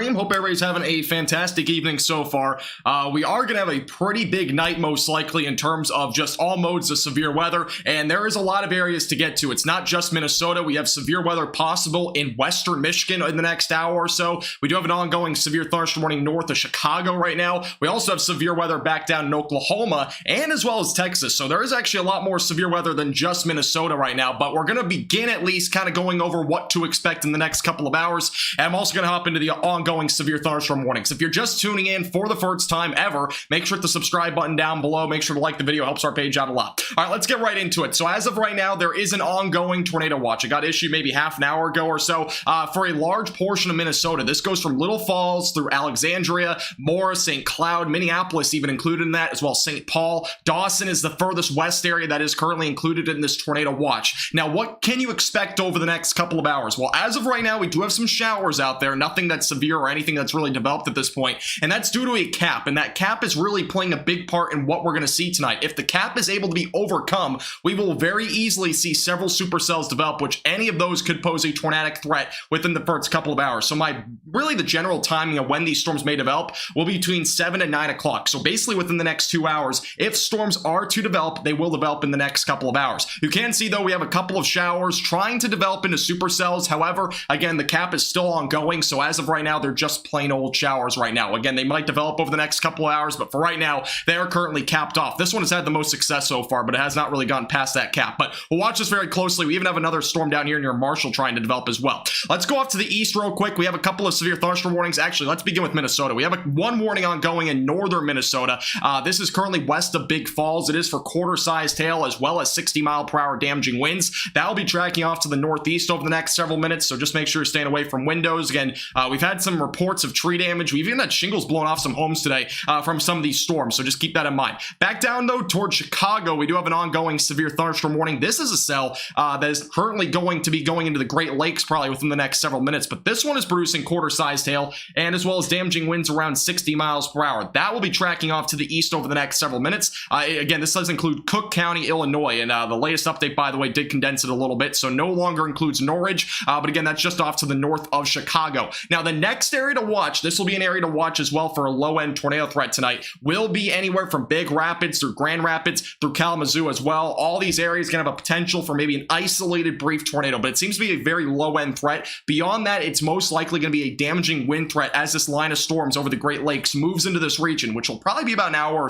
stream. Hope everybody's having a fantastic evening so far. We are going to have a pretty big night, most likely, in terms of just all modes of severe weather, and there is a lot of areas to get to. It's not just Minnesota. We have severe weather possible in western Michigan in the next hour or so. We do have an ongoing severe thunderstorm warning north of Chicago right now. We also have severe weather back down in Oklahoma and as well as Texas. So there is actually a lot more severe weather than just Minnesota right now, but we're going to begin at least kind of going over what to expect in the next couple of hours. And I'm also going to hop into the ongoing severe thunderstorm warnings. If you're just tuning in for the first time ever, make sure to hit the subscribe button down below. Make sure to like the video. It helps our page out a lot. All right, let's get right into it. So as of right now, there is an ongoing tornado watch. It got issued maybe half an hour ago or so for a large portion of Minnesota. This goes from Little Falls through Alexandria, Morris, St. Cloud, Minneapolis even included in that, as well as St. Paul. Dawson is the furthest west area that is currently included in this tornado watch. Now, what can you expect over the next couple of hours? Well, as of right now, we do have some showers out there, nothing that's severe or anything that's really developed at this point, and that's due to a cap, and that cap is really playing a big part in what we're going to see tonight. If the cap is able to be overcome, we will very easily see several supercells develop, which any of those could pose a tornadic threat within the first couple of hours. So the general timing of when these storms may develop will be between 7 and 9 o'clock. So basically within the next 2 hours, if storms are to develop, they will develop in the next couple of hours. You can see though we have a couple of showers trying to develop into supercells. However, again, the cap is still ongoing. So as of right now, they're just plain old showers right now. Again, they might develop over the next couple of hours, but for right now, they are currently capped off. This one has had the most success so far, but it has not really gone past that cap. But we'll watch this very closely. We even have another storm down here near Marshall trying to develop as well. Let's go off to the east real quick. We have a couple of severe thunderstorm warnings. Actually, let's begin with Minnesota. We have one warning ongoing in northern Minnesota. This is currently west of Big Falls. It is for quarter-sized hail as well as 60-mile-per-hour damaging winds. That'll be tracking off to the northeast over the next several minutes, so just make sure you're staying away from windows. Again, we've had some reports of tree damage. We've even had shingles blown off some homes today from some of these storms, so just keep that in mind. Back down, though, towards Chicago, we do have an ongoing severe thunderstorm warning. This is a cell that is currently going to be going into the Great Lakes probably within the next several minutes, but this one is producing quarter-sized hail and as well as damaging winds around 60 miles per hour. That will be tracking off to the east over the next several minutes. Again, this does include Cook County, Illinois, and the latest update, by the way, did condense it a little bit, so no longer includes Norridge, but again, that's just off to the north of Chicago. Now, the next area to watch, this will be an area to watch as well for a low-end tornado threat tonight, will be anywhere from Big Rapids through Grand Rapids through Kalamazoo as well. All these areas can have a potential for maybe an isolated brief tornado, but it seems to be a very low-end threat. Beyond that, it's most likely going to be a damaging wind threat as this line of storms over the Great Lakes moves into this region, which will probably be about an hour or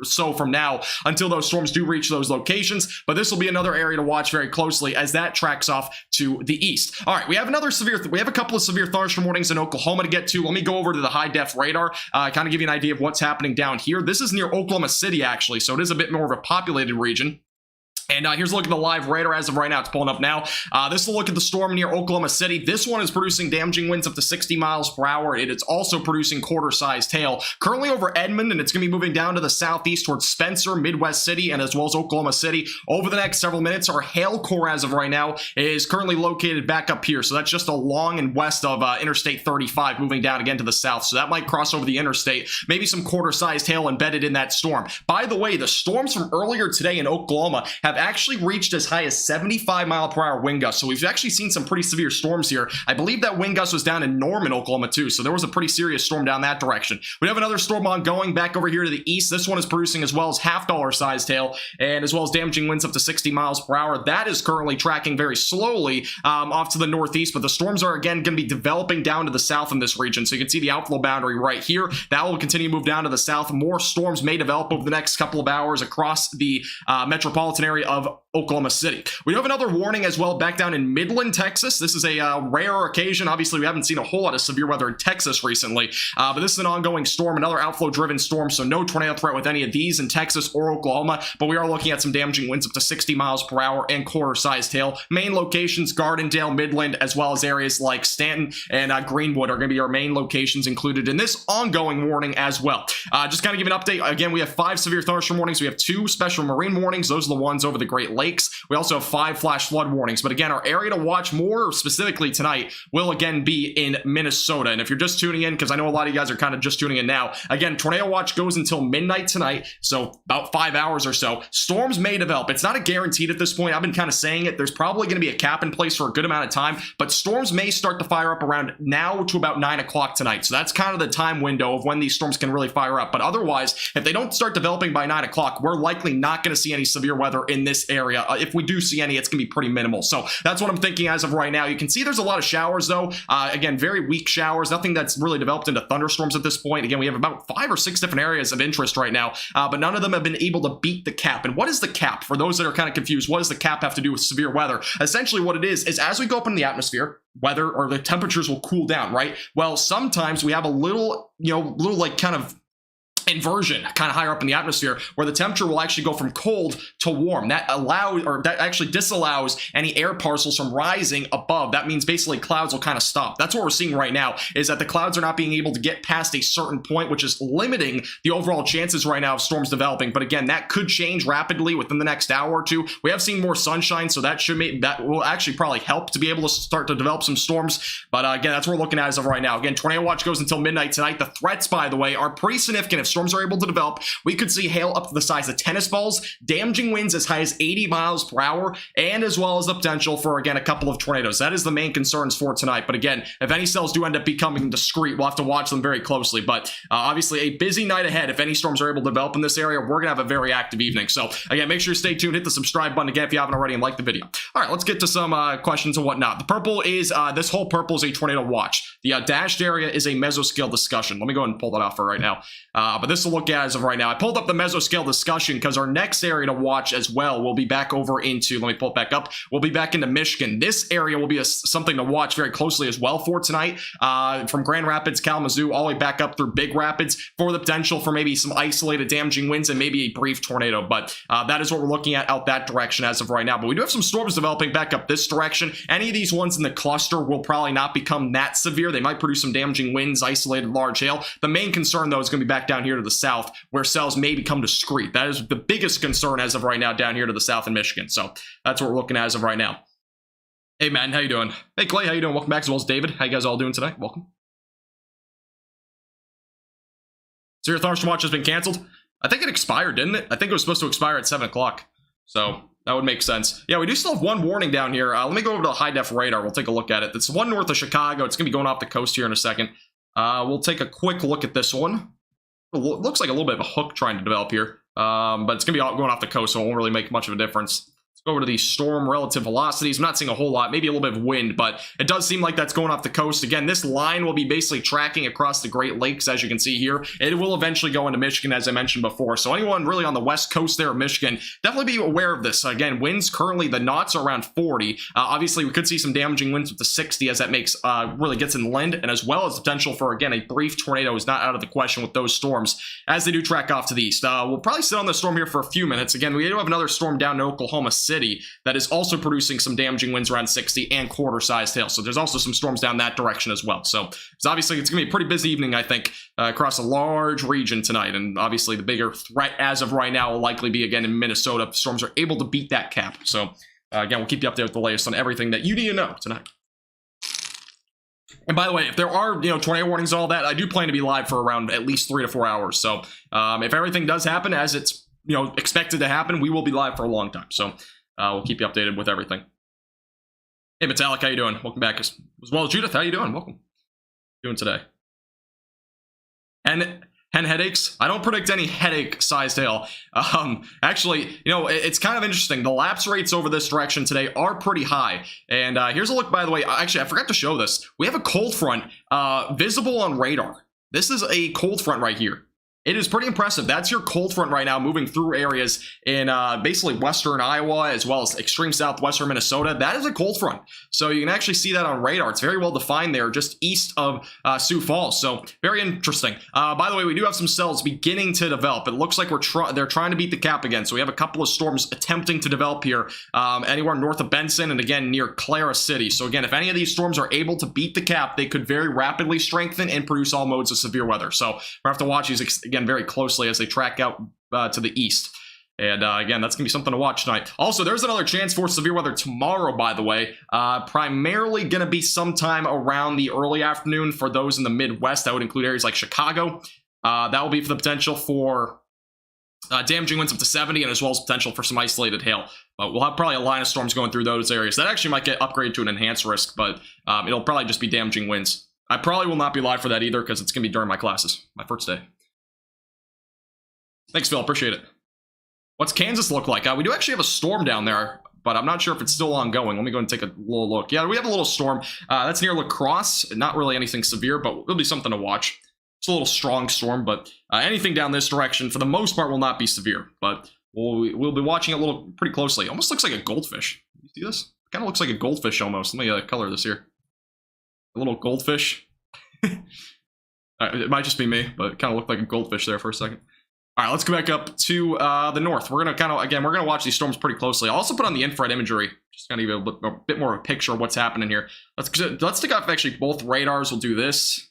so from now until those storms do reach those locations. But this will be another area to watch very closely as that tracks off to the east. All right, we have a couple of severe thunderstorm warnings in Oklahoma to get to. Let me go over to the high-def radar, kind of give you an idea of what's happening down here. This is near Oklahoma City, actually, so it is a bit more of a populated region. And here's a look at the live radar as of right now. It's pulling up now. This will look at the storm near Oklahoma City. This one is producing damaging winds up to 60 miles per hour. It is also producing quarter-sized hail. Currently over Edmond, and it's going to be moving down to the southeast towards Spencer, Midwest City, and as well as Oklahoma City over the next several minutes. Our hail core as of right now is currently located back up here. So that's just along and west of Interstate 35, moving down again to the south. So that might cross over the interstate. Maybe some quarter-sized hail embedded in that storm. By the way, the storms from earlier today in Oklahoma have actually reached as high as 75-mile-per-hour wind gusts. So we've actually seen some pretty severe storms here. I believe that wind gust was down in Norman, Oklahoma, too. So there was a pretty serious storm down that direction. We have another storm ongoing back over here to the east. This one is producing as well as half-dollar-sized hail and as well as damaging winds up to 60 miles per hour. That is currently tracking very slowly off to the northeast, but the storms are, again, going to be developing down to the south in this region. So you can see the outflow boundary right here. That will continue to move down to the south. More storms may develop over the next couple of hours across the metropolitan area of Oklahoma City. We have another warning as well back down in Midland, Texas. This is a rare occasion. Obviously, we haven't seen a whole lot of severe weather in Texas recently, but this is an ongoing storm, another outflow-driven storm, so no tornado threat with any of these in Texas or Oklahoma, but we are looking at some damaging winds up to 60 miles per hour and quarter-sized hail. Main locations, Gardendale, Midland, as well as areas like Stanton and Greenwood are going to be our main locations included in this ongoing warning as well. Just kind of give an update. Again, we have 5 severe thunderstorm warnings. We have 2 special marine warnings. Those are the ones over the Great Lakes. We also have 5 flash flood warnings. But again, our area to watch more specifically tonight will again be in Minnesota. And if you're just tuning in, because I know a lot of you guys are kind of just tuning in now, again, tornado watch goes until midnight tonight, so about 5 hours or so. Storms may develop. It's not a guaranteed at this point. I've been kind of saying it. There's probably going to be a cap in place for a good amount of time, but storms may start to fire up around now to about 9 o'clock tonight. So that's kind of the time window of when these storms can really fire up. But otherwise, if they don't start developing by 9 o'clock, we're likely not going to see any severe weather in this area. If we do see any, it's going to be pretty minimal. So that's what I'm thinking as of right now. You can see there's a lot of showers though. Again, very weak showers, nothing that's really developed into thunderstorms at this point. Again, we have about 5 or 6 different areas of interest right now, but none of them have been able to beat the cap. And what is the cap? For those that are kind of confused, what does the cap have to do with severe weather? Essentially what it is as we go up in the atmosphere, weather or the temperatures will cool down, right? Well, sometimes we have a little, little like kind of inversion kind of higher up in the atmosphere where the temperature will actually go from cold to warm. That actually disallows any air parcels from rising above. That means basically clouds will kind of stop. That's what we're seeing right now, is that the clouds are not being able to get past a certain point, which is limiting the overall chances right now of storms developing. But again, that could change rapidly within the next hour or two. We have seen more sunshine, so that will actually probably help to be able to start to develop some storms. But again, that's what we're looking at as of right now. Again, tornado watch goes until midnight tonight. The threats, by the way, are pretty significant. If storms are able to develop, we could see hail up to the size of tennis balls, damaging winds as high as 80 miles per hour, and as well as the potential for, again, a couple of tornadoes. That is the main concerns for tonight. But again, if any cells do end up becoming discrete, we'll have to watch them very closely. But obviously, a busy night ahead. If any storms are able to develop in this area, we're going to have a very active evening. So again, make sure you stay tuned. Hit the subscribe button again if you haven't already, and like the video. All right, let's get to some questions and whatnot. The purple is, this whole purple is a tornado watch. The dashed area is a mesoscale discussion. Let me go ahead and pull that off for right now. But this will look at as of right now. I pulled up the mesoscale discussion because our next area to watch as well will be back over into, let me pull it back up, we'll be back into Michigan. This area will be something to watch very closely as well for tonight, from Grand Rapids, Kalamazoo, all the way back up through Big Rapids, for the potential for maybe some isolated damaging winds and maybe a brief tornado. But that is what we're looking at out that direction as of right now. But we do have some storms developing back up this direction. Any of these ones in the cluster will probably not become that severe. They might produce some damaging winds, isolated large hail. The main concern though is going to be back down here to the south, where cells may become discrete. That is the biggest concern as of right now down here to the south in Michigan. So that's what we're looking at as of right now. Hey, man, how you doing? Hey, Clay, how you doing? Welcome back, as well as David. How you guys all doing today? Welcome. So your Thunderstorm watch has been canceled? I think it expired, didn't it? I think it was supposed to expire at 7 o'clock. So that would make sense. Yeah, we do still have one warning down here. Let me go over to the high-def radar. We'll take a look at it. It's one north of Chicago. It's going to be going off the coast here in a second. We'll take a quick look at this one. It looks like a little bit of a hook trying to develop here, but it's going to be going off the coast, so it won't really make much of a difference. Let's go over to the storm relative velocities. I'm not seeing a whole lot, maybe a little bit of wind, but it does seem like that's going off the coast. Again, this line will be basically tracking across the Great Lakes, as you can see here. It will eventually go into Michigan, as I mentioned before. So anyone really on the west coast there of Michigan, definitely be aware of this. Again, winds currently, the knots are around 40. Obviously, we could see some damaging winds with the 60 as that makes really gets inland, and as well as the potential for, again, a brief tornado is not out of the question with those storms as they do track off to the east. We'll probably sit on the storm here for a few minutes. Again, we do have another storm down in Oklahoma City that is also producing some damaging winds around 60 and quarter-sized hail. So there's also some storms down that direction as well. So obviously it's going to be a pretty busy evening, I think, across a large region tonight. And obviously the bigger threat as of right now will likely be, again, in Minnesota. If storms are able to beat that cap. So again, we'll keep you updated with the latest on everything that you need to know tonight. And by the way, if there are, tornado warnings and all that, I do plan to be live for around at least 3 to 4 hours. So if everything does happen as it's, expected to happen, we will be live for a long time. So we'll keep you updated with everything. Hey, Metallic, how you doing? Welcome back. As well as Judith, how you doing? Welcome. Doing today. And headaches? I don't predict any headache-sized hail. Actually, it's kind of interesting. The lapse rates over this direction today are pretty high. And here's a look, by the way. Actually, I forgot to show this. We have a cold front visible on radar. This is a cold front right here. It is pretty impressive. That's your cold front right now moving through areas in basically western Iowa as well as extreme southwestern Minnesota. That is a cold front. So you can actually see that on radar. It's very well defined there just east of Sioux Falls. So very interesting. By the way, we do have some cells beginning to develop. It looks like they're trying to beat the cap again. So we have a couple of storms attempting to develop here anywhere north of Benson and again near Clara City. So again, if any of these storms are able to beat the cap, they could very rapidly strengthen and produce all modes of severe weather. So we're going to have to watch these again very closely as they track out to the east. And again, that's going to be something to watch tonight. Also, there's another chance for severe weather tomorrow, by the way. Primarily going to be sometime around the early afternoon for those in the Midwest. That would include areas like Chicago. That will be for the potential for damaging winds up to 70, and as well as potential for some isolated hail. But we'll have probably a line of storms going through those areas. That actually might get upgraded to an enhanced risk, but it'll probably just be damaging winds. I probably will not be live for that either, because it's going to be during my classes, my first day. Thanks, Phil. Appreciate it. What's Kansas look like? We do actually have a storm down there, but I'm not sure if it's still ongoing. Let me go and take a little look. Yeah, we have a little storm. That's near La Crosse. Not really anything severe, but it'll be something to watch. It's a little strong storm, but anything down this direction, for the most part, will not be severe. But we'll be watching it pretty closely. Almost looks like a goldfish. You see this? Kind of looks like a goldfish almost. Let me color this here. A little goldfish. It might just be me, but it kind of looked like a goldfish there for a second. All right, let's go back up to the north. We're going to we're going to watch these storms pretty closely. I'll also put on the infrared imagery, just kind of give a bit more of a picture of what's happening here. Let's take off actually both radars. We'll do this.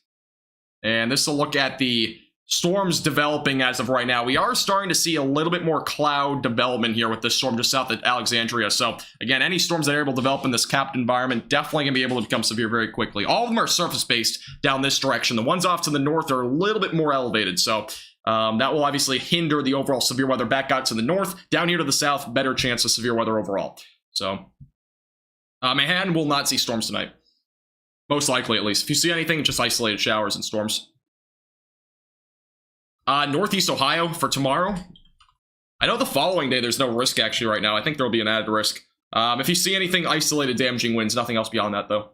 And this will look at the storms developing as of right now. We are starting to see a little bit more cloud development here with this storm just south of Alexandria. So again, any storms that are able to develop in this capped environment definitely going to be able to become severe very quickly. All of them are surface-based down this direction. The ones off to the north are a little bit more elevated. So that will obviously hinder the overall severe weather back out to the north. Down here to the south, better chance of severe weather overall. So Manhattan will not see storms tonight. Most likely, at least. If you see anything, just isolated showers and storms. Northeast Ohio for tomorrow. I know the following day there's no risk actually right now. I think there will be an added risk. If you see anything, isolated damaging winds. Nothing else beyond that, though.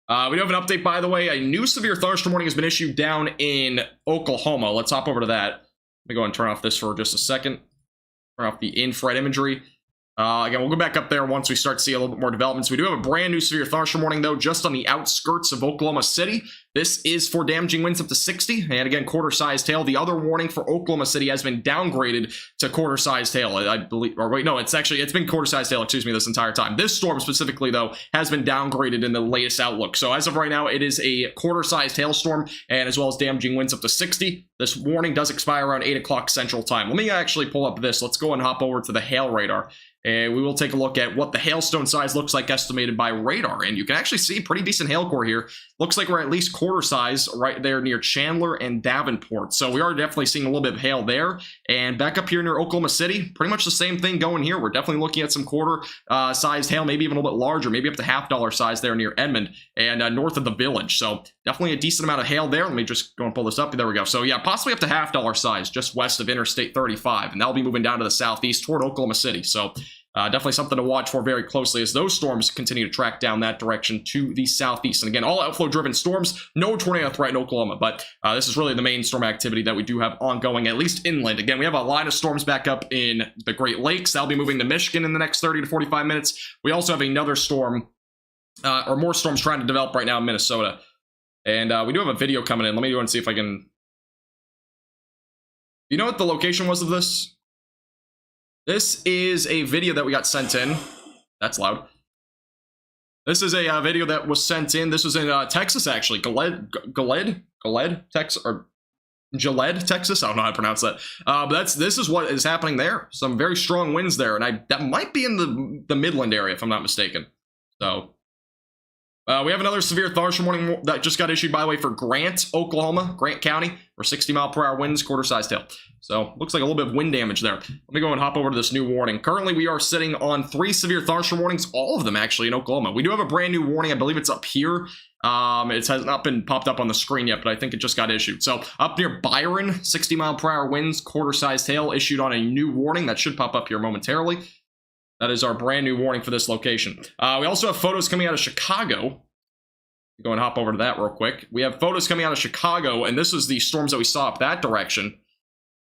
We do have an update, by the way. A new severe thunderstorm warning has been issued down in Oklahoma. Let's hop over to that. Let me go and turn off this for just a second. Turn off the infrared imagery. Again, we'll go back up there once we start to see a little bit more developments. We do have a brand new severe thunderstorm warning, though, just on the outskirts of Oklahoma City. This is for damaging winds up to 60, and again, quarter-sized hail. The other warning for Oklahoma City has been downgraded to quarter-sized hail, I believe. Or wait, no, it's been quarter-sized hail, excuse me, this entire time. This storm specifically, though, has been downgraded in the latest outlook. So as of right now, it is a quarter-sized hailstorm, and as well as damaging winds up to 60. This warning does expire around 8 o'clock Central Time. Let me actually pull up this. Let's go and hop over to the hail radar. And we will take a look at what the hailstone size looks like estimated by radar. And you can actually see pretty decent hail core here. Looks like we're at least quarter size right there near Chandler and Davenport. So we are definitely seeing a little bit of hail there. And back up here near Oklahoma City, pretty much the same thing going here. We're definitely looking at some quarter sized hail, maybe even a little bit larger, maybe up to $half size there near Edmond and north of the village. So definitely a decent amount of hail there. Let me just go and pull this up. There we go. So yeah, possibly up to $half size just west of Interstate 35. And that'll be moving down to the southeast toward Oklahoma City. So definitely something to watch for very closely as those storms continue to track down that direction to the southeast. And again, all outflow-driven storms, no tornado threat in Oklahoma, but this is really the main storm activity that we do have ongoing, at least inland. Again, we have a line of storms back up in the Great Lakes. That'll be moving to Michigan in the next 30 to 45 minutes. We also have another storm, or more storms trying to develop right now in Minnesota. And we do have a video coming in. Let me go and see if I can... You know what the location was of this? This is a video that we got sent in. That's loud. This is a video that was sent in. This was in Texas, actually. Gillette, Texas, or Gillette, Texas. I don't know how to pronounce that. But this is what is happening there. Some very strong winds there, and that might be in the Midland area, if I'm not mistaken. So we have another severe thunderstorm warning that just got issued, by the way, for Grant, Oklahoma, Grant County, for 60-mile-per-hour winds, quarter-sized hail. So looks like a little bit of wind damage there. Let me go and hop over to this new warning. Currently, we are sitting on 3 severe thunderstorm warnings, all of them actually in Oklahoma. We do have a brand new warning. I believe it's up here. It has not been popped up on the screen yet, but I think it just got issued. So up near Byron, 60-mile-per-hour winds, quarter-sized hail, issued on a new warning. That should pop up here momentarily. That is our brand new warning for this location. We also have photos coming out of Chicago. Go and hop over to that real quick. We have photos coming out of Chicago, and this is the storms that we saw up that direction.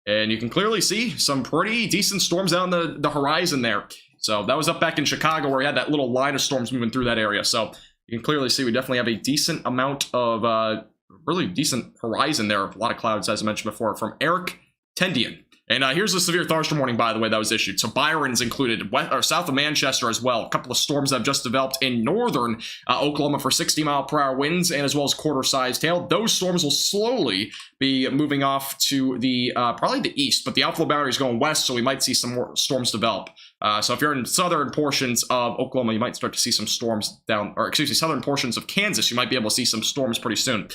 And you can clearly see some pretty decent storms out on the horizon there. So that was up back in Chicago where we had that little line of storms moving through that area. So you can clearly see we definitely have a decent amount of really decent horizon there. A lot of clouds, as I mentioned before, from Eric Tendian. And here's the severe thunderstorm warning, by the way, that was issued. So Byron's included, south of Manchester as well. A couple of storms that have just developed in northern Oklahoma for 60-mile-per-hour winds and as well as quarter-sized hail. Those storms will slowly be moving off to the probably the east, but the outflow boundary is going west, so we might see some more storms develop. So if you're in southern portions of Oklahoma, you might start to see some storms down, or excuse me, southern portions of Kansas, you might be able to see some storms pretty soon.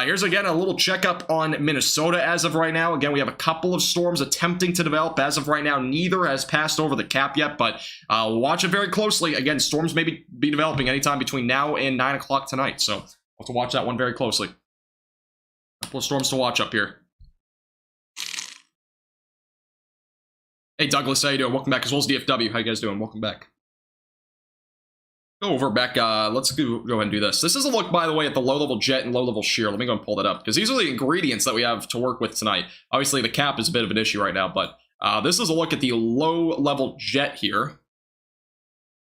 Here's again a little checkup on Minnesota as of right now. Again, we have a couple of storms attempting to develop. As of right now, neither has passed over the cap yet, but watch it very closely. Again, storms may be developing anytime between now and 9 o'clock tonight, so we'll have to watch that one very closely. A couple of storms to watch up here. Hey Douglas, how you doing? Welcome back, as well as DFW. How you guys doing? Welcome back. Go over back. Let's go ahead and do this. This is a look, by the way, at the low-level jet and low-level shear. Let me go and pull that up, because these are the ingredients that we have to work with tonight. Obviously, the cap is a bit of an issue right now, but this is a look at the low-level jet here.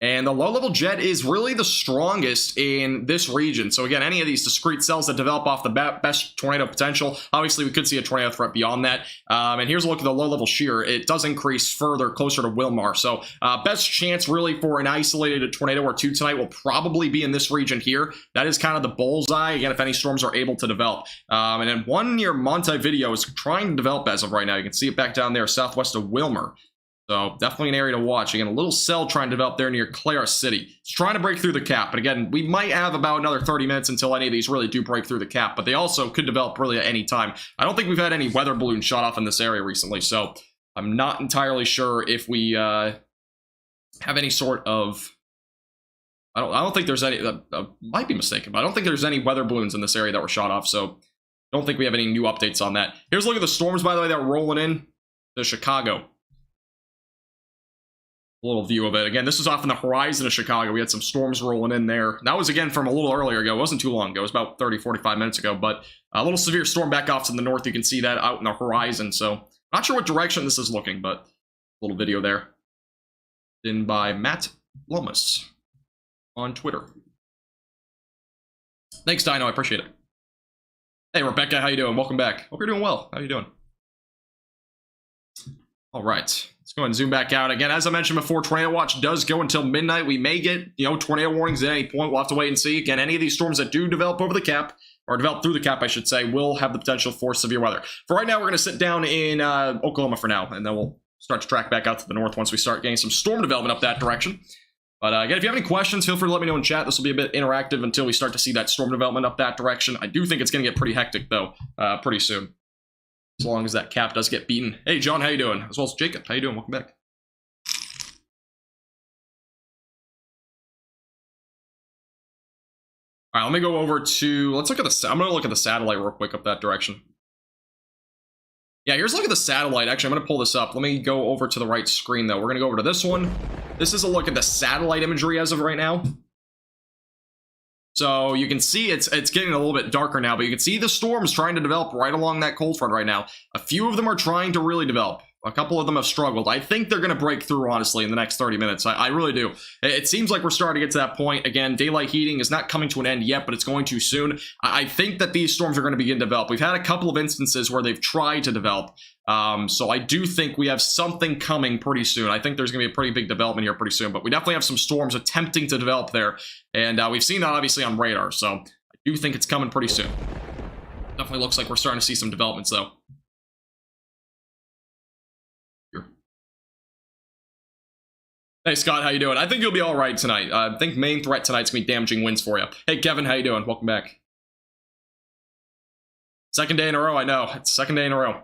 And the low-level jet is really the strongest in this region. So again, any of these discrete cells that develop off the best tornado potential, obviously we could see a tornado threat beyond that. And here's a look at the low-level shear. It does increase further closer to Wilmar. So best chance really for an isolated tornado or two tonight will probably be in this region here. That is kind of the bullseye, again, if any storms are able to develop. And then one near Montevideo is trying to develop as of right now. You can see it back down there southwest of Wilmar. So definitely an area to watch. Again, a little cell trying to develop there near Clara City. It's trying to break through the cap. But again, we might have about another 30 minutes until any of these really do break through the cap. But they also could develop really at any time. I don't think we've had any weather balloons shot off in this area recently. So I'm not entirely sure if we have any sort of... I don't think there's any... might be mistaken, but I don't think there's any weather balloons in this area that were shot off. So I don't think we have any new updates on that. Here's a look at the storms, by the way, that are rolling in to Chicago. Little view of it. Again, this is off in the horizon of Chicago. We had some storms rolling in there. That was, again, from a little earlier ago. It wasn't too long ago. It was about 30, 45 minutes ago. But a little severe storm back off to the north. You can see that out in the horizon. So, not sure what direction this is looking, but a little video there. In by Matt Lomas on Twitter. Thanks, Dino. I appreciate it. Hey, Rebecca. How you doing? Welcome back. Hope you're doing well. How you doing? All right. Let's go ahead and zoom back out. Again, as I mentioned before, Tornado Watch does go until midnight. We may get, tornado warnings at any point. We'll have to wait and see. Again, any of these storms that do develop over the cap, or develop through the cap, I should say, will have the potential for severe weather. For right now, we're going to sit down in Oklahoma for now, and then we'll start to track back out to the north once we start getting some storm development up that direction. But again, if you have any questions, feel free to let me know in chat. This will be a bit interactive until we start to see that storm development up that direction. I do think it's going to get pretty hectic, though, pretty soon. As long as that cap does get beaten. Hey, John, how you doing? As well as Jacob. How you doing? Welcome back. All right, let me go over to... Let's look at the... I'm going to look at the satellite real quick up that direction. Yeah, here's a look at the satellite. Actually, I'm going to pull this up. Let me go over to the right screen, though. We're going to go over to this one. This is a look at the satellite imagery as of right now. So you can see it's getting a little bit darker now, but you can see the storms trying to develop right along that cold front right now. A few of them are trying to really develop. A couple of them have struggled. I think they're going to break through, honestly, in the next 30 minutes. I really do. It seems like we're starting to get to that point. Again, daylight heating is not coming to an end yet, but it's going to soon. I think that these storms are going to begin to develop. We've had a couple of instances where they've tried to develop. So I do think we have something coming pretty soon. I think there's going to be a pretty big development here pretty soon, but we definitely have some storms attempting to develop there. And we've seen that obviously on radar. So I do think it's coming pretty soon. Definitely looks like we're starting to see some developments though. Hey, Scott, how you doing? I think you'll be all right tonight. I think main threat tonight's going to be damaging winds for you. Hey, Kevin, how you doing? Welcome back. Second day in a row, I know. It's second day in a row.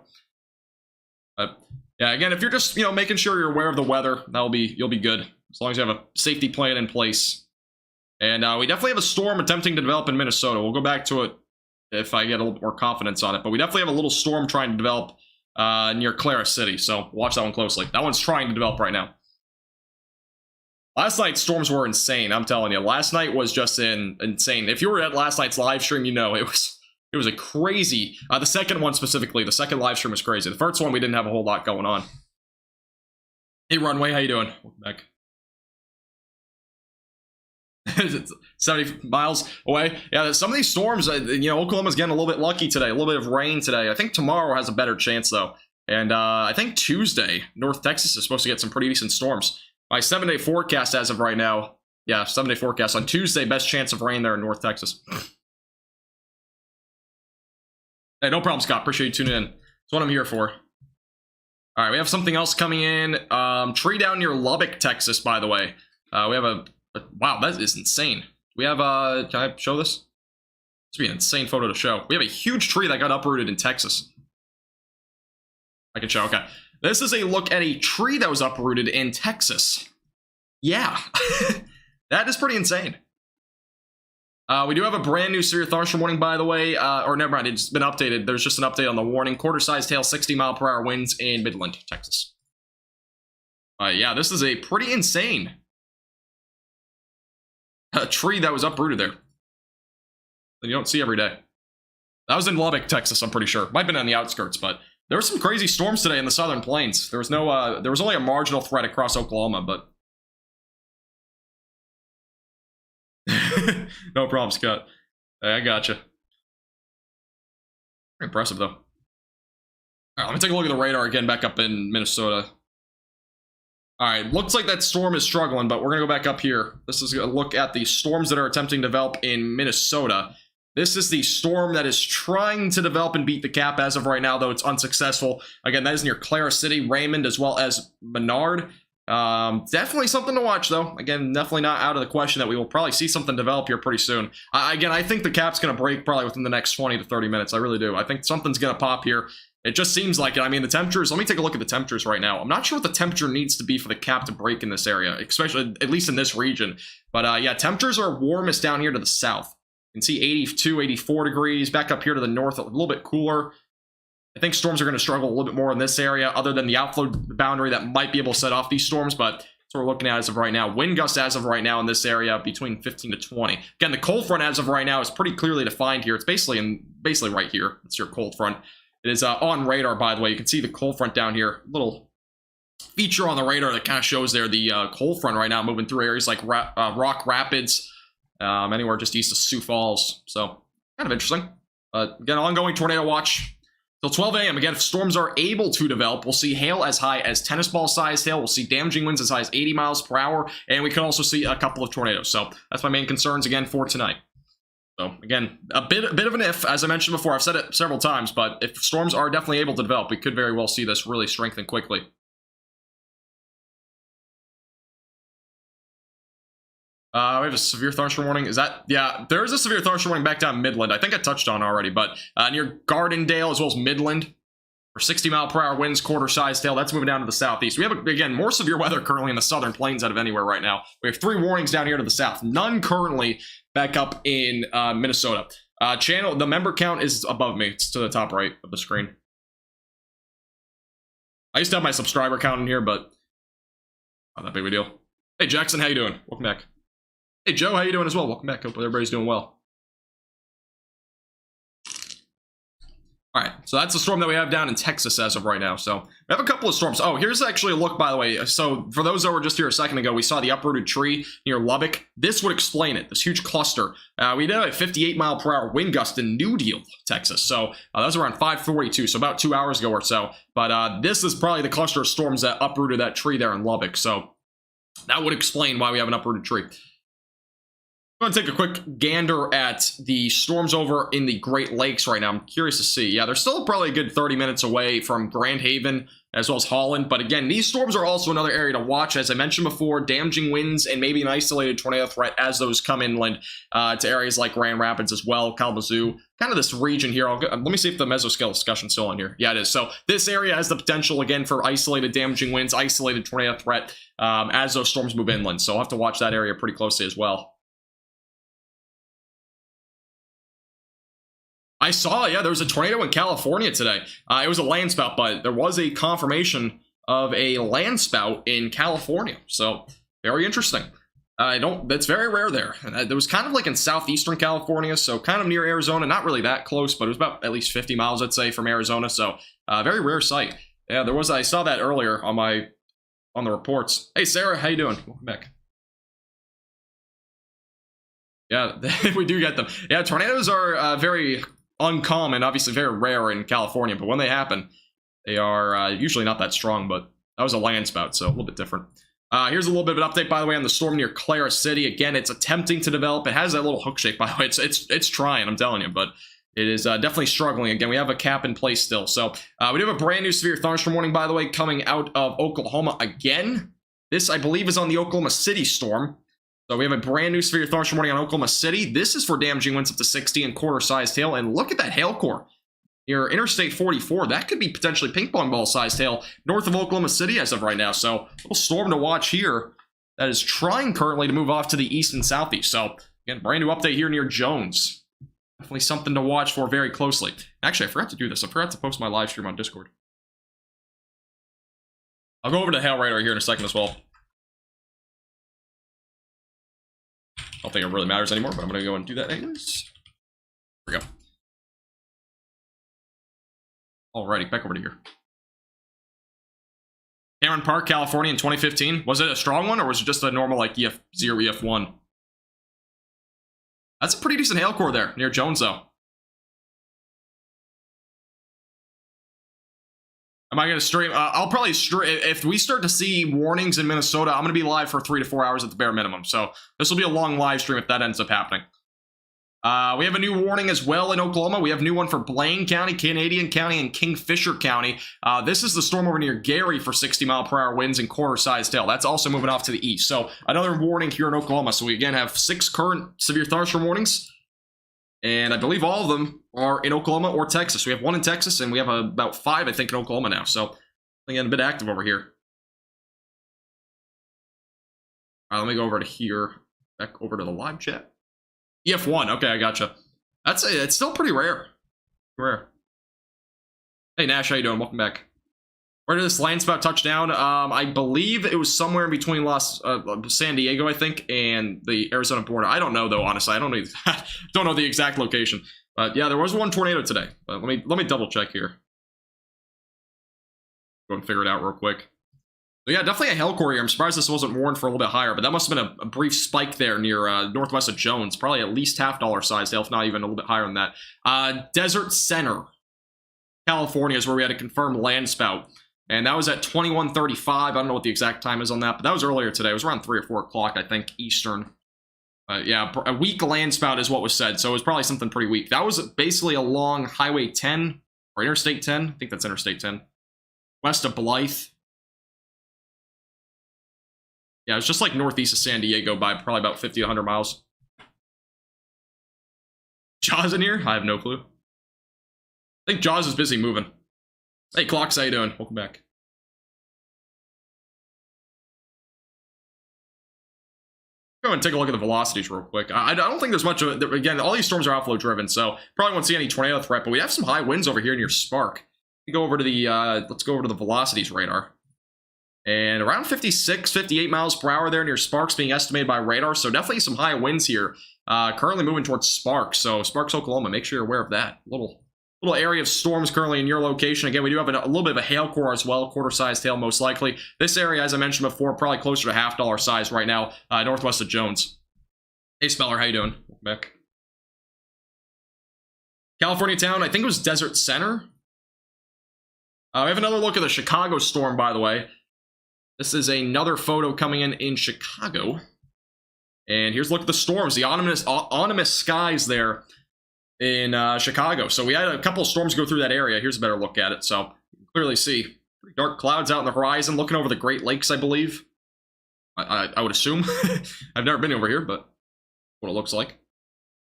Yeah, again, if you're just, making sure you're aware of the weather, you'll be good. As long as you have a safety plan in place. And we definitely have a storm attempting to develop in Minnesota. We'll go back to it if I get a little bit more confidence on it. But we definitely have a little storm trying to develop near Clara City. So watch that one closely. That one's trying to develop right now. Last night's storms were insane, I'm telling you. Last night was just insane. If you were at last night's live stream, it was a crazy... the second one specifically, the second live stream was crazy. The first one, we didn't have a whole lot going on. Hey, Runway, how you doing? Welcome back. 70 miles away. Yeah, some of these storms, Oklahoma's getting a little bit lucky today. A little bit of rain today. I think tomorrow has a better chance, though. And I think Tuesday, North Texas is supposed to get some pretty decent storms. My 7-day forecast as of right now, yeah, 7-day forecast on Tuesday, best chance of rain there in North Texas. Hey, no problem, Scott. Appreciate you tuning in. That's what I'm here for. All right, we have something else coming in. Tree down near Lubbock, Texas, by the way. We have a wow, that is insane. We have can I show this? This would be an insane photo to show. We have a huge tree that got uprooted in Texas. I can show, okay. This is a look at a tree that was uprooted in Texas. Yeah, that is pretty insane. We do have a brand new severe thunderstorm warning, by the way, or never mind, it's been updated. There's just an update on the warning. Quarter-sized hail, 60-mile-per-hour winds in Midland, Texas. Yeah, this is a pretty insane tree that was uprooted there. That you don't see every day. That was in Lubbock, Texas, I'm pretty sure. Might have been on the outskirts, but there were some crazy storms today in the southern plains. There was no, there was only a marginal threat across Oklahoma, but no problem, Scott. Hey, I gotcha. Very impressive, though. All right, let me take a look at the radar again back up in Minnesota. All right, looks like that storm is struggling, but we're going to go back up here. This is a look at the storms that are attempting to develop in Minnesota. This is the storm that is trying to develop and beat the cap as of right now, though it's unsuccessful. Again, that is near Clara City, Raymond, as well as Menard. Definitely something to watch, though. Again, definitely not out of the question that we will probably see something develop here pretty soon. Again, I think the cap's going to break probably within the next 20 to 30 minutes. I really do. I think something's going to pop here. It just seems like it. I mean, the temperatures, let me take a look at the temperatures right now. I'm not sure what the temperature needs to be for the cap to break in this area, especially, at least in this region. But yeah, temperatures are warmest down here to the south. You can see 82, 84 degrees. Back up here to the north, a little bit cooler. I think storms are going to struggle a little bit more in this area, other than the outflow boundary that might be able to set off these storms, but that's what we're looking at as of right now. Wind gusts as of right now in this area between 15 to 20. Again, the cold front as of right now is pretty clearly defined here. It's basically right here. It's your cold front. It is on radar, by the way. You can see the cold front down here. Little feature on the radar that kind of shows there the cold front right now moving through areas like Rock Rapids, anywhere just east of Sioux Falls. So kind of interesting. Again, ongoing tornado watch till 12 a.m. Again, if storms are able to develop, we'll see hail as high as tennis ball sized hail. We'll see damaging winds as high as 80 miles per hour, and we can also see a couple of tornadoes. So that's my main concerns again for tonight. So again, a bit of an if, as I mentioned before. I've said it several times, but if storms are definitely able to develop, we could very well see this really strengthen quickly. We have a severe thunderstorm warning. Is that, yeah, there is a severe thunderstorm warning back down Midland. I think I touched on already, but near Gardendale as well as Midland for 60-mile-per-hour winds, quarter-sized hail. That's moving down to the southeast. We have, again, more severe weather currently in the southern plains out of anywhere right now. We have 3 warnings down here to the south. None currently back up in Minnesota. The member count is above me. It's to the top right of the screen. I used to have my subscriber count in here, but not that big of a deal. Hey, Jackson, how you doing? Welcome back. Hey, Joe, how you doing as well? Welcome back. Hope everybody's doing well. All right, so that's the storm that we have down in Texas as of right now. So we have a couple of storms. Oh, here's actually a look, by the way. So for those that were just here a second ago, we saw the uprooted tree near Lubbock. This would explain it, this huge cluster. We did have a 58-mile-per-hour wind gust in New Deal, Texas. So that was around 5:42, so about 2 hours ago or so. But this is probably the cluster of storms that uprooted that tree there in Lubbock. So that would explain why we have an uprooted tree. I'm going to take a quick gander at the storms over in the Great Lakes right now. I'm curious to see. Yeah, they're still probably a good 30 minutes away from Grand Haven as well as Holland. But again, these storms are also another area to watch. As I mentioned before, damaging winds and maybe an isolated tornado threat as those come inland to areas like Grand Rapids as well, Kalamazoo. Kind of this region here. Let me see if the mesoscale discussion's still on here. Yeah, it is. So this area has the potential, again, for isolated damaging winds, isolated tornado threat as those storms move inland. So I'll have to watch that area pretty closely as well. I saw, yeah, there was a tornado in California today. It was a landspout, but there was a confirmation of a landspout in California. So very interesting. That's very rare there. And it was kind of like in southeastern California, so kind of near Arizona, not really that close, but it was about at least 50 miles, I'd say, from Arizona. So very rare sight. Yeah, there was, I saw that earlier on the reports. Hey, Sarah, how you doing? Welcome back. Yeah, we do get them. Yeah, tornadoes are very uncommon, obviously very rare in California, but when they happen, They are usually not that strong, but that was a land spout, so a little bit different. Here's a little bit of an update, by the way, on the storm near Clara City. Again, it's attempting to develop. It has that little hook shape, by the way. It's trying, I'm telling you, but it is definitely struggling. Again, we have a cap in place still. So we do have a brand new severe thunderstorm warning, by the way, coming out of Oklahoma again. This, I believe, is on the Oklahoma City storm. So we have a brand new severe thunderstorm warning on Oklahoma City. This is for damaging winds up to 60 and quarter-sized hail. And look at that hail core. Near Interstate 44, that could be potentially ping pong ball sized hail north of Oklahoma City as of right now. So a little storm to watch here that is trying currently to move off to the east and southeast. So again, brand new update here near Jones. Definitely something to watch for very closely. Actually, I forgot to do this. I forgot to post my live stream on Discord. I'll go over to hail radar here in a second as well. I don't think it really matters anymore, but I'm going to go and do that anyways. There we go. Alrighty, back over to here. Cameron Park, California in 2015. Was it a strong one, or was it just a normal, like, EF0, EF1? That's a pretty decent hail core there, near Jones, though. Am I going to stream? I'll probably stream. If we start to see warnings in Minnesota, I'm going to be live for 3 to 4 hours at the bare minimum. So this will be a long live stream if that ends up happening. We have a new warning as well in Oklahoma. We have a new one for Blaine County, Canadian County, and Kingfisher County. This is the storm over near Gary for 60-mile-per-hour winds and quarter-sized hail. That's also moving off to the east. So another warning here in Oklahoma. So we again have 6 current severe thunderstorm warnings. And I believe all of them are in Oklahoma or Texas. We have 1 in Texas, and we have about 5, I think, in Oklahoma now. So again, a bit active over here. All right, let me go over to here. Back over to the live chat. EF1, okay, I gotcha. It's still pretty rare. Hey Nash, how you doing? Welcome back. Where did this land spout touch down? I believe it was somewhere in between San Diego, I think, and the Arizona border. I don't know though, honestly. I don't know, don't know the exact location. But yeah, there was 1 tornado today. But let me double check here. Go and figure it out real quick. So yeah, definitely a hail core here. I'm surprised this wasn't warned for a little bit higher, but that must have been a brief spike there near northwest of Jones. Probably at least $half size hail, if not even a little bit higher than that. Desert Center, California is where we had a confirmed land spout. And that was at 21:35. I don't know what the exact time is on that, but that was earlier today. It was around 3 or 4 o'clock, I think, Eastern. Yeah, a weak land spout is what was said, so it was probably something pretty weak. That was basically along Highway 10, or Interstate 10. I think that's Interstate 10. West of Blythe. Yeah, it's just like northeast of San Diego by probably about 50 to 100 miles. Jaws in here? I have no clue. I think Jaws is busy moving. Hey, Clocks, how you doing? Welcome back. Go and take a look at the velocities real quick. I don't think there's much of it. Again, all these storms are outflow driven, so probably won't see any tornado threat, but we have some high winds over here near Spark. We go over to the, let's go over to the velocities radar. And around 56, 58 miles per hour there near Sparks being estimated by radar. So definitely some high winds here. Currently moving towards Sparks. So Sparks, Oklahoma, make sure you're aware of that. Little area of storms currently in your location. Again, we do have a little bit of a hail core as well. Quarter-sized hail most likely. This area, as I mentioned before, probably closer to $half size right now. Northwest of Jones. Hey, Speller, how you doing? Welcome back. California town, I think it was Desert Center. We have another look at the Chicago storm, by the way. This is another photo coming in Chicago. And here's a look at the storms, the ominous skies there in Chicago. So we had a couple of storms go through that area. Here's a better look at it. So you can clearly see pretty dark clouds out in the horizon, looking over the Great Lakes, I believe. I would assume. I've never been over here, but what it looks like.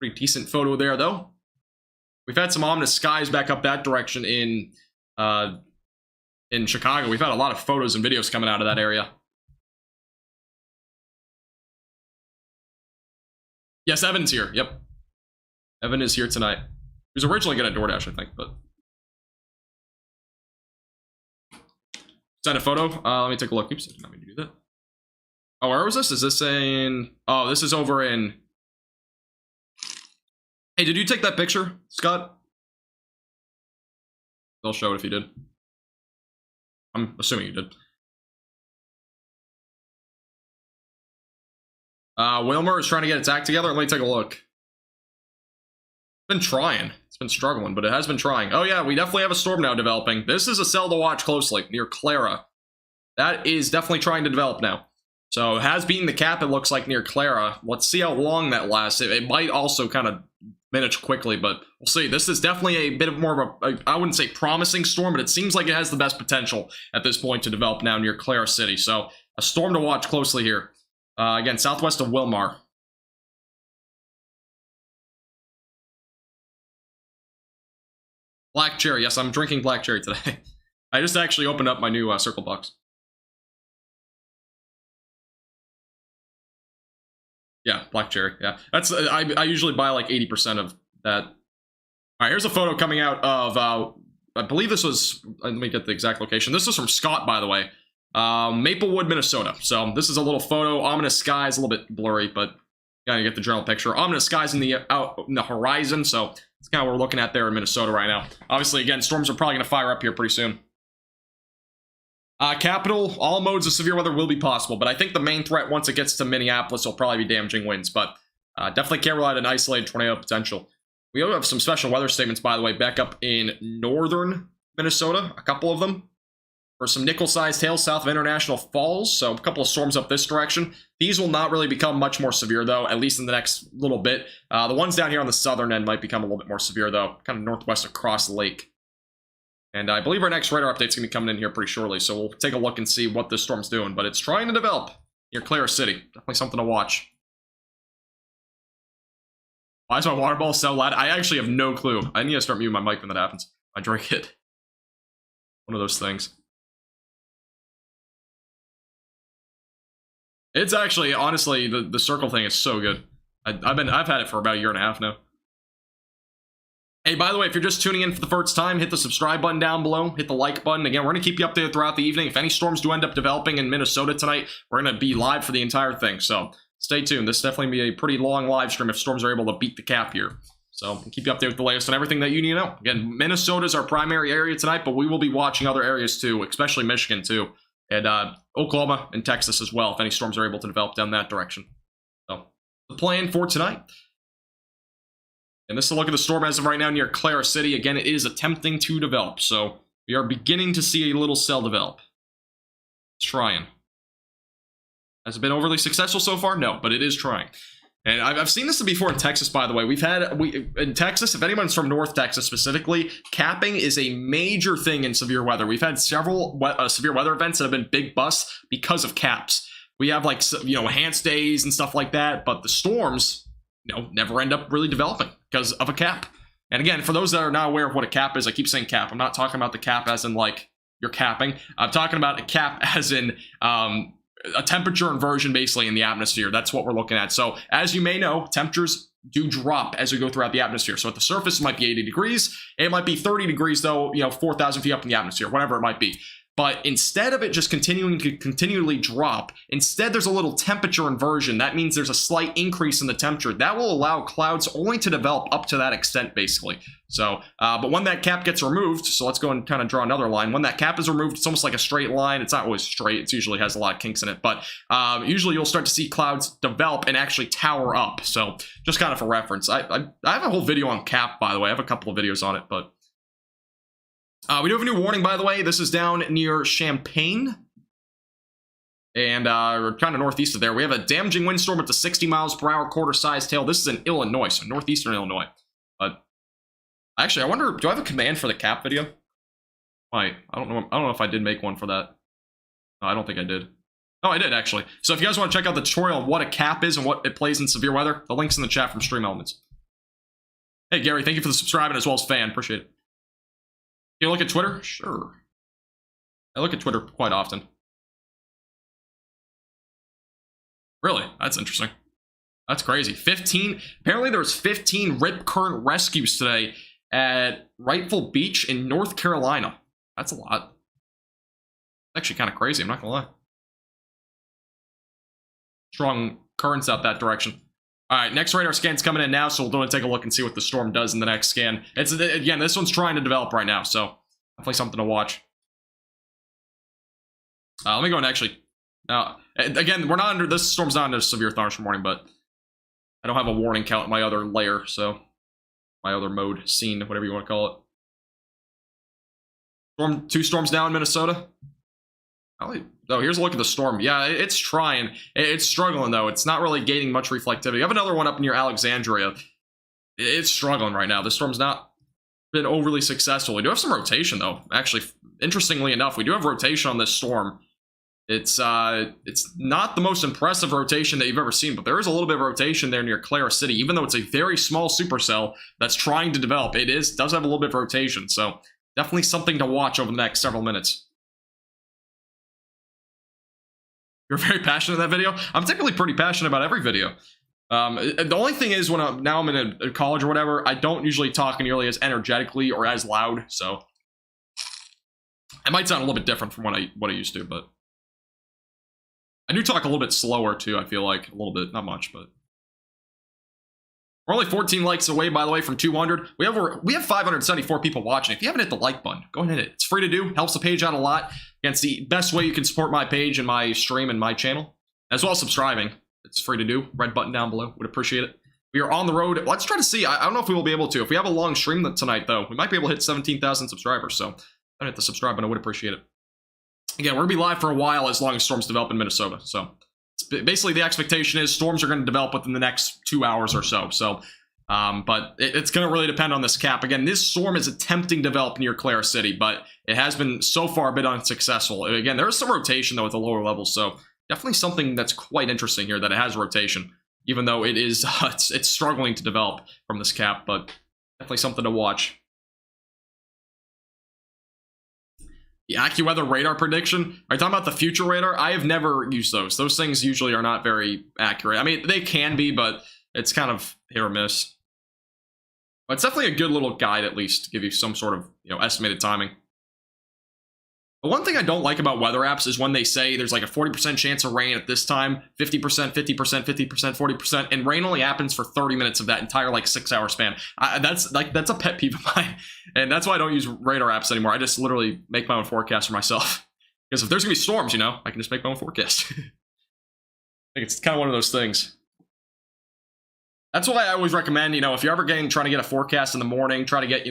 Pretty decent photo there, though. We've had some ominous skies back up that direction in Chicago. We've had a lot of photos and videos coming out of that area. Yes, Evan's here. Yep. Evan is here tonight. He was originally going to DoorDash, I think, but... Send a photo. Let me take a look. Oops, I did not mean to do that. Oh, where was this? Is this in... Oh, this is over in... Hey, did you take that picture, Scott? They'll show it if you did. I'm assuming you did. Wilmer is trying to get its act together. Let me take a look. It's been struggling, but it has been trying. Oh yeah, we definitely have a storm now developing. This is a cell to watch closely near Clara. That is definitely trying to develop now. So it has been the cap, it looks like, near Clara. Let's see how long that lasts. It might also kind of diminish quickly, but we'll see. This is definitely a bit of more of a, I wouldn't say promising storm, but it seems like it has the best potential at this point to develop now near Clara City. So a storm to watch closely here. Again, southwest of Wilmar. Black cherry. Yes, I'm drinking black cherry today. I just actually opened up my new circle box. Yeah, black cherry. Yeah, that's I usually buy like 80% of that. All right, here's a photo coming out of I believe this was. Let me get the exact location. This is from Scott, by the way. Maplewood, Minnesota. So this is a little photo. Ominous skies, a little bit blurry, but you gotta get the general picture. Ominous skies in the out in the horizon. So it's kind of what we're looking at there in Minnesota right now. Obviously, again, storms are probably gonna fire up here pretty soon. Capital, all modes of severe weather will be possible, but I think the main threat once it gets to Minneapolis will probably be damaging winds, but definitely can't rely on an isolated tornado potential. We also have some special weather statements, by the way, back up in northern Minnesota, a couple of them. For some nickel-sized hail south of International Falls, so a couple of storms up this direction. These will not really become much more severe, though, at least in the next little bit. The ones down here on the southern end might become a little bit more severe, though, kind of northwest across the lake. And I believe our next radar update's going to be coming in here pretty shortly, so we'll take a look and see what this storm's doing. But it's trying to develop near Clara City. Definitely something to watch. Why is my water bottle so loud? I actually have no clue. I need to start muting my mic when that happens. I drink it. One of those things. It's actually, honestly, the circle thing is so good. I've had it for about a year and a half now. Hey, by the way, if you're just tuning in for the first time, hit the subscribe button down below, hit the like button. Again, we're going to keep you updated throughout the evening. If any storms do end up developing in Minnesota tonight, we're going to be live for the entire thing. So stay tuned. This definitely be a pretty long live stream if storms are able to beat the cap here. So we'll keep you updated with the latest on everything that you need to know. Again, Minnesota's our primary area tonight, but we will be watching other areas too, especially Michigan too, and Oklahoma and Texas as well, if any storms are able to develop down that direction. So the plan for tonight. And this is a look at the storm as of right now near Clara City. Again, it is attempting to develop, so we are beginning to see a little cell develop. It's trying. Has it been overly successful so far? No, but it is trying. And I've seen this before in Texas, by the way. In Texas, if anyone's from North Texas specifically, capping is a major thing in severe weather. We've had several severe weather events that have been big busts because of caps. We have, like, enhanced days and stuff like that, but the storms, never end up really developing because of a cap. And again, for those that are not aware of what a cap is, I keep saying cap. I'm not talking about the cap as in, like, you're capping. I'm talking about a cap as in a temperature inversion basically in the atmosphere. That's what we're looking at. So as you may know, temperatures do drop as we go throughout the atmosphere. So at the surface, it might be 80 degrees. It might be 30 degrees, though, 4,000 feet up in the atmosphere, whatever it might be. But instead of it just continuing to continually drop, instead there's a little temperature inversion. That means there's a slight increase in the temperature. That will allow clouds only to develop up to that extent, basically. So, but when that cap gets removed, so let's go and kind of draw another line. When that cap is removed, it's almost like a straight line. It's not always straight. It usually has a lot of kinks in it. But usually you'll start to see clouds develop and actually tower up. So just kind of for reference. I have a whole video on cap, by the way. I have a couple of videos on it, but... we do have a new warning, by the way. This is down near Champaign. And we're kind of northeast of there. We have a damaging windstorm with a 60 miles per hour quarter-sized hail. This is in Illinois, so northeastern Illinois. But actually, I wonder, do I have a command for the cap video? I don't know if I did make one for that. No, I don't think I did. Oh, I did, actually. So if you guys want to check out the tutorial on what a cap is and what it plays in severe weather, the link's in the chat from Stream Elements. Hey, Gary, thank you for the subscribing as well as fan. Appreciate it. You look at Twitter? Sure. I look at Twitter quite often. Really? That's interesting. That's crazy. 15. Apparently there's 15 rip current rescues today at Rightful Beach in North Carolina. That's a lot. It's actually kind of crazy, I'm not gonna lie. Strong currents out that direction. All right, next radar scan's coming in now, so we'll go and take a look and see what the storm does in the next scan. It's, again, this one's trying to develop right now, so definitely something to watch. Let me go and actually... again, we're not under... This storm's not under severe thunderstorm warning, but I don't have a warning count in my other layer, so... my other mode, scene, whatever you want to call it. Two storms down in Minnesota. Oh, here's a look at the storm. Yeah, it's trying. It's struggling, though. It's not really gaining much reflectivity. You have another one up near Alexandria. It's struggling right now. The storm's not been overly successful. We do have some rotation, though. Actually, interestingly enough, we do have rotation on this storm. It's not the most impressive rotation that you've ever seen, but there is a little bit of rotation there near Clara City, even though it's a very small supercell that's trying to develop. It does have a little bit of rotation, so definitely something to watch over the next several minutes. You're very passionate in that video? I'm typically pretty passionate about every video. The only thing is when I'm in a college or whatever, I don't usually talk nearly as energetically or as loud, so it might sound a little bit different from what I used to, but I do talk a little bit slower too, I feel like. A little bit, not much, but we're only 14 likes away, by the way, from 200. We have 574 people watching. If you haven't hit the like button, go ahead and hit it. It's free to do, helps the page out a lot. Again, it's the best way you can support my page and my stream and my channel, as well as subscribing. It's free to do. Red button down below. Would appreciate it. We are on the road. Let's try to see. I don't know if we will be able to. If we have a long stream tonight, though, we might be able to hit 17,000 subscribers. So don't hit the subscribe button. I would appreciate it. Again, we're going to be live for a while as long as storms develop in Minnesota. So basically the expectation is storms are going to develop within the next 2 hours or so. But it's going to really depend on this cap. Again, this storm is attempting to develop near Clara City, but it has been so far a bit unsuccessful. Again, there is some rotation, though, at the lower levels. So definitely something that's quite interesting here, that it has rotation, even though it is it's struggling to develop from this cap, but definitely something to watch. The Accuweather radar prediction. Are you talking about the future radar? I have never used those. Those things usually are not very accurate. I mean, they can be, but it's kind of hit or miss. But it's definitely a good little guide, at least, to give you some sort of, estimated timing. But one thing I don't like about weather apps is when they say there's like a 40% chance of rain at this time, 50%, 50%, 50%, 40%, and rain only happens for 30 minutes of that entire 6-hour span. That's a pet peeve of mine, and that's why I don't use radar apps anymore. I just literally make my own forecast for myself. Because if there's gonna be storms, I can just make my own forecast. I think it's kind of one of those things. That's why I always recommend, if you're ever trying to get a forecast in the morning, try to get,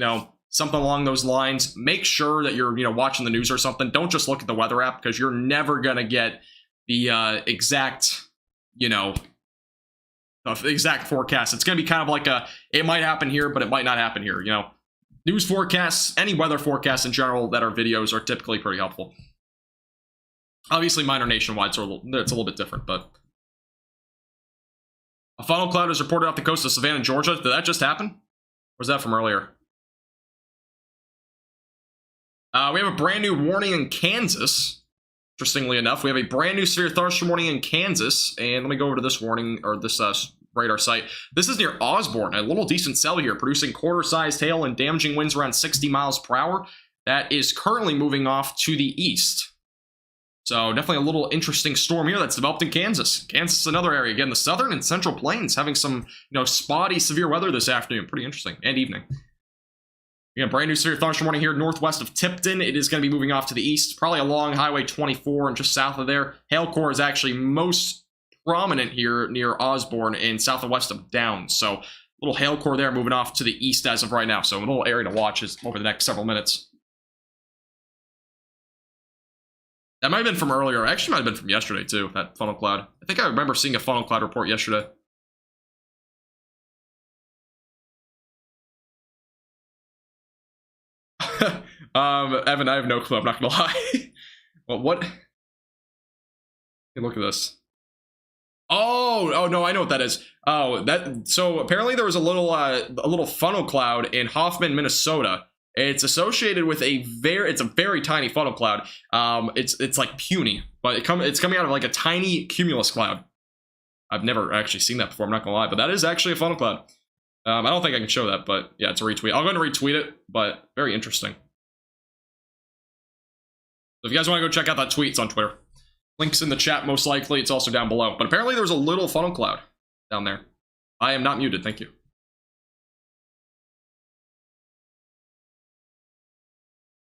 something along those lines, make sure that you're, watching the news or something. Don't just look at the weather app, because you're never going to get the exact, the exact forecast. It's going to be kind of like it might happen here, but it might not happen here, News forecasts, any weather forecasts in general that are videos are typically pretty helpful. Obviously, mine are nationwide, so it's a little bit different, but a funnel cloud is reported off the coast of Savannah, Georgia. Did that just happen? Or was that from earlier? We have a brand new warning in Kansas. Interestingly enough, we have a brand new severe thunderstorm warning in Kansas. And let me go over to this warning, or this radar site. This is near Osborne, a little decent cell here, producing quarter-sized hail and damaging winds around 60 miles per hour. That is currently moving off to the east. So definitely a little interesting storm here that's developed in Kansas. Kansas is another area. Again, the southern and central plains having some, spotty severe weather this afternoon. Pretty interesting. And evening. Again, brand new severe thunderstorm warning here northwest of Tipton. It is going to be moving off to the east, probably along Highway 24 and just south of there. Hail core is actually most prominent here near Osborne and south and west of Downs. So a little hail core there moving off to the east as of right now. So a little area to watch is over the next several minutes. That might have been from earlier. Actually, might have been from yesterday, too, that funnel cloud. I think I remember seeing a funnel cloud report yesterday. Evan, I have no clue. I'm not going to lie. Well, what? Hey, look at this. Oh, no, I know what that is. Oh, so apparently there was a little funnel cloud in Hoffman, Minnesota. It's associated with it's a very tiny funnel cloud. It's like puny, but it's coming out of like a tiny cumulus cloud. I've never actually seen that before, I'm not gonna lie, but that is actually a funnel cloud. I don't think I can show that, but yeah, it's a retweet. I'll go and retweet it, but very interesting. So if you guys want to go check out that tweet, it's on Twitter. Link's in the chat most likely. It's also down below. But apparently there was a little funnel cloud down there. I am not muted, thank you.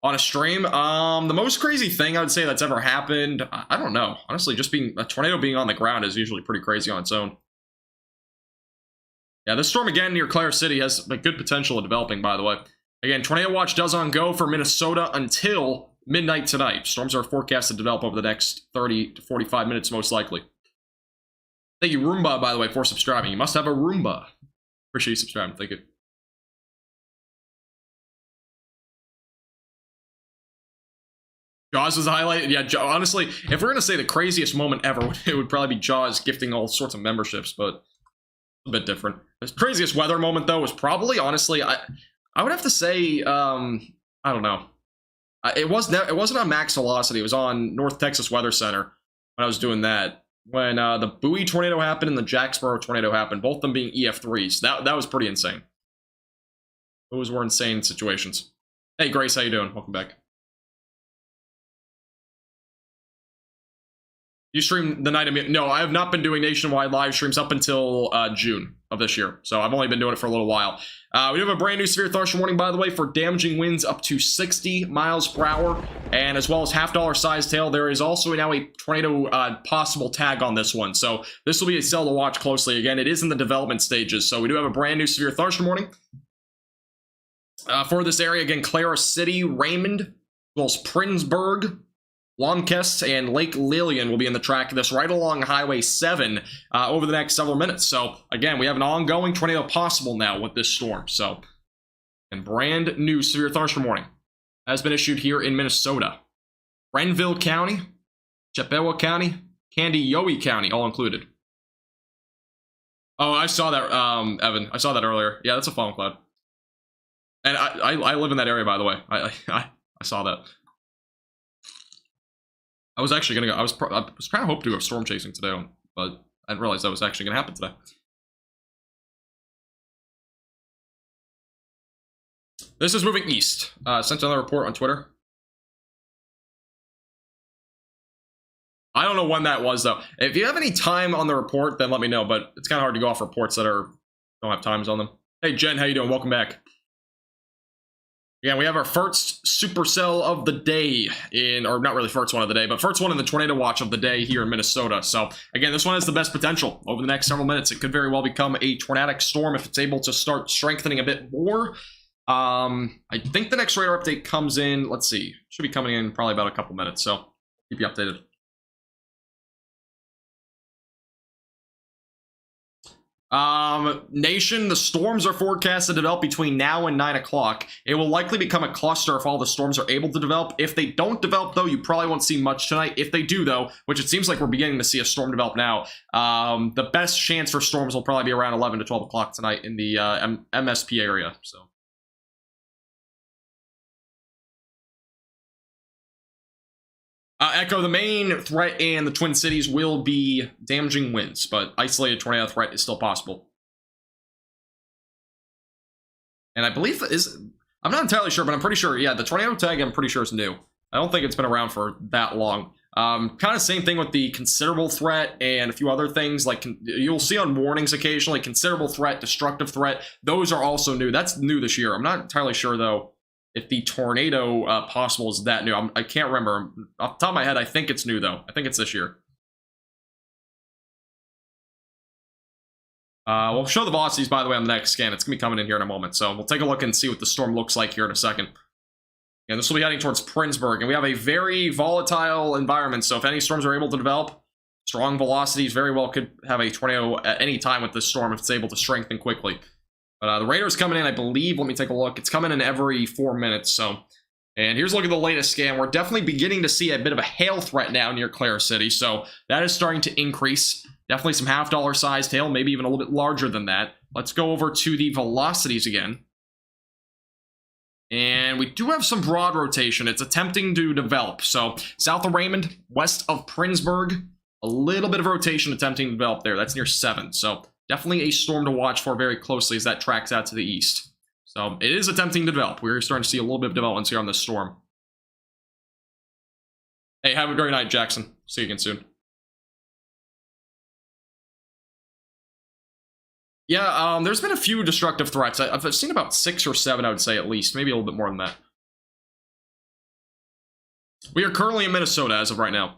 On a stream, the most crazy thing I would say that's ever happened, I don't know. Honestly, just a tornado being on the ground is usually pretty crazy on its own. Yeah, this storm again near Clare City has a good potential of developing, by the way. Again, tornado watch does on go for Minnesota until midnight tonight. Storms are forecast to develop over the next 30 to 45 minutes, most likely. Thank you, Roomba, by the way, for subscribing. You must have a Roomba. Appreciate you subscribing. Thank you. Jaws was a highlight. Yeah, honestly, if we're going to say the craziest moment ever, it would probably be Jaws gifting all sorts of memberships, but a bit different. The craziest weather moment, though, was probably, honestly, I would have to say, I don't know. It wasn't on Max Velocity. It was on North Texas Weather Center when I was doing that. When the Bowie tornado happened and the Jacksboro tornado happened, both of them being EF3s. That was pretty insane. Those were insane situations. Hey, Grace, how you doing? Welcome back. You stream the night of... No, I have not been doing nationwide live streams up until June of this year. So I've only been doing it for a little while. We do have a brand new severe thunderstorm warning, by the way, for damaging winds up to 60 miles per hour, and as well as $half sized hail. There is also now a tornado possible tag on this one. So this will be a cell to watch closely. Again, it is in the development stages. So we do have a brand new severe thunderstorm warning. For this area, again, Clara City, Raymond, as well as Princeburg, Lomkest, and Lake Lillian will be in the track of this right along Highway 7 over the next several minutes. So, again, we have an ongoing tornado possible now with this storm. So, and brand new severe thunderstorm warning has been issued here in Minnesota. Renville County, Chippewa County, Candiyoe County, all included. Oh, I saw that, Evan. I saw that earlier. Yeah, that's a funnel cloud. And I live in that area, by the way. I saw that. I was actually gonna go. I was trying to hope to do a storm chasing today, but I didn't realize that was actually gonna happen today. This is moving east. Sent another report on Twitter. I don't know when that was though. If you have any time on the report, then let me know. But it's kind of hard to go off reports that don't have times on them. Hey Jen, how you doing? Welcome back. Yeah, we have our first supercell of the day or not really first one of the day, but first one in the tornado watch of the day here in Minnesota. So again, this one has the best potential. Over the next several minutes, it could very well become a tornadic storm if it's able to start strengthening a bit more. I think the next radar update comes in, let's see, should be coming in probably about a couple minutes, so keep you updated. Nation, the storms are forecast to develop between now and 9 o'clock. It will likely become a cluster if all the storms are able to develop. If they don't develop, though, you probably won't see much tonight. If they do, though, which it seems like we're beginning to see a storm develop now, the best chance for storms will probably be around 11 to 12 o'clock tonight in the MSP area, so. Echo, the main threat in the Twin Cities will be damaging winds, but isolated tornado threat is still possible. And I believe I'm not entirely sure, but I'm pretty sure, yeah, the tornado tag, I'm pretty sure is new. I don't think it's been around for that long. Kind of same thing with the considerable threat and a few other things, like you'll see on warnings occasionally, considerable threat, destructive threat. Those are also new. That's new this year. I'm not entirely sure, though, if the tornado possible is that new. I can't remember. Off the top of my head, I think it's new, though. I think it's this year. We'll show the velocities, by the way, on the next scan. It's going to be coming in here in a moment. So we'll take a look and see what the storm looks like here in a second. And this will be heading towards Princeburg. And we have a very volatile environment. So if any storms are able to develop, strong velocities very well could have a tornado at any time with this storm if it's able to strengthen quickly. But the radar's coming in, I believe. Let me take a look. It's coming in every 4 minutes. So, and here's a look at the latest scan. We're definitely beginning to see a bit of a hail threat now near Clare City. So that is starting to increase. Definitely some $half sized hail, maybe even a little bit larger than that. Let's go over to the velocities again. And we do have some broad rotation. It's attempting to develop. So south of Raymond, west of Princeburg, a little bit of rotation attempting to develop there. That's near 7. So definitely a storm to watch for very closely as that tracks out to the east. So it is attempting to develop. We're starting to see a little bit of developments here on this storm. Hey, have a great night, Jackson. See you again soon. Yeah, there's been a few destructive threats. I've seen about 6 or 7, I would say, at least. Maybe a little bit more than that. We are currently in Minnesota as of right now.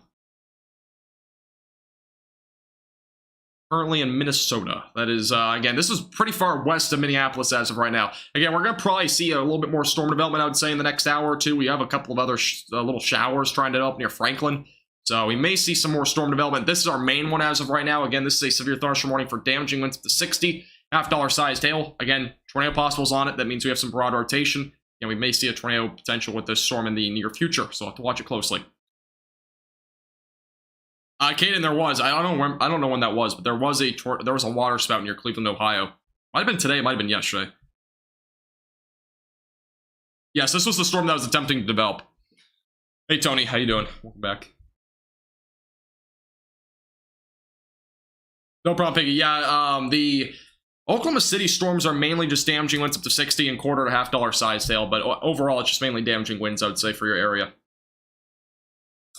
currently in Minnesota. That is, again, this is pretty far west of Minneapolis as of right now. Again, we're going to probably see a little bit more storm development, I would say, in the next hour or two. We have a couple of other little showers trying to develop near Franklin. So we may see some more storm development. This is our main one as of right now. Again, this is a severe thunderstorm warning for damaging winds up to 60. $half sized hail. Again, tornado possibles on it. That means we have some broad rotation. And we may see a tornado potential with this storm in the near future. So we'll have to watch it closely. Caden, there was. I don't know when that was, but there was a water spout near Cleveland, Ohio. Might have been today. Might have been yesterday. Yes, this was the storm that was attempting to develop. Hey, Tony. How you doing? Welcome back. No problem, Piggy. Yeah, the Oklahoma City storms are mainly just damaging winds up to 60 and quarter to $half size hail, but overall it's just mainly damaging winds, I would say, for your area.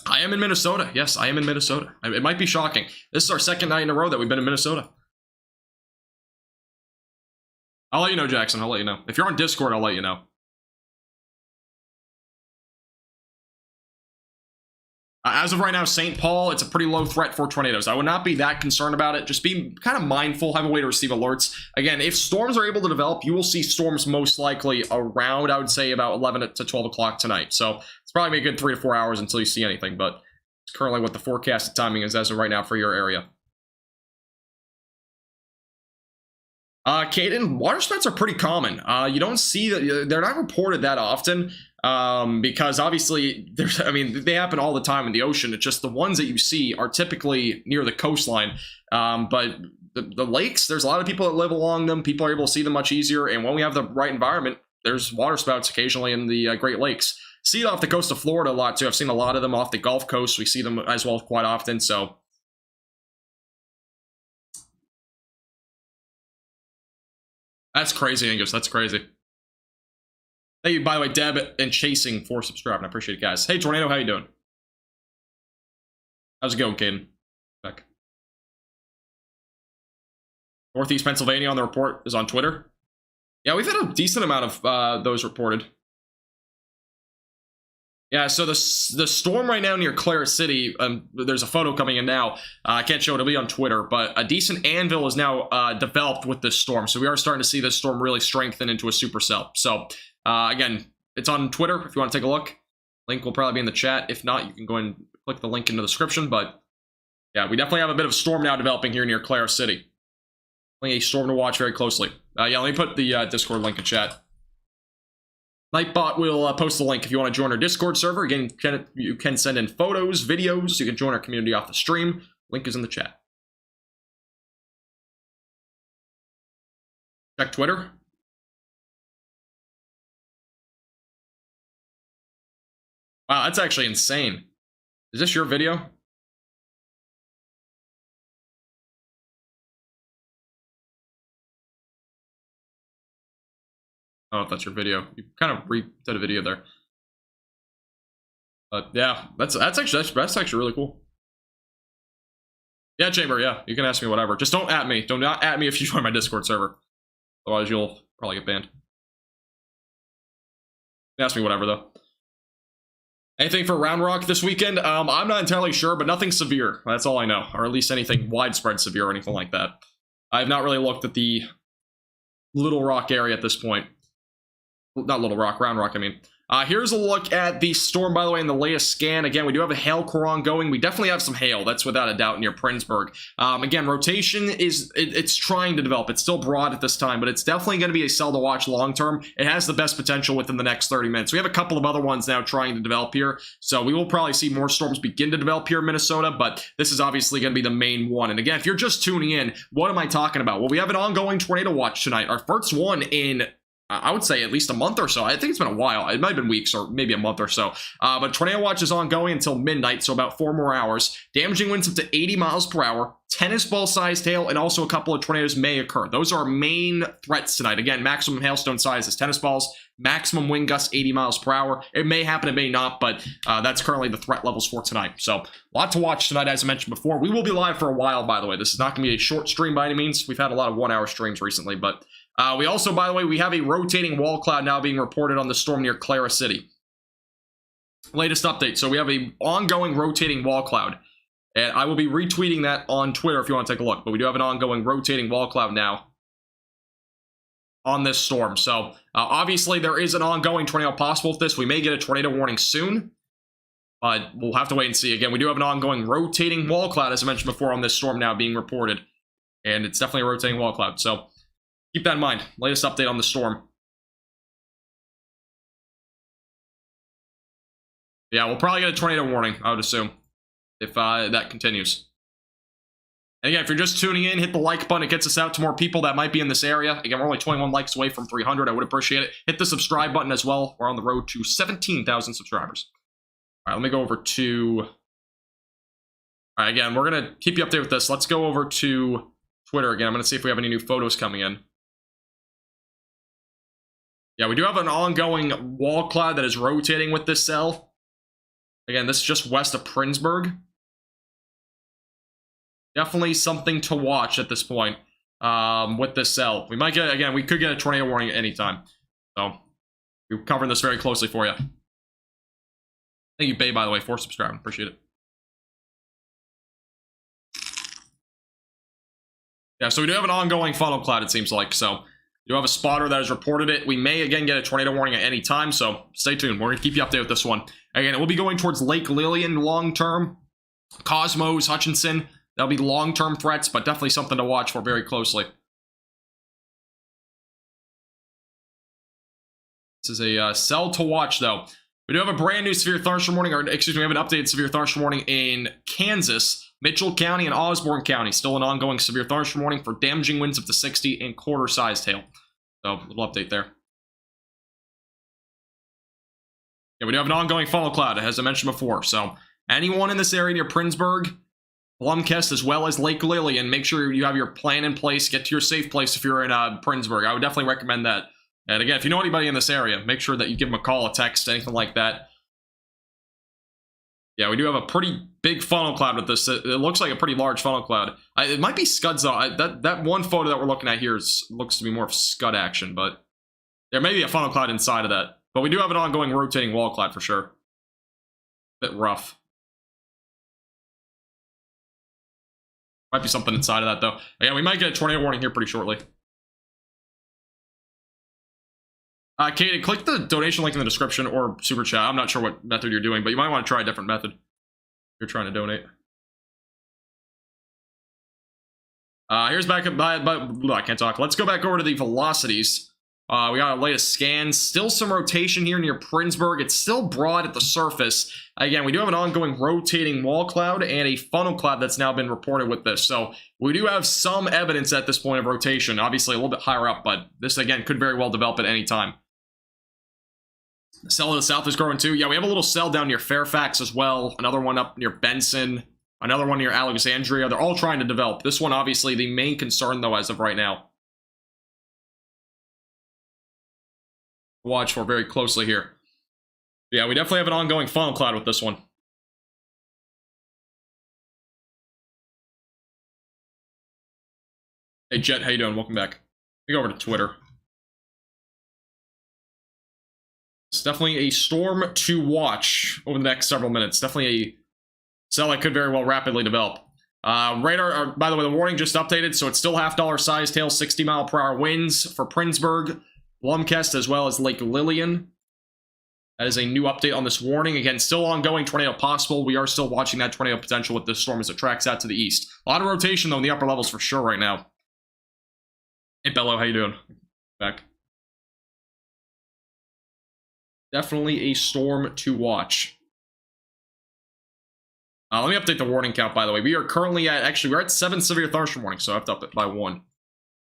I am in Minnesota. Yes, I am in Minnesota. It might be shocking. This is our second night in a row that we've been in Minnesota. I'll let you know, Jackson. I'll let you know. If you're on Discord, I'll let you know. As of right now, St. Paul, it's a pretty low threat for tornadoes. I would not be that concerned about it. Just be kind of mindful, have a way to receive alerts. Again, if storms are able to develop, you will see storms most likely around, I would say, about 11 to 12 o'clock tonight. So it's probably a good 3 to 4 hours until you see anything, but it's currently what the forecasted timing is as of right now for your area. Caden, water spouts are pretty common. You don't see that, they're not reported that often. Because obviously they happen all the time in the ocean. It's just the ones that you see are typically near the coastline. But the lakes, there's a lot of people that live along them. People are able to see them much easier. And when we have the right environment, there's water spouts occasionally in the Great Lakes. See it off the coast of Florida a lot too. I've seen a lot of them off the Gulf Coast. We see them as well quite often. So that's crazy, Angus. That's crazy. Thank you, by the way, Deb and Chasing for subscribing. I appreciate it, guys. Hey, Tornado, how you doing? How's it going, Caden? Back. Northeast Pennsylvania on the report is on Twitter. Yeah, we've had a decent amount of those reported. Yeah, so the storm right now near Clara City, there's a photo coming in now. I can't show it, it'll be on Twitter, but a decent anvil is now developed with this storm. So we are starting to see this storm really strengthen into a supercell. So again, it's on Twitter if you want to take a look. Link will probably be in the chat. If not, you can go and click the link in the description. But yeah, we definitely have a bit of a storm now developing here near Clara City. A storm to watch very closely. Yeah, let me put the Discord link in chat. Nightbot will post the link if you want to join our Discord server. Again, you can send in photos, videos. You can join our community off the stream. Link is in the chat. Check Twitter. Wow, that's actually insane. Is this your video? I don't know if that's your video. You kind of redid a video there. But yeah, that's actually really cool. Yeah, Chamber, yeah. You can ask me whatever. Just don't at me. Do not at me if you join my Discord server. Otherwise you'll probably get banned. Ask me whatever though. Anything for Round Rock this weekend? I'm not entirely sure, but nothing severe. That's all I know. Or at least anything widespread severe or anything like that. I have not really looked at the Little Rock area at this point. Not Little Rock, Round Rock, I mean. Here's a look at the storm, by the way, in the latest scan. Again, we do have a hail core ongoing. We definitely have some hail. That's without a doubt near Princeburg. Again, rotation it's trying to develop. It's still broad at this time, but it's definitely going to be a cell to watch long term. It has the best potential within the next 30 minutes. We have a couple of other ones now trying to develop here, so we will probably see more storms begin to develop here in Minnesota, but this is obviously going to be the main one. And again, if you're just tuning in, what am I talking about? Well, we have an ongoing tornado watch tonight. Our first one in I would say at least a month or so. I think it's been a while. It might have been weeks or maybe a month or so. But tornado watch is ongoing until midnight, so about 4 more hours. Damaging winds up to 80 miles per hour. Tennis ball sized hail, and also a couple of tornadoes may occur. Those are our main threats tonight. Again, maximum hailstone size is tennis balls. Maximum wind gusts 80 miles per hour. It may happen, it may not, but that's currently the threat levels for tonight. So a lot to watch tonight, as I mentioned before. We will be live for a while, by the way. This is not going to be a short stream by any means. We've had a lot of 1-hour streams recently, but we also, by the way, we have a rotating wall cloud now being reported on the storm near Clara City. Latest update. So we have a ongoing rotating wall cloud. And I will be retweeting that on Twitter if you want to take a look. But we do have an ongoing rotating wall cloud now on this storm. So obviously there is an ongoing tornado possible with this. We may get a tornado warning soon, but we'll have to wait and see. Again, we do have an ongoing rotating wall cloud, as I mentioned before, on this storm now being reported. And it's definitely a rotating wall cloud. So keep that in mind. Latest update on the storm. Yeah, we'll probably get a tornado warning, I would assume, if that continues. And again, if you're just tuning in, hit the like button. It gets us out to more people that might be in this area. Again, we're only 21 likes away from 300. I would appreciate it. Hit the subscribe button as well. We're on the road to 17,000 subscribers. All right, let me go over to... All right, again, we're going to keep you updated with this. Let's go over to Twitter again. I'm going to see if we have any new photos coming in. Yeah, we do have an ongoing wall cloud that is rotating with this cell. Again, this is just west of Princeburg. Definitely something to watch at this point with this cell. We might get, again, we could get a tornado warning at any time. So, we're covering this very closely for you. Thank you, Bay, by the way, for subscribing. Appreciate it. Yeah, so we do have an ongoing funnel cloud, it seems like. So, we do have a spotter that has reported it. We may, again, get a tornado warning at any time. So, stay tuned. We're going to keep you updated with this one. Again, it will be going towards Lake Lillian long-term. Cosmos, Hutchinson. That'll be long-term threats, but definitely something to watch for very closely. This is a cell to watch, though. We do have a brand new severe thunderstorm warning, or excuse me, we have an updated severe thunderstorm warning in Kansas, Mitchell County, and Osborne County. Still an ongoing severe thunderstorm warning for damaging winds up to 60 and quarter-sized hail. So, a little update there. Yeah, we do have an ongoing funnel cloud, as I mentioned before. So, anyone in this area near Princeburg, Blumkest, as well as Lake Lillian, make sure you have your plan in place. Get to your safe place if you're in Princeburg. I would definitely recommend that. And again, if you know anybody in this area, make sure that you give them a call, a text, anything like that. Yeah, we do have a pretty big funnel cloud with this. It looks like a pretty large funnel cloud. It might be scuds, though. That one photo that we're looking at here looks to be more of scud action, but there may be a funnel cloud inside of that. But we do have an ongoing rotating wall cloud for sure. Bit rough. Might be something inside of that, though. Yeah, we might get a tornado warning here pretty shortly. Katie, click the donation link in the description or super chat. I'm not sure what method you're doing, but you might want to try a different method if you're trying to donate. Here's back up by I can't talk. Let's go back over to the velocities. We got our latest scans. Still some rotation here near Princeburg. It's still broad at the surface. Again, we do have an ongoing rotating wall cloud and a funnel cloud that's now been reported with this. So we do have some evidence at this point of rotation. Obviously a little bit higher up, but this, again, could very well develop at any time. The cell to the south is growing too. Yeah, we have a little cell down near Fairfax as well. Another one up near Benson. Another one near Alexandria. They're all trying to develop. This one, obviously, the main concern, though, as of right now. Watch for very closely here. Yeah, we definitely have an ongoing funnel cloud with this one. Hey, Jet, how you doing? Welcome back. Let me go over to Twitter. It's definitely a storm to watch over the next several minutes. Definitely a cell that could very well rapidly develop. Radar, by the way, the warning just updated, so it's still $half sized hail, 60-mile-per-hour winds for Princeburg, Blumkest, as well as Lake Lillian. That is a new update on this warning. Again, still ongoing tornado possible. We are still watching that tornado potential with this storm as it tracks out to the east. A lot of rotation, though, in the upper levels for sure right now. Hey, Bello, how you doing? Back. Definitely a storm to watch. Let me update the warning count, by the way. We are currently at, actually, we're at 7 severe thunderstorm warnings, so I have to up it by 1.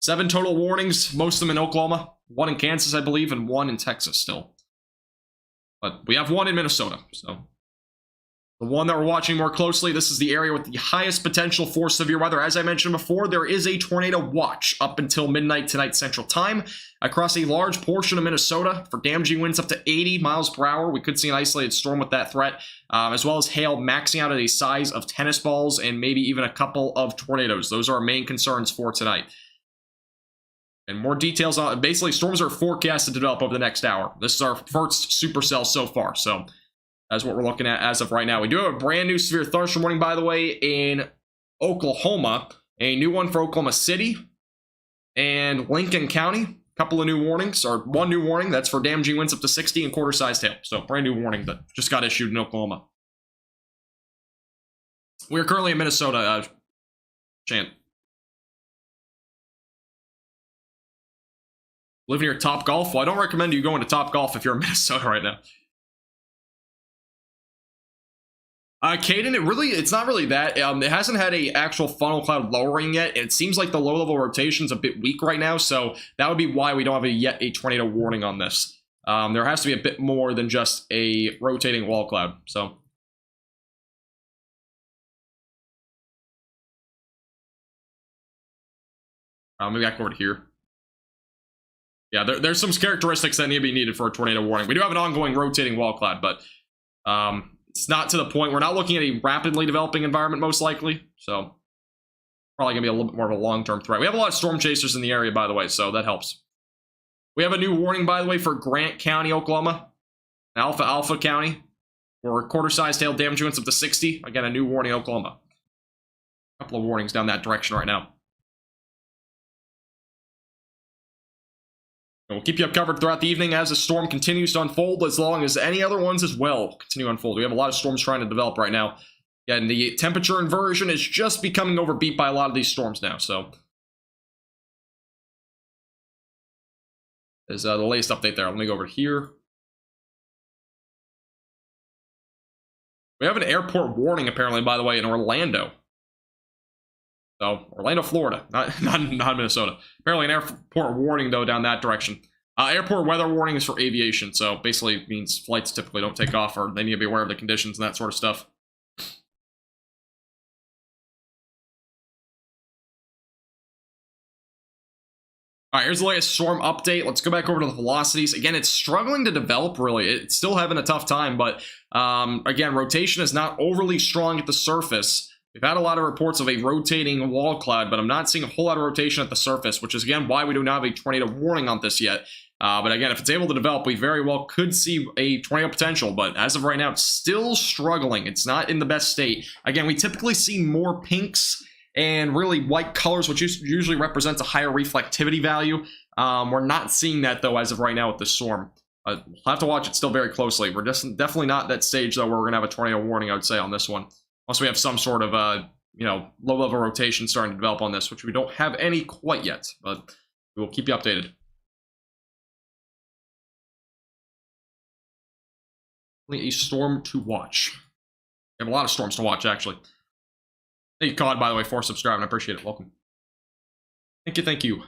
7 total warnings, most of them in Oklahoma, 1 in Kansas, I believe, and 1 in Texas still. But we have 1 in Minnesota, so. The one that we're watching more closely, this is the area with the highest potential for severe weather. As I mentioned before, there is a tornado watch up until midnight tonight Central Time across a large portion of Minnesota for damaging winds up to 80 miles per hour. We could see an isolated storm with that threat, as well as hail maxing out at a size of tennis balls and maybe even a couple of tornadoes. Those are our main concerns for tonight. And more details on, basically, storms are forecast to develop over the next hour. This is our first supercell so far, so That's what we're looking at as of right now. We do have a brand new severe thunderstorm warning, by the way, in Oklahoma. A new one for Oklahoma City and Lincoln County. A couple of new warnings, or one new warning. That's for damaging winds up to 60 and quarter-sized hail. So brand new warning that just got issued in Oklahoma. We're currently in Minnesota, Chant. Live near Top Golf? Well, I don't recommend you going to Top Golf if you're in Minnesota right now. Caden, it's not really that. It hasn't had a actual funnel cloud lowering yet. It seems like the low-level rotation's a bit weak right now, so that would be why we don't have yet a tornado warning on this. There has to be a bit more than just a rotating wall cloud, so. Maybe I can go over to here. Yeah, there's some characteristics that need to be needed for a tornado warning. We do have an ongoing rotating wall cloud, but it's not to the point. We're not looking at a rapidly developing environment, most likely. So probably going to be a little bit more of a long-term threat. We have a lot of storm chasers in the area, by the way, so that helps. We have a new warning, by the way, for Grant County, Oklahoma. Alpha County. For quarter-sized hail damage units up to 60. Again, a new warning, Oklahoma. A couple of warnings down that direction right now. We'll keep you covered throughout the evening as the storm continues to unfold, as long as any other ones as well continue to unfold. We have a lot of storms trying to develop right now. And the temperature inversion is just becoming overbeat by a lot of these storms now, so. There's the latest update there. Let me go over here. We have an airport warning, apparently, by the way, in Orlando. So, Orlando, Florida, not Minnesota. Apparently an airport warning, though, down that direction. Airport weather warning is for aviation, so basically means flights typically don't take off, or they need to be aware of the conditions and that sort of stuff. All right, here's the latest storm update. Let's go back over to the velocities. Again, it's struggling to develop, really. It's still having a tough time, but again, rotation is not overly strong at the surface. We've had a lot of reports of a rotating wall cloud, but I'm not seeing a whole lot of rotation at the surface, which is, again, why we do not have a tornado warning on this yet. But again, if it's able to develop, we very well could see a tornado potential, but as of right now, it's still struggling. It's not in the best state. Again, we typically see more pinks and really white colors, which usually represents a higher reflectivity value. We're not seeing that, though, as of right now with the storm. We'll have to watch it still very closely. We're just definitely not at that stage, though, where we're going to have a tornado warning, I would say, on this one. Unless we have some sort of, low-level rotation starting to develop on this, which we don't have any quite yet, but we will keep you updated. A storm to watch. We have a lot of storms to watch, actually. Thank you, COD, by the way, for subscribing. I appreciate it. Welcome. Thank you.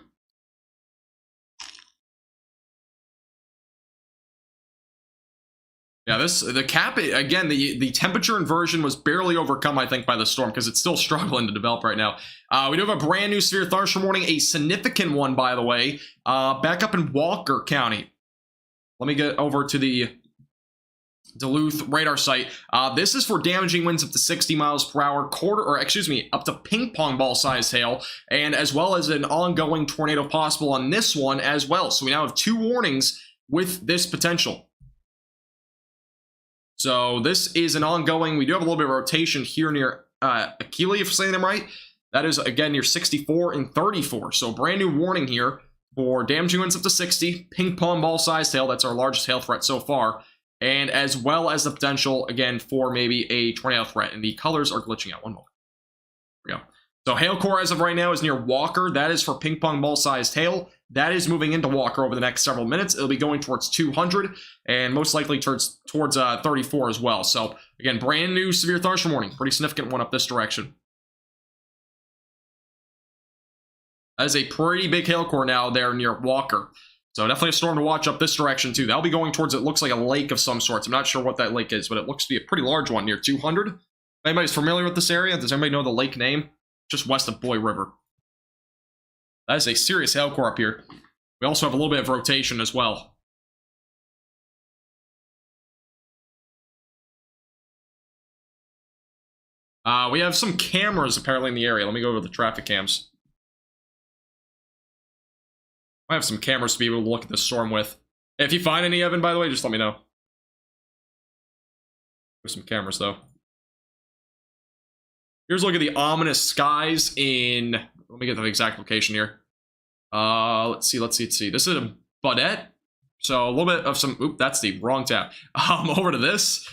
Yeah, the cap, again, the temperature inversion was barely overcome, I think, by the storm, because it's still struggling to develop right now. We do have a brand new severe thunderstorm warning, a significant one, by the way, back up in Walker County. Let me get over to the Duluth Radar site. This is for damaging winds up to 60 miles per hour, up to ping pong ball size hail, and as well as an ongoing tornado possible on this one as well. So we now have two warnings with this potential. So this is an ongoing, we do have a little bit of rotation here near Accuweather, if I'm saying them right. That is, again, near 64 and 34. So brand new warning here for damaging winds up to 60, ping pong ball sized hail. That's our largest hail threat so far. And as well as the potential, again, for maybe a tornado threat. And the colors are glitching out. One moment. There we go. So hail core as of right now is near Walker. That is for ping pong ball sized hail. That is moving into Walker over the next several minutes. It'll be going towards 200 and most likely towards 34 as well. So again, brand new severe thunderstorm warning. Pretty significant one up this direction. That is a pretty big hail core now there near Walker. So definitely a storm to watch up this direction too. That'll be going towards, it looks like a lake of some sorts. I'm not sure what that lake is, but it looks to be a pretty large one near 200. If anybody's familiar with this area, does anybody know the lake name? Just west of Boy River. That is a serious hail core up here. We also have a little bit of rotation as well. We have some cameras apparently in the area. Let me go over the traffic cams. I have some cameras to be able to look at the storm with. If you find any, Evan, by the way, just let me know. There's some cameras, though. Here's a look at the ominous skies in... Let me get the exact location here. Let's see. This is a Baudette. So a little bit of some... Oop, that's the wrong tab. Over to this.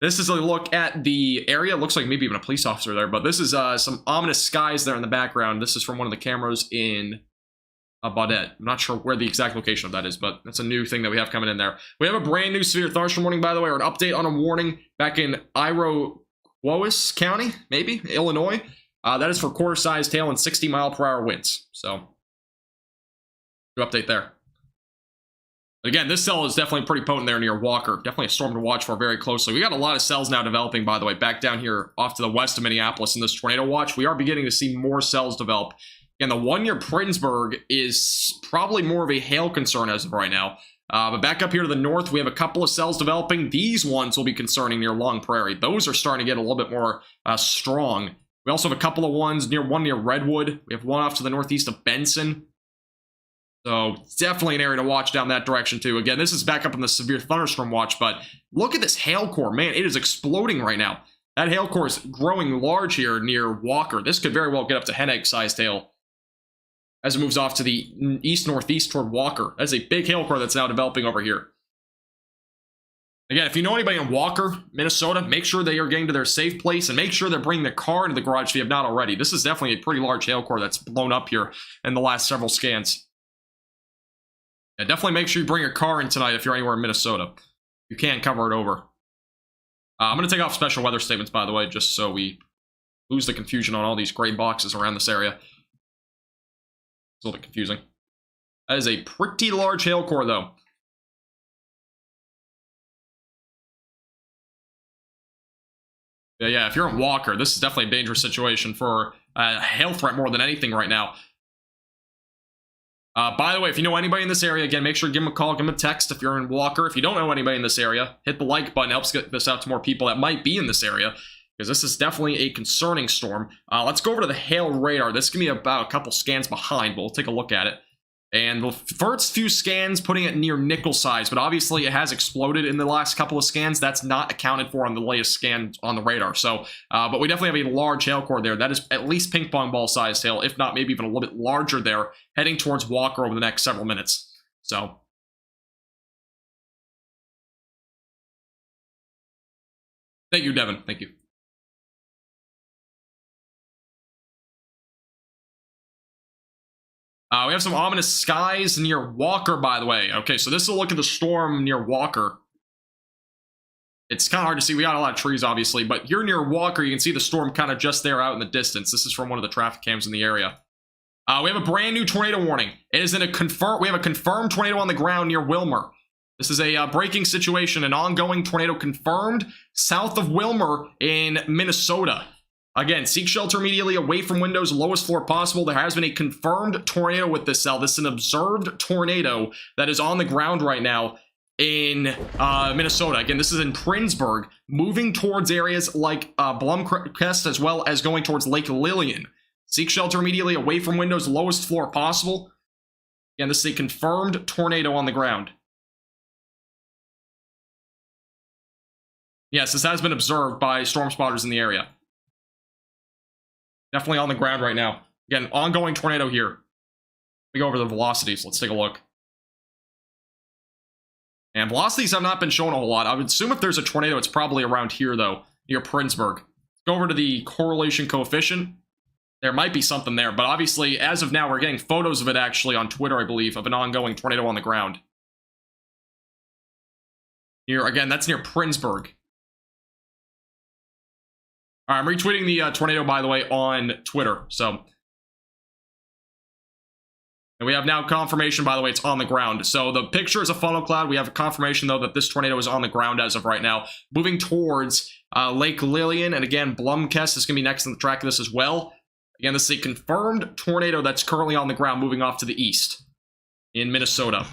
This is a look at the area. Looks like maybe even a police officer there. But this is some ominous skies there in the background. This is from one of the cameras in Baudette. I'm not sure where the exact location of that is, but that's a new thing that we have coming in there. We have a brand new severe thunderstorm warning, by the way, or an update on a warning back in Iroquois County, maybe, Illinois. That is for quarter-sized hail and 60-mile-per-hour winds. So, new update there. Again, this cell is definitely pretty potent there near Walker. Definitely a storm to watch for very closely. We got a lot of cells now developing, by the way, back down here off to the west of Minneapolis in this tornado watch. We are beginning to see more cells develop. Again, the one near Princeburg is probably more of a hail concern as of right now. But back up here to the north, we have a couple of cells developing. These ones will be concerning near Long Prairie. Those are starting to get a little bit more strong. We also have a couple of ones near Redwood. We have one off to the northeast of Benson. So definitely an area to watch down that direction too. Again, this is back up in the severe thunderstorm watch, but look at this hail core. Man, it is exploding right now. That hail core is growing large here near Walker. This could very well get up to hen egg-sized hail as it moves off to the east-northeast toward Walker. That's a big hail core that's now developing over here. Again, if you know anybody in Walker, Minnesota, make sure they are getting to their safe place and make sure they're bringing their car into the garage if you have not already. This is definitely a pretty large hail core that's blown up here in the last several scans. Yeah, definitely make sure you bring your car in tonight if you're anywhere in Minnesota. You can't cover it over. I'm going to take off special weather statements, by the way, just so we lose the confusion on all these gray boxes around this area. It's a little bit confusing. That is a pretty large hail core, though. Yeah, if you're in Walker, this is definitely a dangerous situation for a hail threat more than anything right now. By the way, if you know anybody in this area, again, make sure to give them a call, give them a text if you're in Walker. If you don't know anybody in this area, hit the like button. Helps get this out to more people that might be in this area, because this is definitely a concerning storm. Let's go over to the hail radar. This is going to be about a couple scans behind, but we'll take a look at it. And the first few scans putting it near nickel size, but obviously it has exploded in the last couple of scans. That's not accounted for on the latest scan on the radar. So, but we definitely have a large hail core there. That is at least ping pong ball sized hail, if not maybe even a little bit larger there, heading towards Walker over the next several minutes. So, thank you, Devin. Thank you. We have some ominous skies near Walker, by the way. Okay, so this is a look at the storm near Walker. It's kind of hard to see. We got a lot of trees, obviously, but here near Walker, you can see the storm kind of just there out in the distance. This is from one of the traffic cams in the area. We have a brand new tornado warning. It is in a we have a confirmed tornado on the ground near Wilmer. This is a breaking situation, an ongoing tornado confirmed south of Wilmer in Minnesota. Again, seek shelter immediately away from windows, lowest floor possible. There has been a confirmed tornado with this cell. This is an observed tornado that is on the ground right now in Minnesota. Again, this is in Princeburg, moving towards areas like Blomquist, as well as going towards Lake Lillian. Seek shelter immediately away from windows, lowest floor possible. Again, this is a confirmed tornado on the ground. Yes, this has been observed by storm spotters in the area. Definitely on the ground right now. Again, ongoing tornado here. We go over the velocities. Let's take a look. And velocities have not been shown a whole lot. I would assume if there's a tornado, it's probably around here, though, near Princeburg. Go over to the correlation coefficient. There might be something there, but obviously, as of now, we're getting photos of it, actually, on Twitter, I believe, of an ongoing tornado on the ground. Here, again, that's near Princeburg. All right, I'm retweeting the tornado, by the way, on Twitter, so. And we have now confirmation, by the way, it's on the ground. So the picture is a funnel cloud. We have a confirmation, though, that this tornado is on the ground as of right now. Moving towards Lake Lillian, and again, Blomquist is going to be next on the track of this as well. Again, this is a confirmed tornado that's currently on the ground, moving off to the east in Minnesota.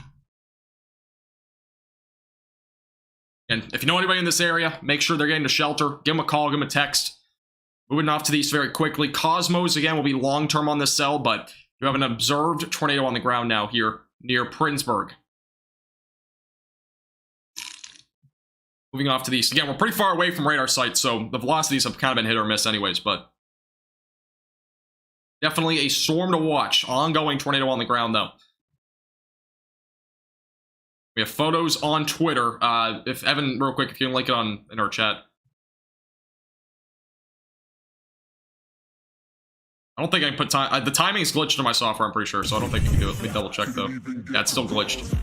And if you know anybody in this area, make sure they're getting to shelter. Give them a call, give them a text. Moving off to the east very quickly. Cosmos, again, will be long-term on this cell, but you have an observed tornado on the ground now here near Princeburg. Moving off to the east. Again, we're pretty far away from radar sites, so the velocities have kind of been hit or miss anyways, but definitely a storm to watch. Ongoing tornado on the ground, though. We have photos on Twitter. If Evan, real quick, if you can link it in our chat. I don't think I can put time. The timing's glitched in my software, I'm pretty sure, so I don't think you can do it. Let me double check, though. Yeah, it's still glitched.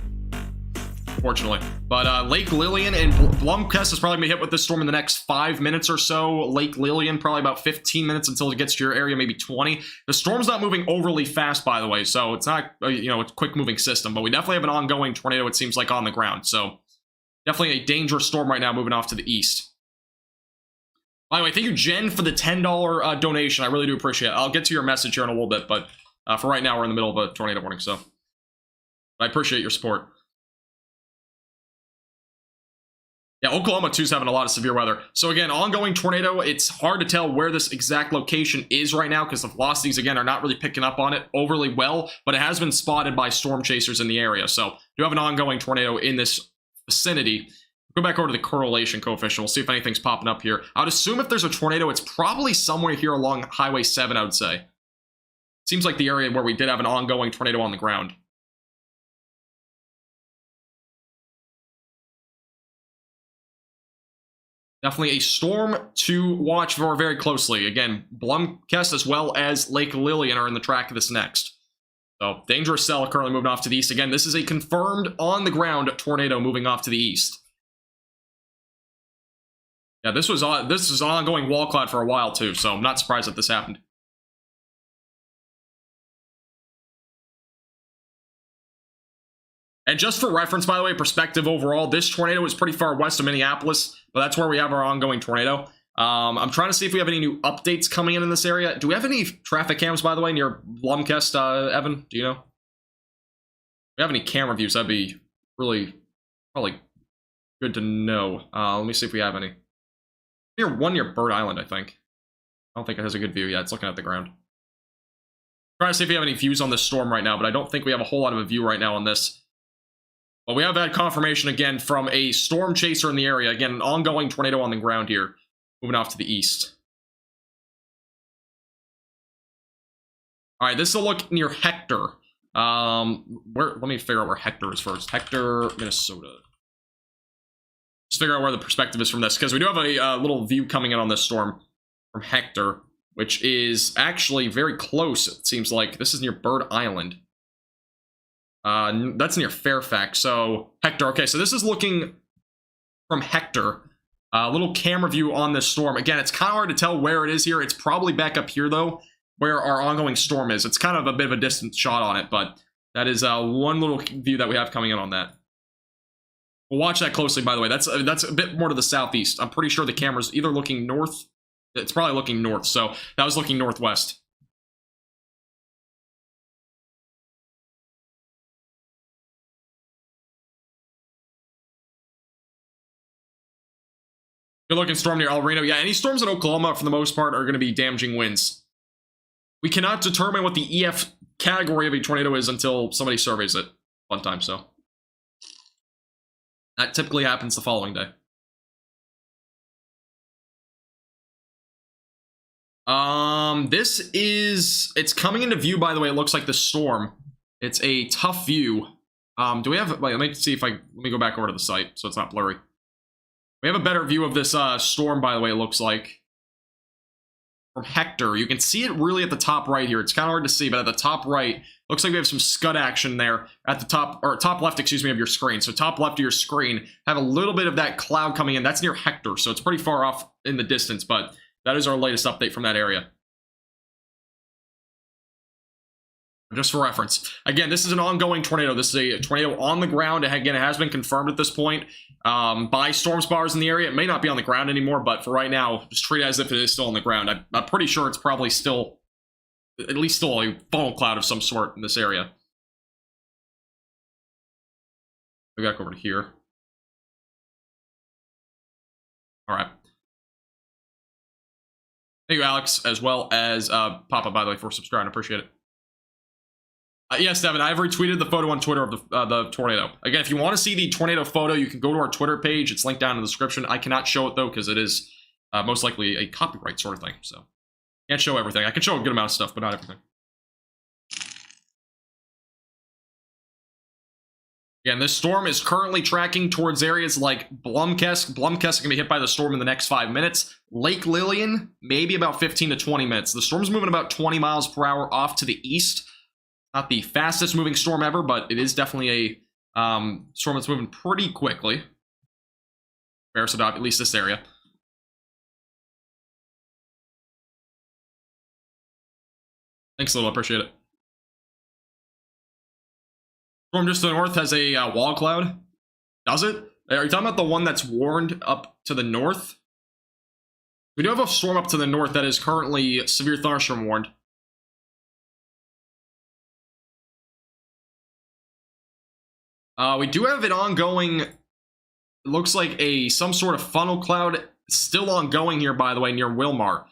Fortunately. But Lake Lillian and Blumquest is probably going to be hit with this storm in the next 5 minutes or so. Lake Lillian, probably about 15 minutes until it gets to your area, maybe 20. The storm's not moving overly fast, by the way, so it's not, a quick-moving system, but we definitely have an ongoing tornado, it seems like, on the ground. So definitely a dangerous storm right now moving off to the east. By the way, thank you, Jen, for the $10 donation. I really do appreciate it. I'll get to your message here in a little bit, but for right now, we're in the middle of a tornado warning, so I appreciate your support. Yeah, Oklahoma, too, is having a lot of severe weather. So, again, ongoing tornado. It's hard to tell where this exact location is right now because the velocities, again, are not really picking up on it overly well, but it has been spotted by storm chasers in the area. So, you have an ongoing tornado in this vicinity. Go back over to the correlation coefficient. We'll see if anything's popping up here. I would assume if there's a tornado, it's probably somewhere here along Highway 7, I would say. Seems like the area where we did have an ongoing tornado on the ground. Definitely a storm to watch for very closely. Again, Blumquest as well as Lake Lillian are in the track of this next. So, dangerous cell currently moving off to the east. Again, this is a confirmed on-the-ground tornado moving off to the east. Yeah, this is an ongoing wall cloud for a while, too, so I'm not surprised that this happened. And just for reference, by the way, perspective overall, this tornado is pretty far west of Minneapolis, but that's where we have our ongoing tornado. I'm trying to see if we have any new updates coming in this area. Do we have any traffic cams, by the way, near Blumquest, Evan? Do you know? If we have any camera views, that'd be really, probably good to know. Let me see if we have any. One near Bird Island, I think. I don't think it has a good view yet. It's looking at the ground. Trying to see if we have any views on this storm right now, but I don't think we have a whole lot of a view right now on this. But we have had confirmation again from a storm chaser in the area. Again, an ongoing tornado on the ground here, moving off to the east. All right, this is a look near Hector. Let me figure out where Hector is first. Hector, Minnesota. Just figure out where the perspective is from this, because we do have a little view coming in on this storm from Hector, which is actually very close, it seems like. This is near Bird Island. That's near Fairfax. So, Hector. Okay, so this is looking from Hector. A little camera view on this storm. Again, it's kind of hard to tell where it is here. It's probably back up here, though, where our ongoing storm is. It's kind of a bit of a distant shot on it, but that is one little view that we have coming in on that. We'll watch that closely, by the way. That's a bit more to the southeast. I'm pretty sure the camera's either looking north. It's probably looking north, so that was looking northwest. Good looking storm near El Reno. Yeah, any storms in Oklahoma, for the most part, are going to be damaging winds. We cannot determine what the EF category of a tornado is until somebody surveys it. Fun time, so. That typically happens the following day. It's coming into view, by the way. It looks like the storm. It's a tough view. Do we have, wait, let me see if let me go back over to the site so it's not blurry. We have a better view of this storm, by the way, it looks like. From Hector. You can see it really at the top right here. It's kind of hard to see, but at the top right, looks like we have some scud action there at the top, or top left, excuse me, of your screen. So top left of your screen, have a little bit of that cloud coming in. That's near Hector, so it's pretty far off in the distance, but that is our latest update from that area. Just for reference. Again, this is an ongoing tornado. This is a tornado on the ground. Again, it has been confirmed at this point by storm spotters in the area. It may not be on the ground anymore, but for right now, just treat it as if it is still on the ground. I'm pretty sure it's probably still, at least still a funnel cloud of some sort in this area. We got to go over to here. All right. Thank you, Alex, as well as Papa, by the way, for subscribing. I appreciate it. Yes, Devin, I've retweeted the photo on Twitter of the tornado. Again, if you want to see the tornado photo, you can go to our Twitter page. It's linked down in the description. I cannot show it, though, because it is most likely a copyright sort of thing. So, can't show everything. I can show a good amount of stuff, but not everything. Again, this storm is currently tracking towards areas like Blomkesk. Blomkesk is going to be hit by the storm in the next 5 minutes. Lake Lillian, maybe about 15 to 20 minutes. The storm's moving about 20 miles per hour off to the east. Not the fastest moving storm ever, but it is definitely a storm that's moving pretty quickly. Beresodop, at least this area. Thanks, Little. I appreciate it. Storm just to the north has a wall cloud. Does it? Are you talking about the one that's warned up to the north? We do have a storm up to the north that is currently severe thunderstorm warned. We do have it ongoing. It looks like some sort of funnel cloud still ongoing here, by the way, near Wilmar.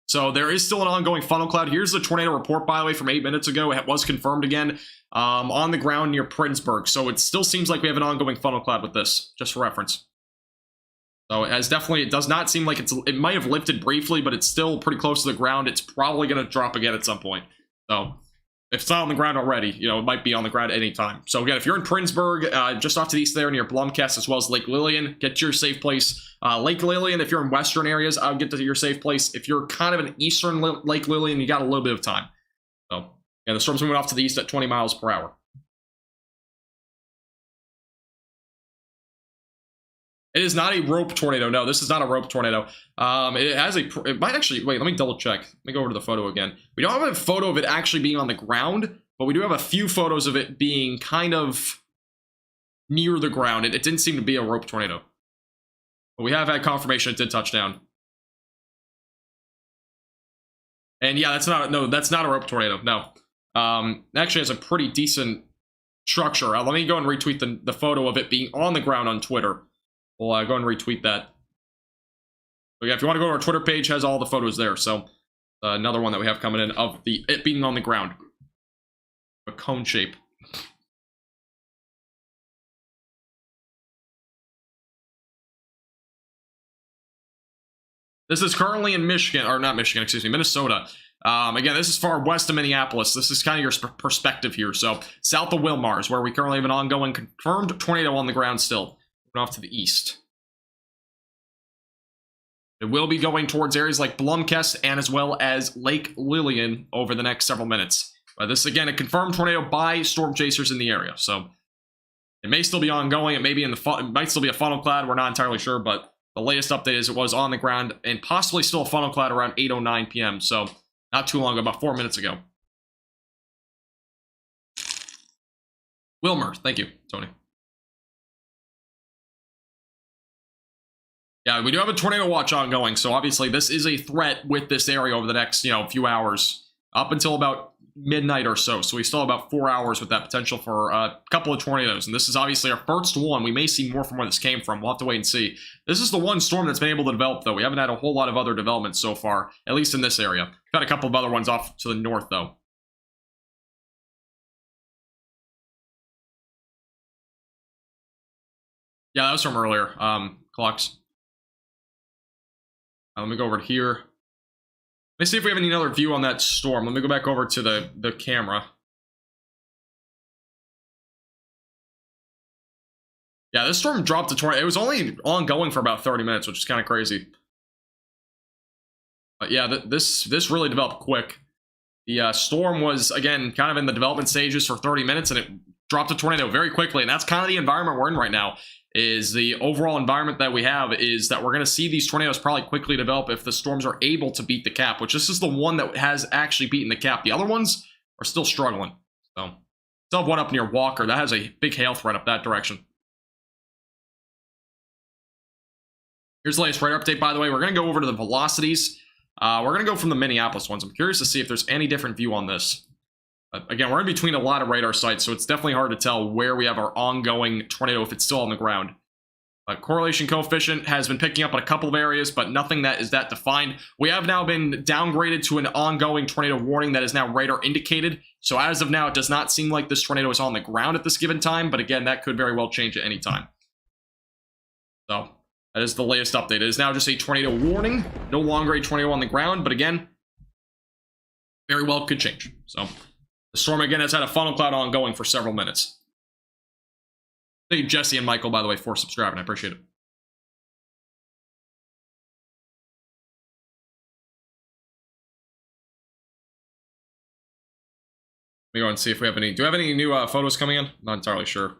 So there is still an ongoing funnel cloud. Here's the tornado report, by the way, from 8 minutes ago. It was confirmed again on the ground near Princeburg. So it still seems like we have an ongoing funnel cloud with this, just for reference. So it does not seem like it might have lifted briefly, but it's still pretty close to the ground. It's probably going to drop again at some point. So if it's not on the ground already, it might be on the ground at any time. So again, if you're in Princeburg, just off to the east there near Blomkesk, as well as Lake Lillian, get to your safe place. Lake Lillian, if you're in western areas, I'll get to your safe place. If you're kind of in eastern Lake Lillian, you got a little bit of time. So yeah, the storm's moving off to the east at 20 miles per hour. It is not a rope tornado. No, this is not a rope tornado. It might actually, wait, let me double check. Let me go over to the photo again. We don't have a photo of it actually being on the ground, but we do have a few photos of it being kind of near the ground. It didn't seem to be a rope tornado. But we have had confirmation it did touch down. And yeah, that's not a rope tornado. No. It actually has a pretty decent structure. Let me go and retweet the photo of it being on the ground on Twitter. We'll go and retweet that. But yeah, if you want to go to our Twitter page, has all the photos there. So another one that we have coming in of it being on the ground. A cone shape. This is currently in Michigan, or not Michigan, excuse me, Minnesota. Again, this is far west of Minneapolis. This is kind of your perspective here. So south of Wilmar is where we currently have an ongoing confirmed tornado on the ground still. Off to the east. It will be going towards areas like Blomkesk and as well as Lake Lillian over the next several minutes. But this is, again, a confirmed tornado by storm chasers in the area. So it may still be ongoing. It may be it might still be a funnel cloud. We're not entirely sure, but the latest update is it was on the ground and possibly still a funnel cloud around 8:09 p.m. So not too long ago, about 4 minutes ago. Wilmer, thank you, Tony. Yeah, we do have a tornado watch ongoing, so obviously this is a threat with this area over the next, few hours, up until about midnight or so. So we still have about 4 hours with that potential for a couple of tornadoes, and this is obviously our first one. We may see more from where this came from. We'll have to wait and see. This is the one storm that's been able to develop, though. We haven't had a whole lot of other developments so far, at least in this area. We've had a couple of other ones off to the north, though. Yeah, that was from earlier. Clocks. Let me go over to here. Let me see if we have any other view on that storm. Let me go back over to the camera. Yeah, this storm dropped to tornado. It was only ongoing for about 30 minutes, which is kind of crazy. But yeah, this really developed quick. The storm was, again, kind of in the development stages for 30 minutes, and it dropped a tornado very quickly. And that's kind of the environment we're in right now. Is the overall environment that we have is that we're going to see these tornadoes probably quickly develop if the storms are able to beat the cap, which this is the one that has actually beaten the cap. The other ones are still struggling. So, still have one up near Walker. That has a big hail threat up that direction. Here's the latest radar update, by the way. We're going to go over to the velocities. We're going to go from the Minneapolis ones. I'm curious to see if there's any different view on this. Again, we're in between a lot of radar sites, so it's definitely hard to tell where we have our ongoing tornado if it's still on the ground. Correlation coefficient has been picking up in a couple of areas, but nothing that is that defined. We have now been downgraded to an ongoing tornado warning that is now radar indicated. So as of now, it does not seem like this tornado is on the ground at this given time, but again, that could very well change at any time. So that is the latest update. It is now just a tornado warning, no longer a tornado on the ground, but again, very well could change. So the storm again has had a funnel cloud ongoing for several minutes. Thank you, Jesse and Michael, by the way, for subscribing. I appreciate it. Let me go and see if we have any. Do we have any new photos coming in? Not entirely sure.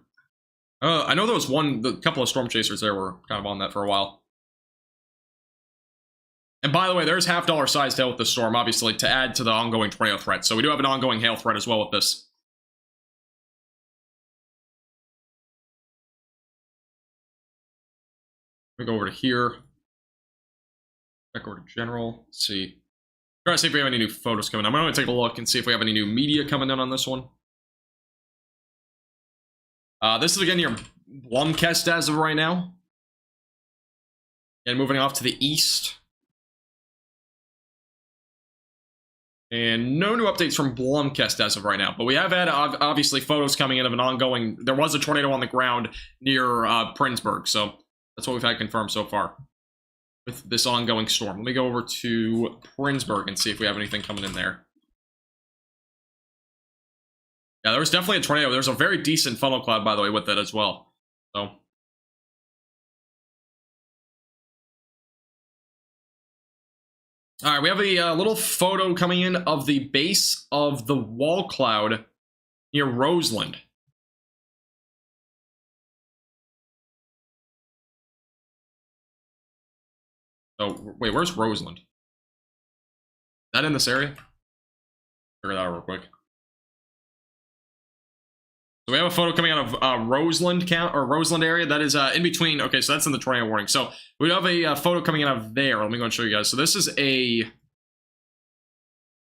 I know there was the couple of storm chasers there were kind of on that for a while. And by the way, there's $half sized hail with the storm, obviously, to add to the ongoing tornado threat. So we do have an ongoing hail threat as well with this. Let me go over to here. Back over to general. Let's see. Try to see if we have any new photos coming. I'm going to take a look and see if we have any new media coming in on this one. This is again near Blomkest as of right now. And moving off to the east. And no new updates from Blomkest as of right now. But we have had, obviously, photos coming in of an ongoing... There was a tornado on the ground near Prindsburg, so that's what we've had confirmed so far with this ongoing storm. Let me go over to Prindsburg and see if we have anything coming in there. Yeah, there was definitely a tornado. There's a very decent funnel cloud, by the way, with it as well. So... All right, we have a little photo coming in of the base of the wall cloud near Roseland. Oh, wait, where's Roseland? Is that in this area? Figure that out real quick. So we have a photo coming out of Roseland area. That is in between. Okay, so that's in the tornado warning. So we have a photo coming out of there. Let me go and show you guys. So this is a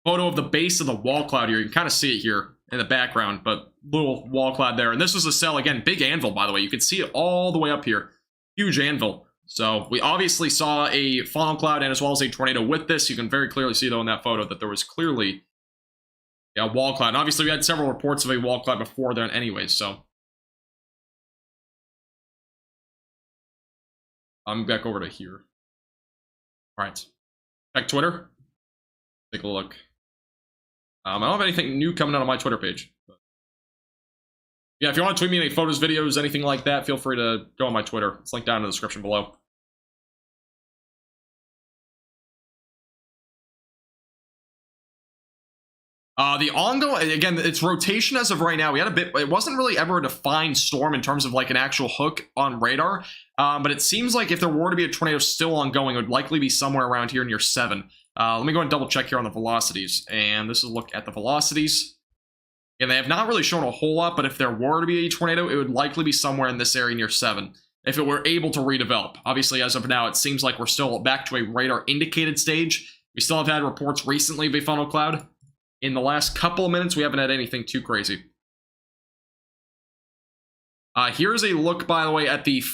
photo of the base of the wall cloud here. You can kind of see it here in the background, but little wall cloud there. And this was a cell, again, big anvil, by the way. You can see it all the way up here. Huge anvil. So we obviously saw a funnel cloud and as well as a tornado with this. You can very clearly see, though, in that photo that there was clearly... yeah, wall cloud. And obviously, we had several reports of a wall cloud before then anyways, so. I'm back over to here. All right. Check Twitter. Take a look. I don't have anything new coming out on my Twitter page. But yeah, if you want to tweet me any photos, videos, anything like that, feel free to go on my Twitter. It's linked down in the description below. The ongoing, again, it's rotation as of right now. We had a bit, it wasn't really ever a defined storm in terms of like an actual hook on radar. But it seems like if there were to be a tornado still ongoing, it would likely be somewhere around here near 7. Let me go and double check here on the velocities. And this is a look at the velocities. And they have not really shown a whole lot, but if there were to be a tornado, it would likely be somewhere in this area near 7. If it were able to redevelop. Obviously, as of now, it seems like we're still back to a radar indicated stage. We still have had reports recently of a funnel cloud. In the last couple of minutes, we haven't had anything too crazy. Here's a look, by the way, at the...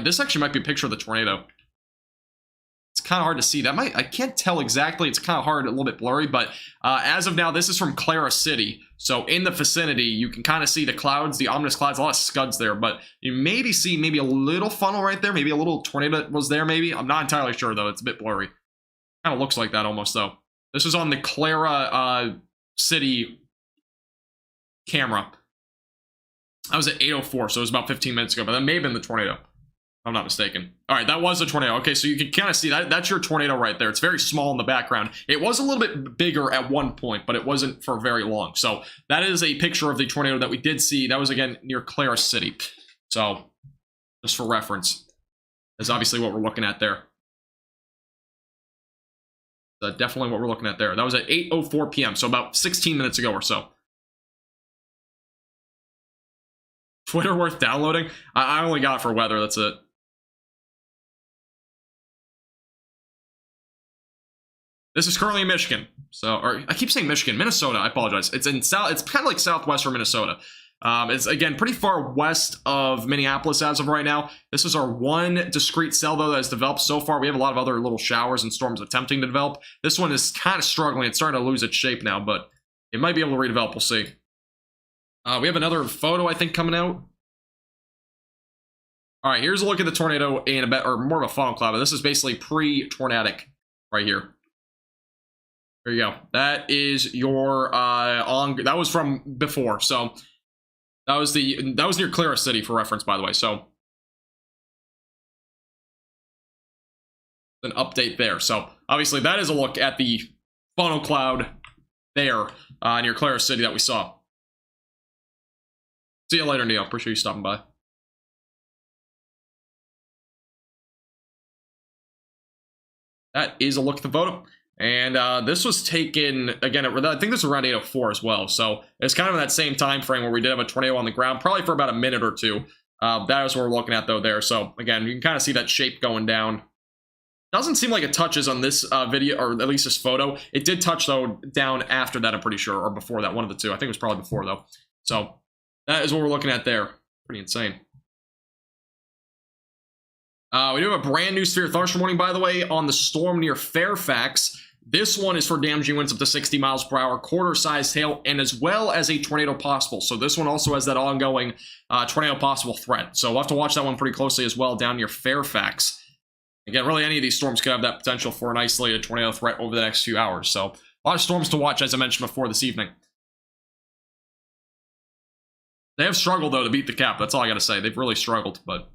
this actually might be a picture of the tornado. It's kind of hard to see. I can't tell exactly. It's kind of hard, a little bit blurry, but as of now, this is from Clara City. So in the vicinity, you can kind of see the clouds, the ominous clouds, a lot of scuds there, but you maybe see maybe a little funnel right there. Maybe a little tornado was there, maybe. I'm not entirely sure, though. It's a bit blurry. Kind of looks like that almost, though. This is on the Clara... City camera. I was at 8:04, so it was about 15 minutes ago, but that may have been the tornado, if I'm not mistaken. All right, that was a tornado. Okay, so you can kind of see that. That's your tornado right there. It's very small in the background. It was a little bit bigger at one point, but it wasn't for very long. So that is a picture of the tornado that we did see. That was, again, near Clara City. So just for reference, that's obviously what we're looking at there. Definitely what we're looking at there. That was at 8:04 p.m., so about 16 minutes ago or so. Twitter worth downloading? I only got it for weather, that's it. This is currently in Michigan. So, or I keep saying Michigan, Minnesota, I apologize. It's in it's kind of like southwestern Minnesota. It's, again, pretty far west of Minneapolis as of right now. This is our one discrete cell, though, that has developed so far. We have a lot of other little showers and storms attempting to develop. This one is kind of struggling. It's starting to lose its shape now, but it might be able to redevelop. We'll see. We have another photo, I think, coming out. All right, here's a look at the tornado in a bit, or more of a funnel cloud, but this is basically pre-tornadic right here. There you go. That is your that was from before, so that was near Clara City for reference, by the way. So an update there. So obviously that is a look at the funnel cloud there near Clara City that we saw. See you later, Neil. Appreciate you stopping by. That is a look at the photo. And this was taken, again, I think this was around 8:04 as well. So it's kind of in that same time frame where we did have a tornado on the ground, probably for about a minute or two. That is what we're looking at, though, there. So, again, you can kind of see that shape going down. Doesn't seem like it touches on this video, or at least this photo. It did touch, though, down after that, I'm pretty sure, or before that, one of the two. I think it was probably before, though. So that is what we're looking at there. Pretty insane. We do have a brand new severe thunderstorm warning, by the way, on the storm near Fairfax. This one is for damaging winds up to 60 miles per hour, quarter-sized hail, and as well as a tornado possible. So this one also has that ongoing tornado possible threat. So we'll have to watch that one pretty closely as well down near Fairfax. Again, really any of these storms could have that potential for an isolated tornado threat over the next few hours. So a lot of storms to watch, as I mentioned before, this evening. They have struggled, though, to beat the cap. That's all I got to say. They've really struggled, but...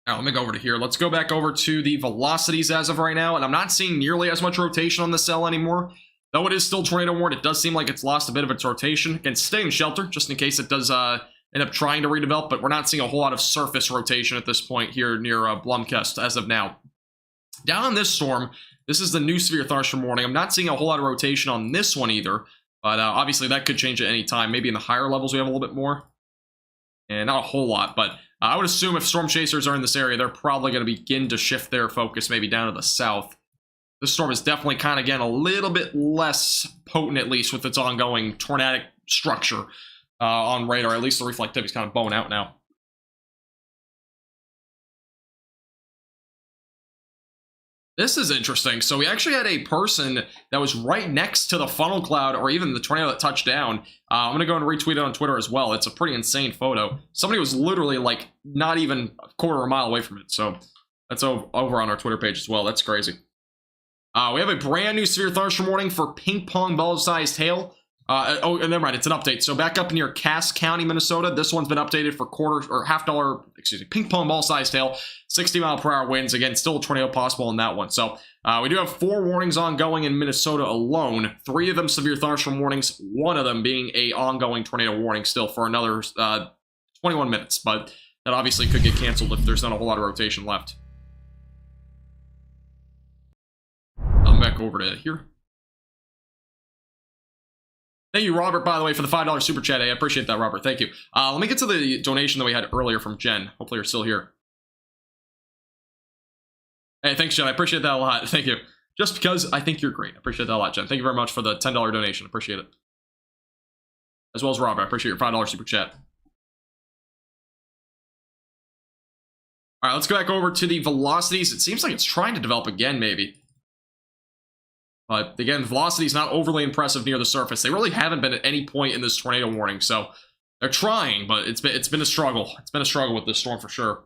Now, let me go over to here. Let's go back over to the velocities as of right now, and I'm not seeing nearly as much rotation on the cell anymore. Though it is still tornado warned, it does seem like it's lost a bit of its rotation. Again, stay in shelter, just in case it does end up trying to redevelop, but we're not seeing a whole lot of surface rotation at this point here near Blumkest as of now. Down on this storm, this is the new severe thunderstorm warning. I'm not seeing a whole lot of rotation on this one either, but obviously that could change at any time. Maybe in the higher levels we have a little bit more. And not a whole lot, but I would assume if storm chasers are in this area, they're probably going to begin to shift their focus maybe down to the south. This storm is definitely kind of, again, a little bit less potent, at least, with its ongoing tornadic structure on radar. At least the reflectivity is kind of bowing out now. This is interesting. So we actually had a person that was right next to the funnel cloud, or even the tornado that touched down. I'm going to go and retweet it on Twitter as well. It's a pretty insane photo. Somebody was literally like not even a quarter of a mile away from it. So that's over on our Twitter page as well. That's crazy. We have a brand new severe thunderstorm warning for ping pong ball-sized hail. Oh, never mind. It's an update. So back up near Cass County, Minnesota, this one's been updated for ping pong ball-sized hail, 60-mile-per-hour winds. Again, still a tornado possible in that one. So we do have 4 warnings ongoing in Minnesota alone. 3 of them severe thunderstorm warnings. 1 of them being a ongoing tornado warning still for another 21 minutes. But that obviously could get canceled if there's not a whole lot of rotation left. I'm back over to here. Thank you, Robert, by the way, for the $5 super chat. I appreciate that, Robert. Thank you. Let me get to the donation that we had earlier from Jen. Hopefully you're still here. Hey, thanks, Jen. I appreciate that a lot. Thank you. Just because I think you're great. I appreciate that a lot, Jen. Thank you very much for the $10 donation. Appreciate it. As well as Robert. I appreciate your $5 super chat. All right, let's go back over to the velocities. It seems like it's trying to develop again, maybe. But again, velocity is not overly impressive near the surface. They really haven't been at any point in this tornado warning, so they're trying, but it's been a struggle. It's been a struggle with this storm for sure.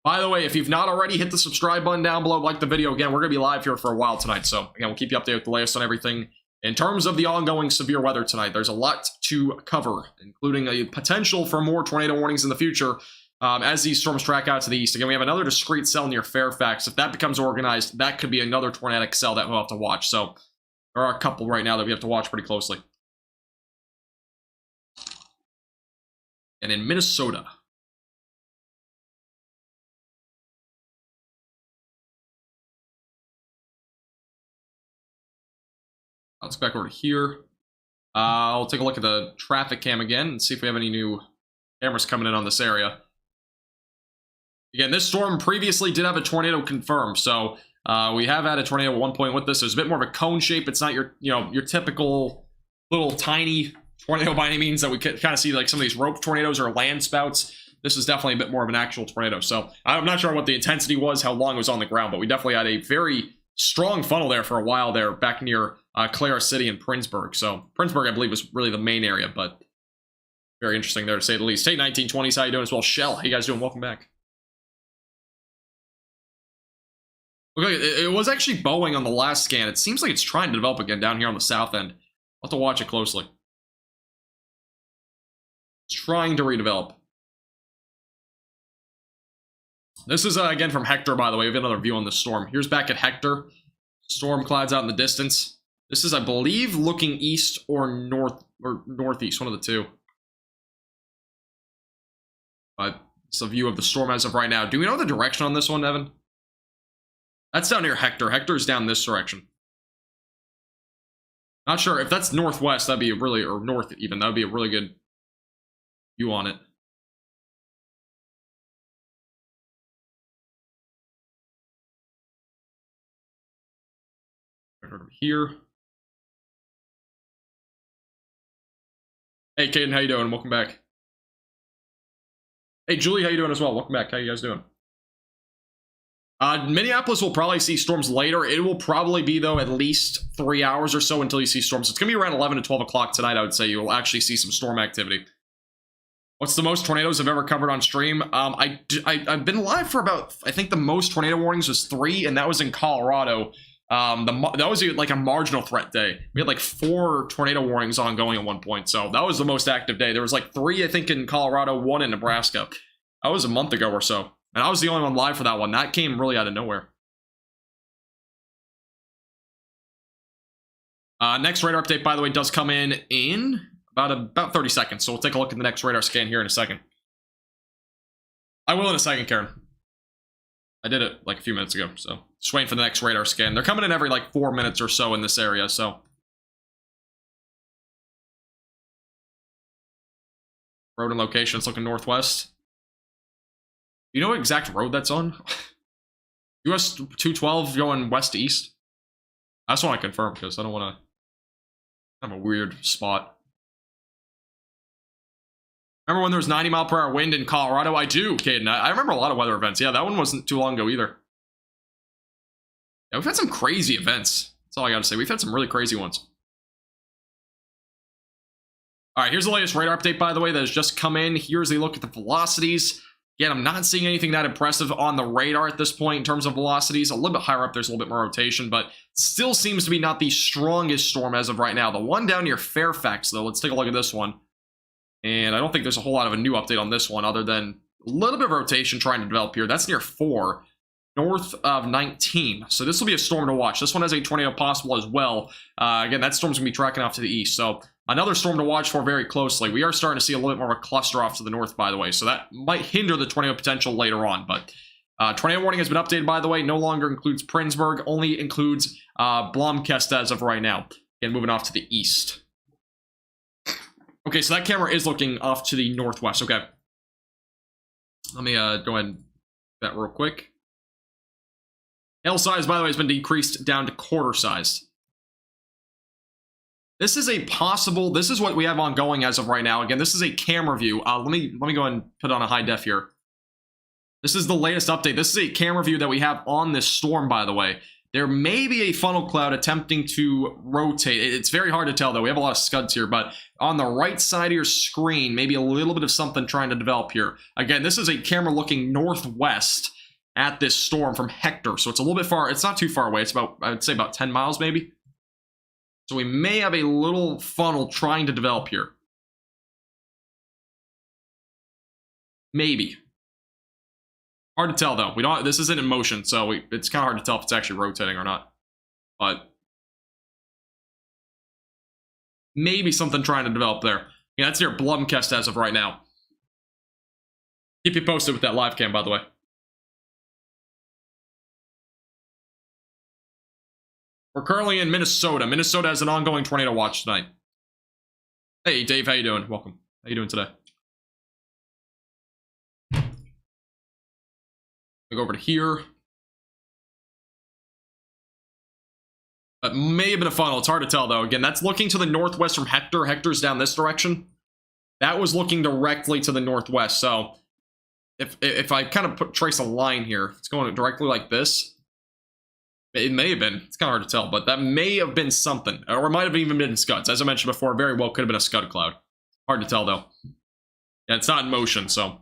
By the way, if you've not already, hit the subscribe button down below, like the video. Again, we're going to be live here for a while tonight, so again, we'll keep you updated with the latest on everything. In terms of the ongoing severe weather tonight, there's a lot to cover, including a potential for more tornado warnings in the future. As these storms track out to the east. Again, we have another discrete cell near Fairfax. If that becomes organized, that could be another tornadic cell that we'll have to watch. So there are a couple right now that we have to watch pretty closely. And in Minnesota. Let's go back over to here. I'll take a look at the traffic cam again and see if we have any new cameras coming in on this area. Again, this storm previously did have a tornado confirmed, so we have had a tornado at one point with this. It's a bit more of a cone shape. It's not your, your typical little tiny tornado by any means that we kind of see like some of these rope tornadoes or land spouts. This is definitely a bit more of an actual tornado. So I'm not sure what the intensity was, how long it was on the ground, but we definitely had a very strong funnel there for a while there back near Clara City and Princeburg. So Princeburg, I believe, was really the main area, but very interesting there to say the least. Hey, 1920s, how you doing as well? Shell, how you guys doing? Welcome back. Okay, it was actually bowing on the last scan. It seems like it's trying to develop again down here on the south end. I'll have to watch it closely. It's trying to redevelop. This is, again, from Hector, by the way. We have another view on the storm. Here's back at Hector. Storm clouds out in the distance. This is, I believe, looking east or northeast, one of the two. But it's a view of the storm as of right now. Do we know the direction on this one, Evan? That's down near Hector. Hector's down this direction. Not sure. If that's northwest, that'd be a really, or north even, that'd be a really good view on it. Right over here. Hey, Caden, how you doing? Welcome back. Hey, Julie, how you doing as well? Welcome back. How you guys doing? Minneapolis will probably see storms later. It will probably be, though, at least 3 hours or so until you see storms. It's going to be around 11 to 12 o'clock tonight, I would say. You will actually see some storm activity. What's the most tornadoes I've ever covered on stream? I've been live for about, I think the most tornado warnings was 3, and that was in Colorado. That was like a marginal threat day. We had like 4 tornado warnings ongoing at one point, so that was the most active day. There was like 3, I think, in Colorado, 1 in Nebraska. That was a month ago or so. And I was the only one live for that one. That came really out of nowhere. Next radar update, by the way, does come in about 30 seconds. So we'll take a look at the next radar scan here in a second. I will in a second, Karen. I did it like a few minutes ago, so just waiting for the next radar scan. They're coming in every like 4 minutes or so in this area, so. Road and location, it's looking northwest. You know what exact road that's on? US 212 going west to east? I just want to confirm because I don't want to have a weird spot. Remember when there was 90-mile-per-hour wind in Colorado? I do, Caden. I remember a lot of weather events. Yeah, that one wasn't too long ago either. Yeah, we've had some crazy events. That's all I got to say. We've had some really crazy ones. All right, here's the latest radar update, by the way, that has just come in. Here's a look at the velocities. Again, I'm not seeing anything that impressive on the radar at this point in terms of velocities. A little bit higher up, there's a little bit more rotation, but still seems to be not the strongest storm as of right now. The one down near Fairfax, though, let's take a look at this one. And I don't think there's a whole lot of a new update on this one other than a little bit of rotation trying to develop here. That's near 4, north of 19. So this will be a storm to watch. This one has a tornado possible as well. Again, that storm's going to be tracking off to the east. So another storm to watch for very closely. We are starting to see a little bit more of a cluster off to the north, by the way. So that might hinder the tornado potential later on. But tornado warning has been updated, by the way. No longer includes Princeburg. Only includes Blomkest as of right now. Again, moving off to the east. Okay, so that camera is looking off to the northwest. Okay. Let me go ahead and do that real quick. Hail size, by the way, has been decreased down to quarter size. This is a possible, this is what we have ongoing as of right now. Again, this is a camera view. Let me go ahead and put it on a high def here. This is the latest update. This is a camera view that we have on this storm, by the way. There may be a funnel cloud attempting to rotate. It's very hard to tell, though. We have a lot of scuds here, but on the right side of your screen, maybe a little bit of something trying to develop here. Again, this is a camera looking northwest at this storm from Hector, so it's a little bit far. It's not too far away. It's about, I would say, about 10 miles, maybe. So we may have a little funnel trying to develop here. Maybe. Hard to tell, though. We don't. This isn't in motion, so it's kind of hard to tell if it's actually rotating or not. But maybe something trying to develop there. Yeah, that's near Blomkest as of right now. Keep you posted with that live cam, by the way. We're currently in Minnesota. Minnesota has an ongoing tornado watch tonight. Hey, Dave, how you doing? Welcome. How you doing today? Go over to here. That may have been a funnel. It's hard to tell, though. Again, that's looking to the northwest from Hector. Hector's down this direction. That was looking directly to the northwest. So if I kind of trace a line here, it's going directly like this. It may have been. It's kind of hard to tell, but that may have been something. Or it might have even been scuds. As I mentioned before, very well could have been a scud cloud. Hard to tell, though. Yeah, it's not in motion, so...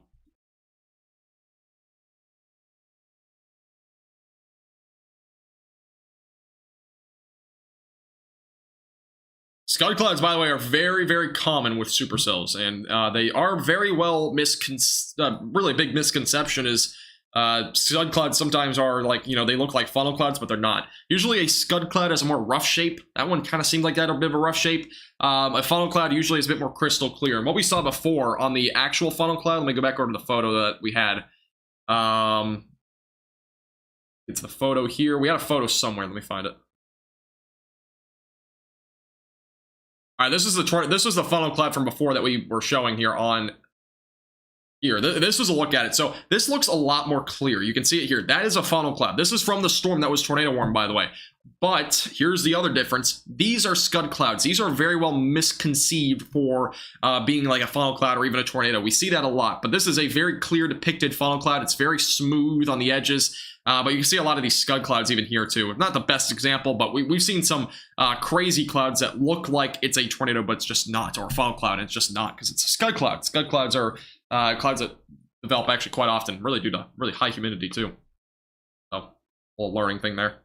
Scud clouds, by the way, are very, very common with supercells, and they are very well really big misconception is scud clouds sometimes are like, you know, they look like funnel clouds, but they're not. Usually a scud cloud has a more rough shape. That one kind of seemed like that, a bit of a rough shape. A funnel cloud usually is a bit more crystal clear. And what we saw before on the actual funnel cloud, let me go back over to the photo that we had. It's the photo here. We had a photo somewhere. Let me find it. All right, this was the funnel cloud from before that we were showing here on here. This was a look at it. So this looks a lot more clear. You can see it here. That is a funnel cloud. This is from the storm that was tornado warm, by the way. But here's the other difference. These are scud clouds. These are very well misconceived for being like a funnel cloud or even a tornado. We see that a lot. But this is a very clear depicted funnel cloud. It's very smooth on the edges. But you can see a lot of these scud clouds even here too. Not the best example, but we've seen some crazy clouds that look like it's a tornado, but it's just not, or a funnel cloud, and it's just not because it's a scud cloud. Scud clouds are clouds that develop actually quite often, really due to really high humidity too. So, a little luring thing there.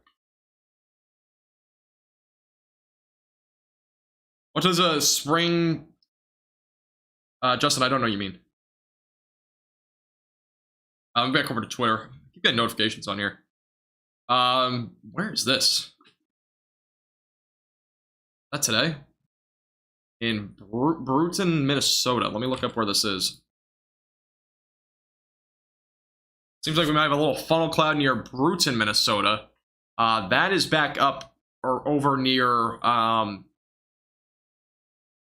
What does a spring... Justin, I don't know what you mean. I'm back over to Twitter. Keep getting notifications on here. Where is this? Is that today? In Bruton, Minnesota. Let me look up where this is. Seems like we might have a little funnel cloud near Bruton, Minnesota. That is back up or over near...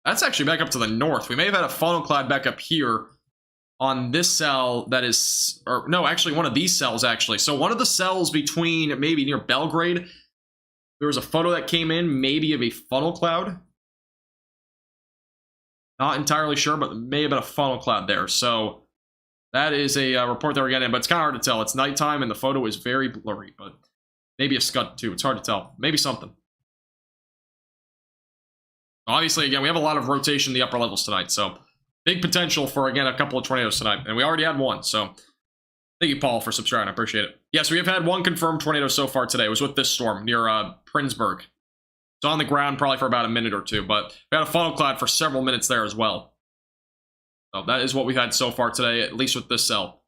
that's actually back up to the north. We may have had a funnel cloud back up here on this cell that is, or no, actually one of these cells actually. So one of the cells between maybe near Belgrade, there was a photo that came in maybe of a funnel cloud. Not entirely sure, but may have been a funnel cloud there. So that is a report that we're getting, but it's kind of hard to tell. It's nighttime and the photo is very blurry, but maybe a scud too. It's hard to tell. Maybe something. Obviously, again, we have a lot of rotation in the upper levels tonight, so big potential for, again, a couple of tornadoes tonight. And we already had one, so thank you, Paul, for subscribing. I appreciate it. Yes, we have had one confirmed tornado so far today. It was with this storm near Princeburg. It's on the ground probably for about a minute or two, but we had a funnel cloud for several minutes there as well. So that is what we've had so far today, at least with this cell.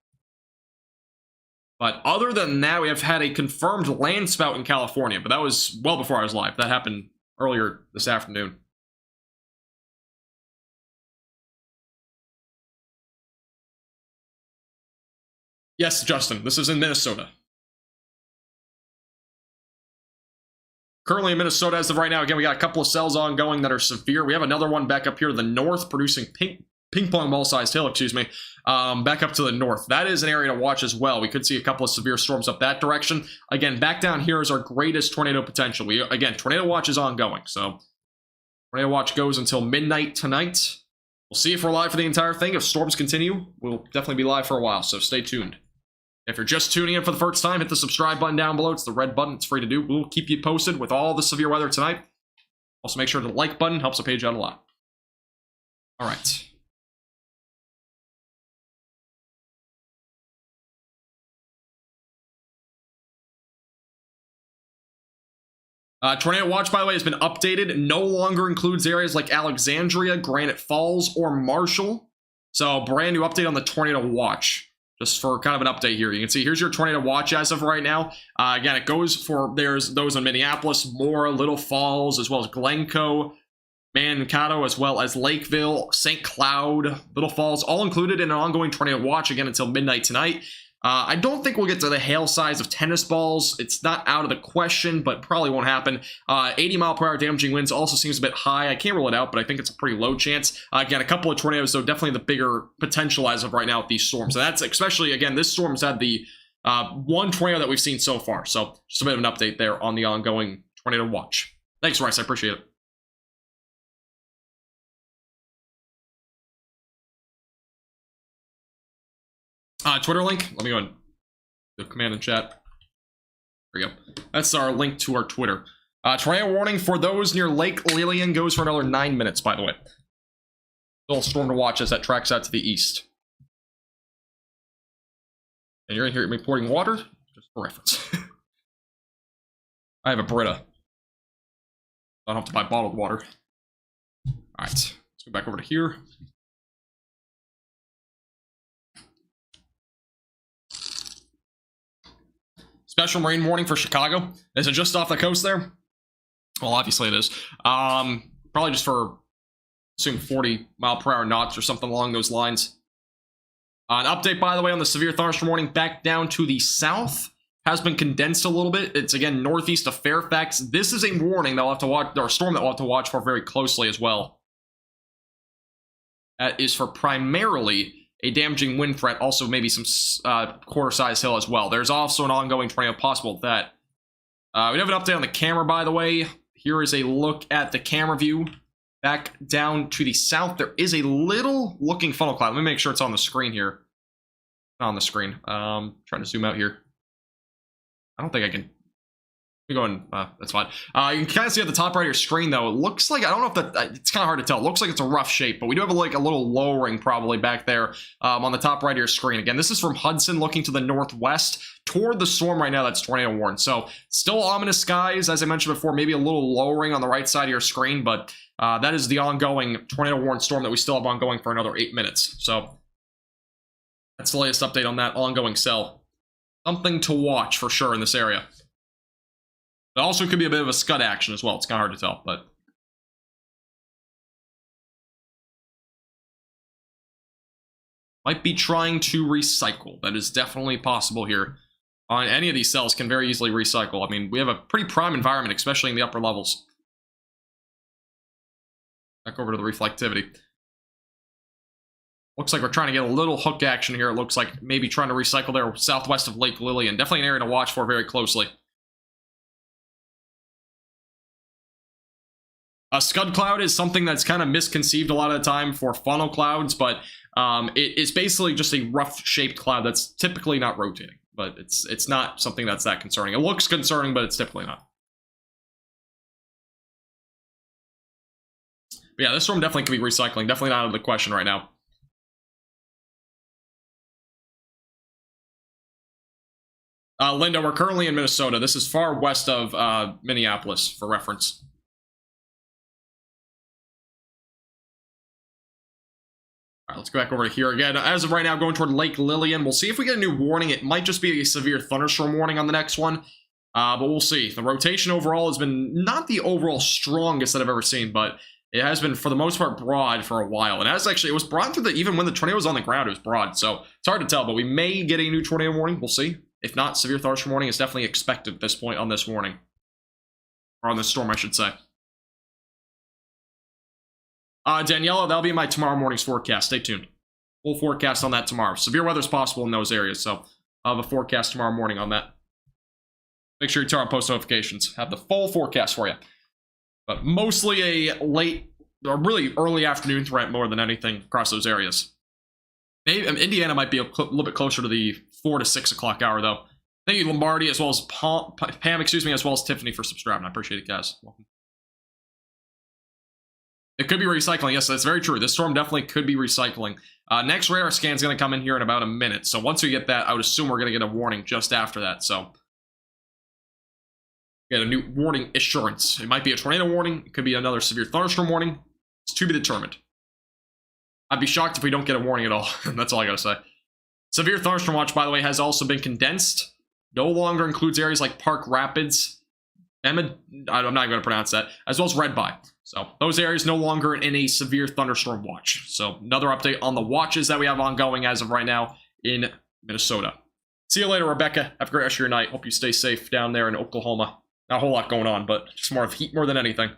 But other than that, we have had a confirmed land spout in California, but that was well before I was live. That happened earlier this afternoon. Yes, Justin, this is in Minnesota. Currently in Minnesota as of right now, again, we got a couple of cells ongoing that are severe. We have another one back up here to the north producing ping pong ball sized hail, excuse me, back up to the north. That is an area to watch as well. We could see a couple of severe storms up that direction. Again, back down here is our greatest tornado potential. Again, tornado watch is ongoing, so tornado watch goes until midnight tonight. We'll see if we're live for the entire thing. If storms continue, we'll definitely be live for a while, so stay tuned. If you're just tuning in for the first time, hit the subscribe button down below. It's the red button. It's free to do. We'll keep you posted with all the severe weather tonight. Also, make sure the like button helps the page out a lot. All right. Tornado watch, by the way, has been updated. No longer includes areas like Alexandria, Granite Falls, or Marshall. So, brand new update on the tornado watch. Just for kind of an update here. You can see here's your tornado watch as of right now. Again, it goes for, there's those in Minneapolis, Moore, Little Falls, as well as Glencoe, Mankato, as well as Lakeville, St. Cloud, Little Falls, all included in an ongoing tornado watch again until midnight tonight. I don't think we'll get to the hail size of tennis balls. It's not out of the question, but probably won't happen. 80-mile-per-hour damaging winds also seems a bit high. I can't rule it out, but I think it's a pretty low chance. Again, a couple of tornadoes, though, definitely the bigger potential as of right now with these storms. And that's especially, again, this storm's had the one tornado that we've seen so far. So just a bit of an update there on the ongoing tornado watch. Thanks, Rice. I appreciate it. Twitter link. Let me go and the command in chat. There we go. That's our link to our Twitter. Tornado warning for those near Lake Lillian goes for another 9 minutes, by the way. Little storm to watch as that tracks out to the east. And you're going to hear me pouring water, just for reference. I have a Brita. I don't have to buy bottled water. Alright, let's go back over to here. Special rain warning for Chicago. Is it just off the coast there? Well, obviously it is. Probably just for, assume 40-mile-per-hour knots or something along those lines. An update, by the way, on the severe thunderstorm warning back down to the south has been condensed a little bit. It's, again, northeast of Fairfax. This is a warning that we'll have to watch, or a storm that we'll have to watch for very closely as well. That is for primarily a damaging wind threat, also maybe some quarter-size hail as well. There's also an ongoing tornado possible with that. We have an update on the camera, by the way. Here is a look at the camera view. Back down to the south, there is a little looking funnel cloud. Let me make sure it's on the screen here. Not on the screen. Trying to zoom out here. I don't think I can. Let me go and, that's fine. You can kind of see at the top right of your screen, though. It looks like, I don't know if that, it's kind of hard to tell. It looks like it's a rough shape, but we do have like a little lowering probably back there on the top right of your screen. Again, this is from Hudson looking to the northwest toward the storm right now that's tornado warned. So still ominous skies, as I mentioned before, maybe a little lowering on the right side of your screen, but that is the ongoing tornado warned storm that we still have ongoing for another 8 minutes. So that's the latest update on that ongoing cell. Something to watch for sure in this area. It also could be a bit of a scud action as well. It's kind of hard to tell, but might be trying to recycle. That is definitely possible here. On any of these cells can very easily recycle. I mean, we have a pretty prime environment, especially in the upper levels. Back over to the reflectivity. Looks like we're trying to get a little hook action here. It looks like maybe trying to recycle there southwest of Lake Lillian. Definitely an area to watch for very closely. A scud cloud is something that's kind of misconceived a lot of the time for funnel clouds, but it's basically just a rough-shaped cloud that's typically not rotating. But it's not something that's that concerning. It looks concerning, but it's typically not. But yeah, this storm definitely could be recycling. Definitely not out of the question right now. Linda, we're currently in Minnesota. This is far west of Minneapolis, for reference. All right, let's go back over to here again. As of right now, going toward Lake Lillian. We'll see if we get a new warning. It might just be a severe thunderstorm warning on the next one, but we'll see. The rotation overall has been not the overall strongest that I've ever seen, but it has been, for the most part, broad for a while. And it was broad through even when the tornado was on the ground, it was broad. So it's hard to tell, but we may get a new tornado warning. We'll see. If not, severe thunderstorm warning is definitely expected at this point on this warning. Or on this storm, I should say. Daniela, that'll be my tomorrow morning's forecast. Stay tuned. Full forecast on that tomorrow. Severe weather is possible in those areas, so I'll have a forecast tomorrow morning on that. Make sure you turn on post notifications. Have the full forecast for you. But mostly a late, or really early afternoon threat more than anything across those areas. Maybe Indiana might be a little bit closer to the 4 to 6 o'clock hour, though. Thank you, Lombardi, as well as Pam, as well as Tiffany for subscribing. I appreciate it, guys. Welcome. It could be recycling. Yes, that's very true. This storm definitely could be recycling. Next radar scan is going to come in here in about a minute. So once we get that, I would assume we're going to get a warning just after that. So get a new warning assurance. It might be a tornado warning. It could be another severe thunderstorm warning. It's to be determined. I'd be shocked if we don't get a warning at all. That's all I got to say. Severe thunderstorm watch, by the way, has also been condensed. No longer includes areas like Park Rapids, I'm not even going to pronounce that, as well as Red By. So those areas no longer in a severe thunderstorm watch. So another update on the watches that we have ongoing as of right now in Minnesota. See you later, Rebecca. Have a great rest of your night. Hope you stay safe down there in Oklahoma. Not a whole lot going on, but just more of heat more than anything.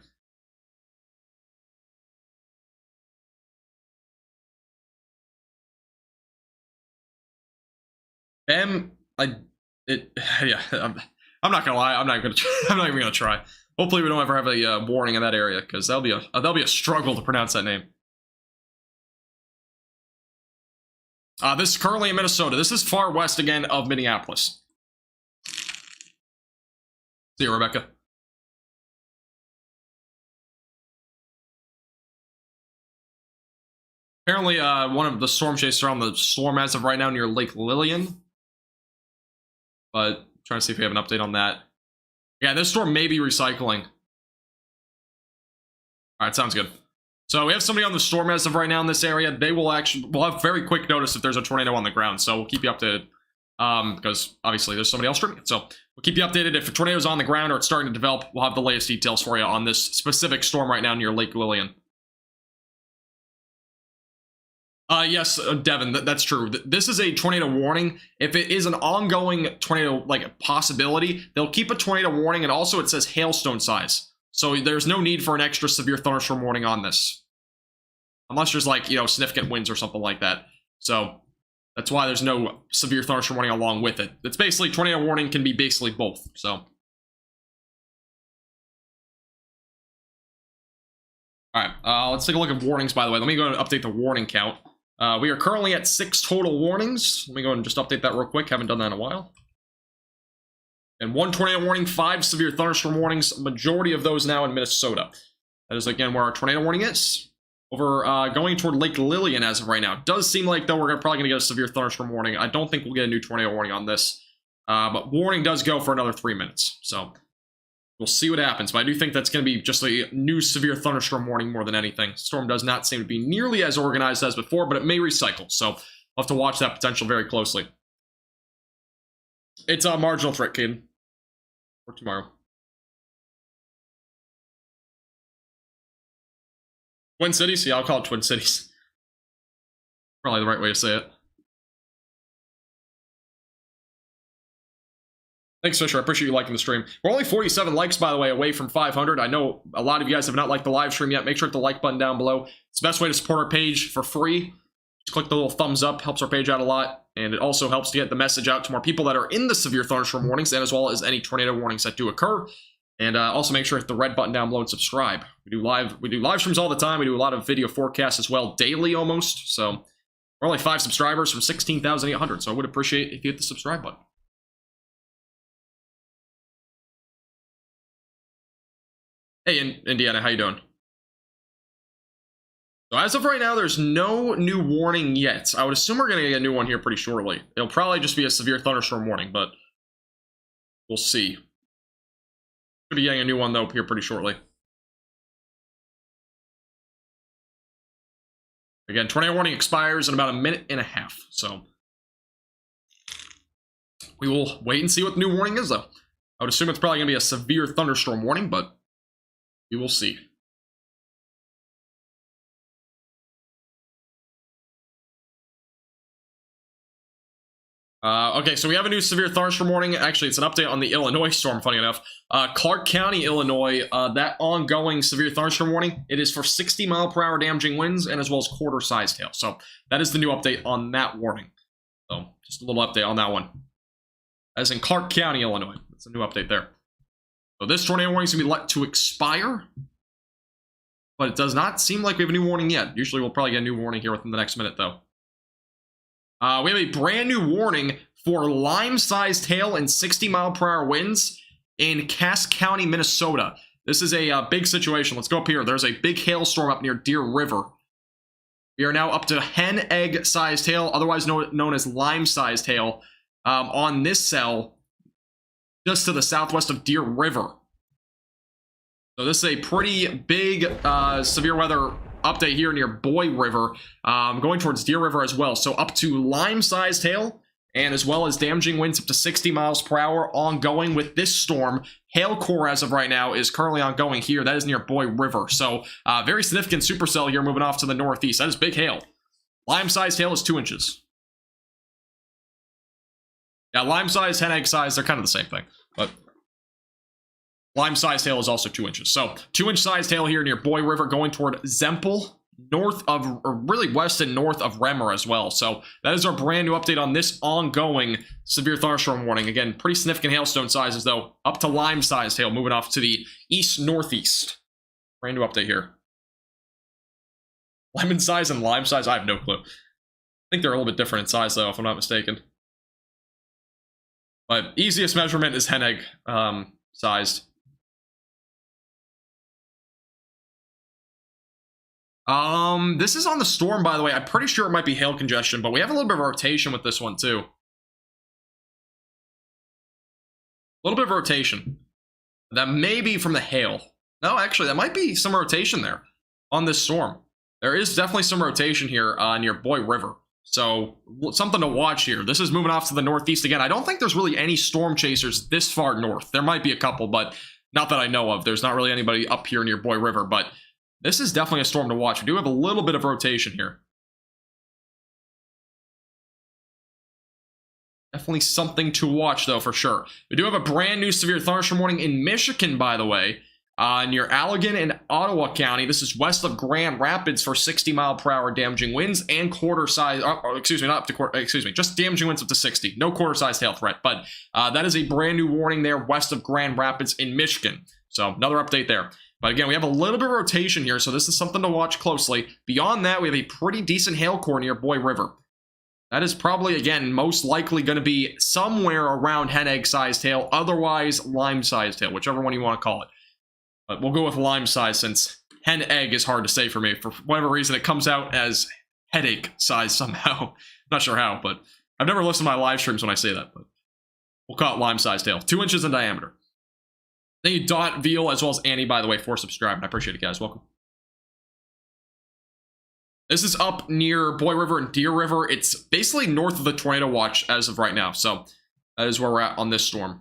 Yeah, I'm not gonna lie. I'm not even gonna try. Hopefully, we don't ever have a warning in that area, because that'll be a struggle to pronounce that name. This is currently in Minnesota. This is far west again of Minneapolis. See you, Rebecca. Apparently, one of the storm chasers are on the storm as of right now near Lake Lillian. But I'm trying to see if we have an update on that. Yeah, this storm may be recycling. Alright, sounds good. So we have somebody on the storm as of right now in this area. We'll have very quick notice if there's a tornado on the ground, so we'll keep you updated. Because obviously there's somebody else streaming it. So we'll keep you updated if a tornado's on the ground or it's starting to develop. We'll have the latest details for you on this specific storm right now near Lake Lillian. Yes, Devin, that's true. This is a tornado warning. If it is an ongoing tornado, like, possibility, they'll keep a tornado warning, and also it says hailstone size. So there's no need for an extra severe thunderstorm warning on this. Unless there's, like, significant winds or something like that. So that's why there's no severe thunderstorm warning along with it. It's basically, tornado warning can be basically both, so. Alright, let's take a look at warnings, by the way. Let me go and update the warning count. We are currently at 6 total warnings. Let me go and just update that real quick. Haven't done that in a while. And 1 tornado warning, 5 severe thunderstorm warnings. Majority of those now in Minnesota. That is, again, where our tornado warning is. Over going toward Lake Lillian as of right now. Does seem like, though, we're probably going to get a severe thunderstorm warning. I don't think we'll get a new tornado warning on this. But warning does go for another 3 minutes. So we'll see what happens. But I do think that's going to be just a new severe thunderstorm warning more than anything. Storm does not seem to be nearly as organized as before, but it may recycle. So we'll have to watch that potential very closely. It's a marginal threat, Caden. For tomorrow. Twin Cities? Yeah, I'll call it Twin Cities. Probably the right way to say it. Thanks, Fisher. I appreciate you liking the stream. We're only 47 likes, by the way, away from 500. I know a lot of you guys have not liked the live stream yet. Make sure to hit the like button down below. It's the best way to support our page for free. Just click the little thumbs up. Helps our page out a lot. And it also helps to get the message out to more people that are in the severe thunderstorm warnings, and as well as any tornado warnings that do occur. And also make sure to hit the red button down below and subscribe. We do live streams all the time. We do a lot of video forecasts as well, daily almost. So we're only 5 subscribers from 16,800. So I would appreciate if you hit the subscribe button. Hey, Indiana, how you doing? So as of right now, there's no new warning yet. I would assume we're going to get a new one here pretty shortly. It'll probably just be a severe thunderstorm warning, but we'll see. Should be getting a new one, though, here pretty shortly. Again, tornado warning expires in about a minute and a half, so we will wait and see what the new warning is, though. I would assume it's probably going to be a severe thunderstorm warning, but we will see. Okay, so we have a new severe thunderstorm warning. Actually, it's an update on the Illinois storm, funny enough. Clark County, Illinois, that ongoing severe thunderstorm warning, it is for 60-mile-per-hour damaging winds and as well as quarter-sized hail. So that is the new update on that warning. So just a little update on that one. As in Clark County, Illinois. That's a new update there. So this tornado warning is going to be let to expire. But it does not seem like we have a new warning yet. Usually we'll probably get a new warning here within the next minute, though. We have a brand new warning for lime-sized hail and 60-mile-per-hour winds in Cass County, Minnesota. This is a big situation. Let's go up here. There's a big hailstorm up near Deer River. We are now up to hen egg-sized hail, otherwise known as lime-sized hail, on this cell just to the southwest of Deer River. So this is a pretty big severe weather update here near Boy River, going towards Deer River as well. So up to lime-sized hail, and as well as damaging winds up to 60 miles per hour ongoing with this storm. Hail core as of right now is currently ongoing here. That is near Boy River. So very significant supercell here moving off to the northeast. That is big hail. Lime-sized hail is 2 inches. Yeah, lime-sized, hen egg size, they're kind of the same thing. But lime-sized hail is also 2 inches. So 2-inch sized hail here near Boy River going toward Zemple, north of, or really west and north of Bremer as well. So that is our brand new update on this ongoing severe thunderstorm warning. Again, pretty significant hailstone sizes though, up to lime-sized hail, moving off to the east-northeast. Brand new update here. Lemon size and lime size, I have no clue. I think they're a little bit different in size though, if I'm not mistaken. But easiest measurement is hen egg sized. This is on the storm, by the way. I'm pretty sure it might be hail congestion, but we have a little bit of rotation with this one too. A little bit of rotation. That may be from the hail. No, actually, that might be some rotation there on this storm. There is definitely some rotation here near Boy River. So, something to watch here. This is moving off to the northeast again. I don't think there's really any storm chasers this far north. There might be a couple, but not that I know of. There's not really anybody up here near Boy River, but this is definitely a storm to watch. We do have a little bit of rotation here. Definitely something to watch, though, for sure. We do have a brand new severe thunderstorm warning in Michigan, by the way. Near Allegan and Ottawa County. This is west of Grand Rapids for 60-mile-per-hour damaging winds and quarter-size, just damaging winds up to 60. No quarter-sized hail threat, but that is a brand new warning there west of Grand Rapids in Michigan. So another update there. But again, we have a little bit of rotation here, so this is something to watch closely. Beyond that, we have a pretty decent hail core near Boy River. That is probably, again, most likely going to be somewhere around hen egg-sized hail, otherwise lime-sized hail, whichever one you want to call it. But we'll go with lime size since hen egg is hard to say for me. For whatever reason, it comes out as headache size somehow. Not sure how, but I've never listened to my live streams when I say that. But we'll call it lime sized hail. 2 inches in diameter. Thank you, Dot, Veal, as well as Annie, by the way, for subscribing. I appreciate it, guys. Welcome. This is up near Boy River and Deer River. It's basically north of the tornado watch as of right now. So that is where we're at on this storm.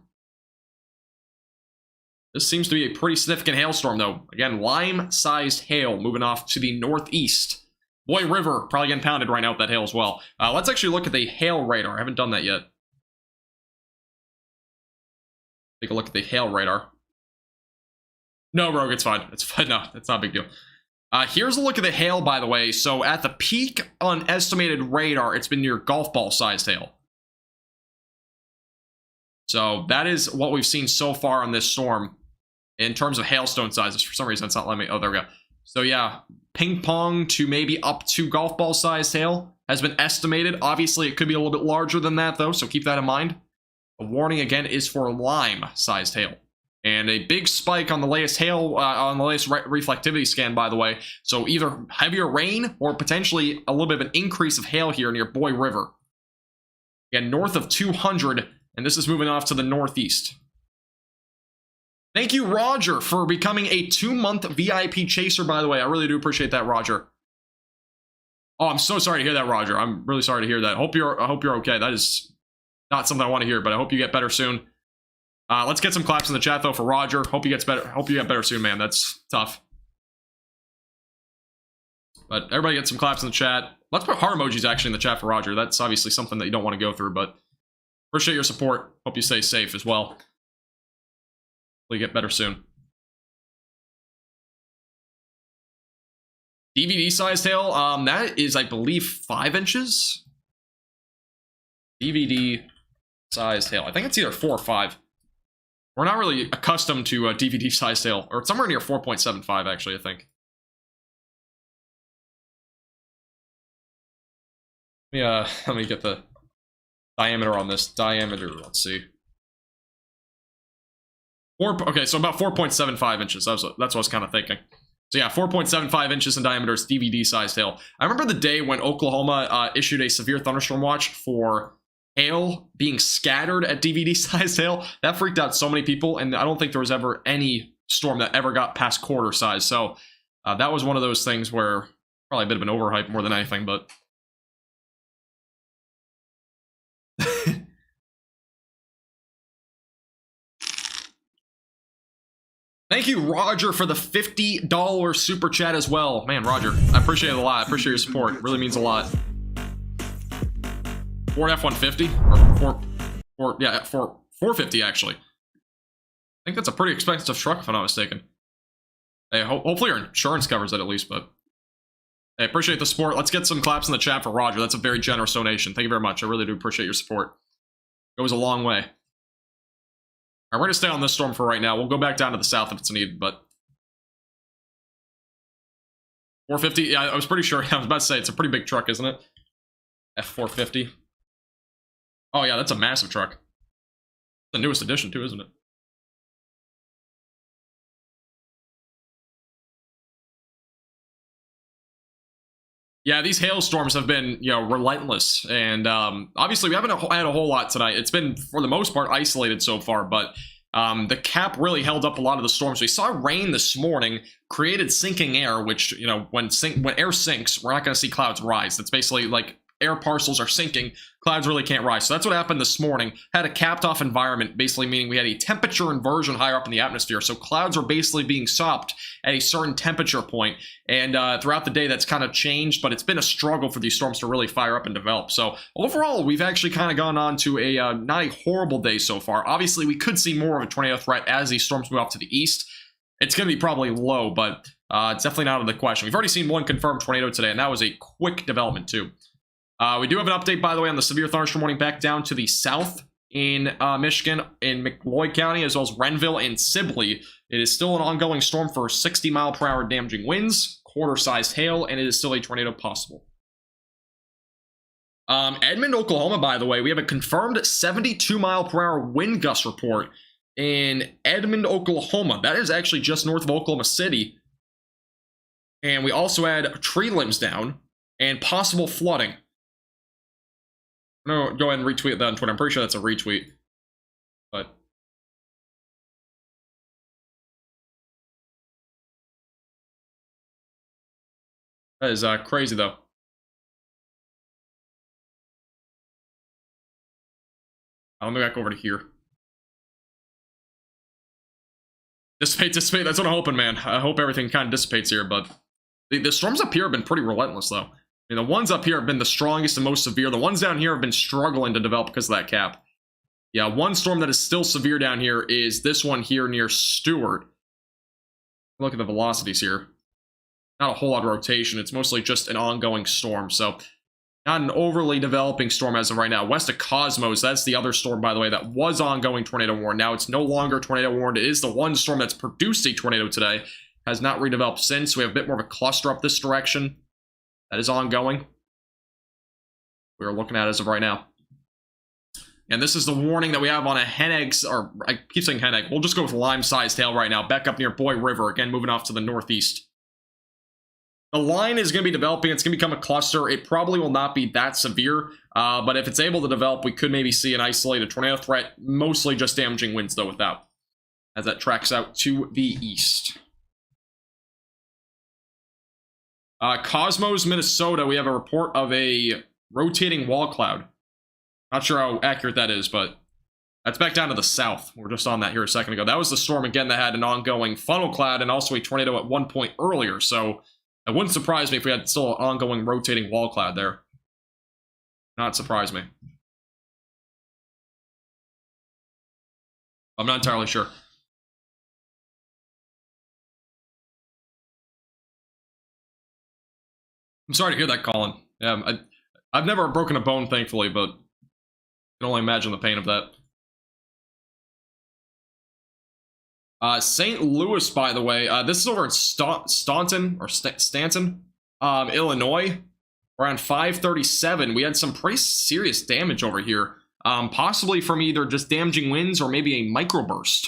This seems to be a pretty significant hailstorm, though. Again, lime-sized hail moving off to the northeast. Boy River probably getting pounded right now with that hail as well. Let's actually look at the hail radar. I haven't done that yet. Take a look at the hail radar. No, Rogue, it's fine. It's fine. No, it's not a big deal. Here's a look at the hail, by the way. So at the peak on estimated radar, it's been near golf ball-sized hail. So that is what we've seen so far on this storm in terms of hailstone sizes. For some reason, it's not letting me. Oh, there we go. So yeah, ping pong to maybe up to golf ball sized hail has been estimated. Obviously, it could be a little bit larger than that, though, so keep that in mind. The warning, again, is for lime sized hail. And a big spike on the latest hail, on the latest reflectivity scan, by the way. So either heavier rain or potentially a little bit of an increase of hail here near Boy River. Again, north of 200. And this is moving off to the northeast. Thank you, Roger, for becoming a 2-month VIP chaser, by the way. I really do appreciate that, Roger. Oh, I'm so sorry to hear that, Roger. I'm really sorry to hear that. I hope you're okay. That is not something I want to hear, but I hope you get better soon. Let's get some claps in the chat, though, for Roger. Hope you get better soon, man. That's tough. But everybody get some claps in the chat. Let's put heart emojis, actually, in the chat for Roger. That's obviously something that you don't want to go through, but appreciate your support. Hope you stay safe as well. Hopefully get better soon. DVD sized hail, that is, I believe, 5 inches. DVD sized hail. I think it's either 4 or 5. We're not really accustomed to DVD sized hail, or it's somewhere near 4.75, actually, I think. Yeah, let me get the diameter on this. Diameter, let's see. Okay, so about 4.75 inches. That's what I was kind of thinking. So yeah, 4.75 inches in diameter is DVD-sized hail. I remember the day when Oklahoma issued a severe thunderstorm watch for hail being scattered at DVD-sized hail. That freaked out so many people, and I don't think there was ever any storm that ever got past quarter size. So that was one of those things where probably a bit of an overhype more than anything, but... Thank you, Roger, for the $50 super chat as well. Man, Roger, I appreciate it a lot. I appreciate your support. It really means a lot. Ford F-150? Or for 450, actually. I think that's a pretty expensive truck, if I'm not mistaken. Hey, hopefully our insurance covers that at least, but... Hey, appreciate the support. Let's get some claps in the chat for Roger. That's a very generous donation. Thank you very much. I really do appreciate your support. Goes a long way. All right, we're going to stay on this storm for right now. We'll go back down to the south if it's needed, but 450. Yeah, I was pretty sure. I was about to say it's a pretty big truck, isn't it? F450. Oh yeah, that's a massive truck. The newest edition too, isn't it? Yeah, these hailstorms have been, relentless, and obviously we haven't had a whole lot tonight. It's been, for the most part, isolated so far, but the cap really held up a lot of the storms. We saw rain this morning, created sinking air, which, when air sinks, we're not going to see clouds rise. That's basically like air parcels are sinking, clouds really can't rise. So that's what happened this morning. Had a capped off environment, basically meaning we had a temperature inversion higher up in the atmosphere. So clouds are basically being sopped at a certain temperature point. And throughout the day, that's kind of changed, but it's been a struggle for these storms to really fire up and develop. So overall, we've actually kind of gone on to a not a horrible day so far. Obviously, we could see more of a tornado threat as these storms move off to the east. It's going to be probably low, but it's definitely not out of the question. We've already seen one confirmed tornado today, and that was a quick development too. We do have an update, by the way, on the severe thunderstorm warning back down to the south in Michigan, in McLeod County, as well as Renville and Sibley. It is still an ongoing storm for 60-mile-per-hour damaging winds, quarter-sized hail, and it is still a tornado possible. Edmond, Oklahoma, by the way, we have a confirmed 72-mile-per-hour wind gust report in Edmond, Oklahoma. That is actually just north of Oklahoma City. And we also had tree limbs down and possible flooding. No, go ahead and retweet that on Twitter. I'm pretty sure that's a retweet. But that is crazy, though. Let me back over to here. Dissipate. That's what I'm hoping, man. I hope everything kind of dissipates here, but the storms up here have been pretty relentless, though. The ones up here have been the strongest and most severe. The ones down here have been struggling to develop because of that cap. Yeah, one storm that is still severe down here is this one here near Stewart. Look at the velocities here. Not a whole lot of rotation. It's mostly just an ongoing storm. So not an overly developing storm as of right now. West of Cosmos, that's the other storm, by the way, that was ongoing tornado warned. Now it's no longer tornado warned. It is the one storm that's produced a tornado today. Has not redeveloped since. We have a bit more of a cluster up this direction. That is ongoing. We are looking at it as of right now. And this is the warning that we have on a hen egg, or I keep saying hen egg. We'll just go with lime-sized hail right now. Back up near Boy River. Again, moving off to the northeast. The line is going to be developing. It's going to become a cluster. It probably will not be that severe. But if it's able to develop, we could maybe see an isolated tornado threat. Mostly just damaging winds, though, with that. As that tracks out to the east. Cosmos, Minnesota, we have a report of a rotating wall cloud. Not sure how accurate that is, but that's back down to the south. We were just on that here a second ago. That was the storm, again, that had an ongoing funnel cloud and also a tornado at one point earlier. So it wouldn't surprise me if we had still an ongoing rotating wall cloud there. Not surprise me. I'm not entirely sure. I'm sorry to hear that, Colin. Yeah, I've never broken a bone, thankfully, but I can only imagine the pain of that. St. Louis, by the way, this is over in Stanton, Illinois. Around 5:37, we had some pretty serious damage over here. Possibly from either just damaging winds or maybe a microburst.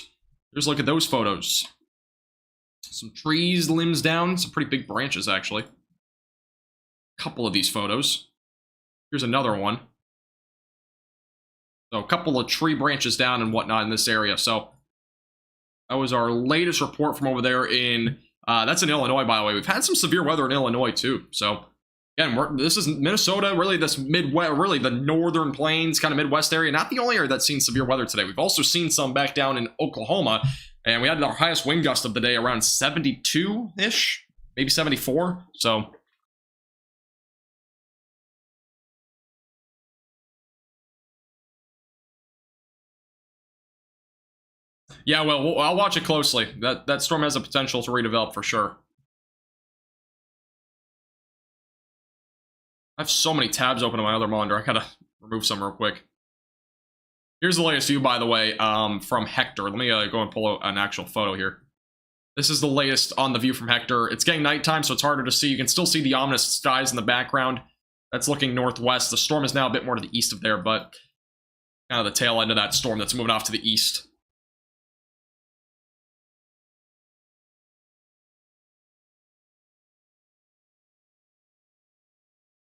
Just look at those photos. Some trees, limbs down, some pretty big branches, actually. Couple of these photos. Here's another one. So a couple of tree branches down and whatnot in this area. So that was our latest report from over there in, that's in Illinois, by the way. We've had some severe weather in Illinois too. So again, this is Minnesota, really this Midwest, really the northern plains, kind of Midwest area. Not the only area that's seen severe weather today. We've also seen some back down in Oklahoma, and we had our highest wind gust of the day around 72-ish, maybe 74. So yeah, well, I'll watch it closely. That storm has the potential to redevelop for sure. I have so many tabs open on my other monitor. I gotta remove some real quick. Here's the latest view, by the way, from Hector. Let me go and pull an actual photo here. This is the latest on the view from Hector. It's getting nighttime, so it's harder to see. You can still see the ominous skies in the background. That's looking northwest. The storm is now a bit more to the east of there, but kind of the tail end of that storm that's moving off to the east.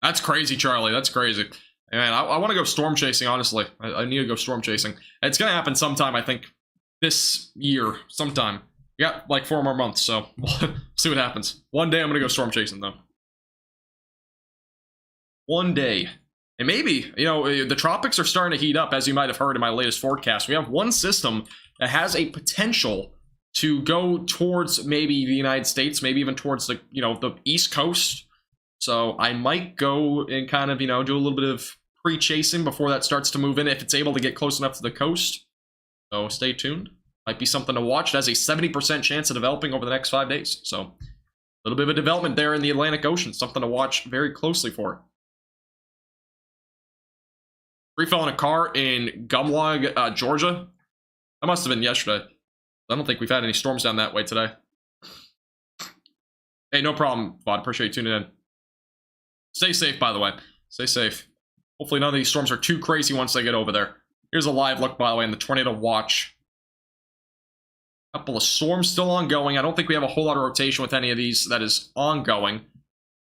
That's crazy, Charlie. That's crazy. Man, I want to go storm chasing, honestly. I need to go storm chasing. It's going to happen sometime, I think, this year, sometime. We got like 4 more months, so we'll see what happens. One day I'm going to go storm chasing, though. One day. And maybe, you know, the tropics are starting to heat up, as you might have heard in my latest forecast. We have one system that has a potential to go towards maybe the United States, maybe even towards the, you know, the East Coast. So I might go and kind of, you know, do a little bit of pre-chasing before that starts to move in, if it's able to get close enough to the coast. So stay tuned. Might be something to watch. It has a 70% chance of developing over the next 5 days. So a little bit of a development there in the Atlantic Ocean. Something to watch very closely for. Free fell in a car in Gumlog, Georgia. That must have been yesterday. I don't think we've had any storms down that way today. Hey, no problem, Vod. Appreciate you tuning in. Stay safe, by the way. Stay safe. Hopefully none of these storms are too crazy once they get over there. Here's a live look, by the way, in the tornado watch. A couple of storms still ongoing. I don't think we have a whole lot of rotation with any of these that is ongoing.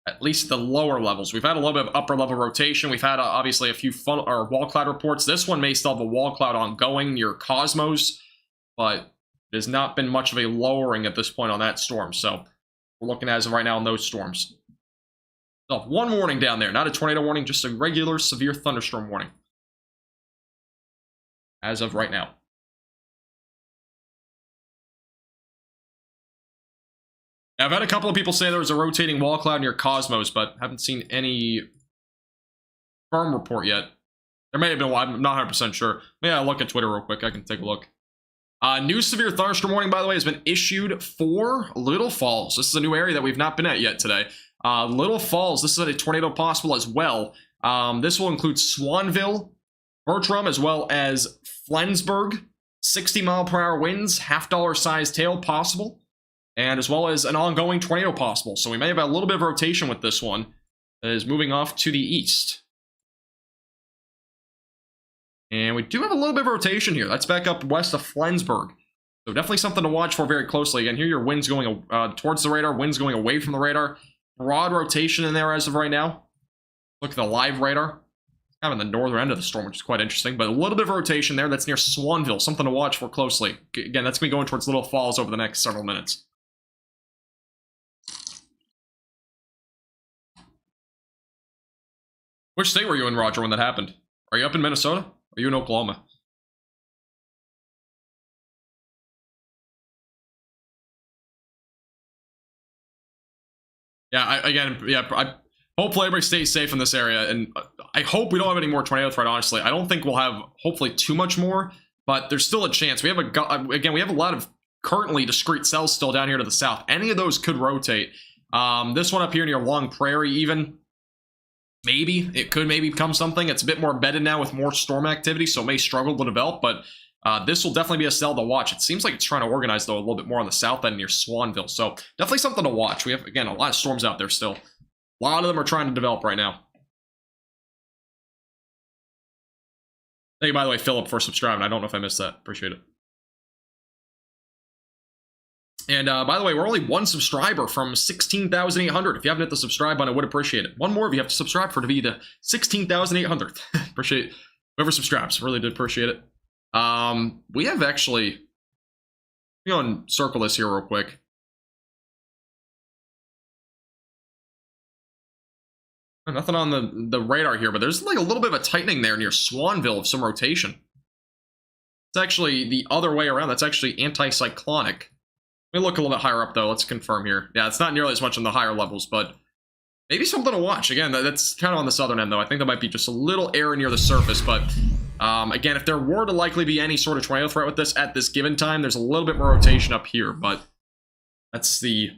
At least the lower levels. We've had a little bit of upper level rotation. We've had, obviously, a few wall cloud reports. This one may still have a wall cloud ongoing near Cosmos, but there's not been much of a lowering at this point on that storm. So we're looking as of right now on those storms. So one warning down there, not a tornado warning, just a regular severe thunderstorm warning. As of right now. Now, I've had a couple of people say there was a rotating wall cloud near Cosmos, but haven't seen any firm report yet. There may have been one, I'm not 100% sure. Maybe I'll look at Twitter real quick, I can take a look. New severe thunderstorm warning, by the way, has been issued for Little Falls. This is a new area that we've not been at yet today. Little Falls, this is a tornado possible as well. This will include Swanville, Bertram, as well as Flensburg. 60-mile-per-hour winds, half-dollar sized hail possible, and as well as an ongoing tornado possible. So we may have a little bit of rotation with this one that is moving off to the east. And we do have a little bit of rotation here. That's back up west of Flensburg. So definitely something to watch for very closely. Again, here your winds going towards the radar, winds going away from the radar. Broad rotation in there as of right now. Look at the live radar. Kind of in the northern end of the storm, which is quite interesting. But a little bit of rotation there. That's near Swanville. Something to watch for closely. Again, that's going to be going towards Little Falls over the next several minutes. Which state were you in, Roger, when that happened? Are you up in Minnesota? Are you in Oklahoma? Yeah, hopefully everybody stays safe in this area, and I hope we don't have any more tornado threat, honestly. I don't think we'll have, hopefully, too much more, but there's still a chance. We have again, we have a lot of currently discrete cells still down here to the south. Any of those could rotate. This one up here near Long Prairie, even, maybe. It could maybe become something. It's a bit more embedded now with more storm activity, so it may struggle to develop, but this will definitely be a cell to watch. It seems like it's trying to organize, though, a little bit more on the south end near Swanville. So definitely something to watch. We have, again, a lot of storms out there still. A lot of them are trying to develop right now. Thank you, by the way, Philip, for subscribing. I don't know if I missed that. Appreciate it. And by the way, we're only one subscriber from 16,800. If you haven't hit the subscribe button, I would appreciate it. One more if you have to subscribe for it to be the 16,800th. Appreciate whoever subscribes. Really did appreciate it. We have actually, let me go and circle this here real quick. Nothing on the radar here, but there's like a little bit of a tightening there near Swanville of some rotation. It's actually the other way around. That's actually anticyclonic. Let me look a little bit higher up, though. Let's confirm here. Yeah, it's not nearly as much on the higher levels, but maybe something to watch. Again, that's kind of on the southern end, though. I think that might be just a little air near the surface, but again, if there were to likely be any sort of tornado threat with this at this given time, there's a little bit more rotation up here, but that's the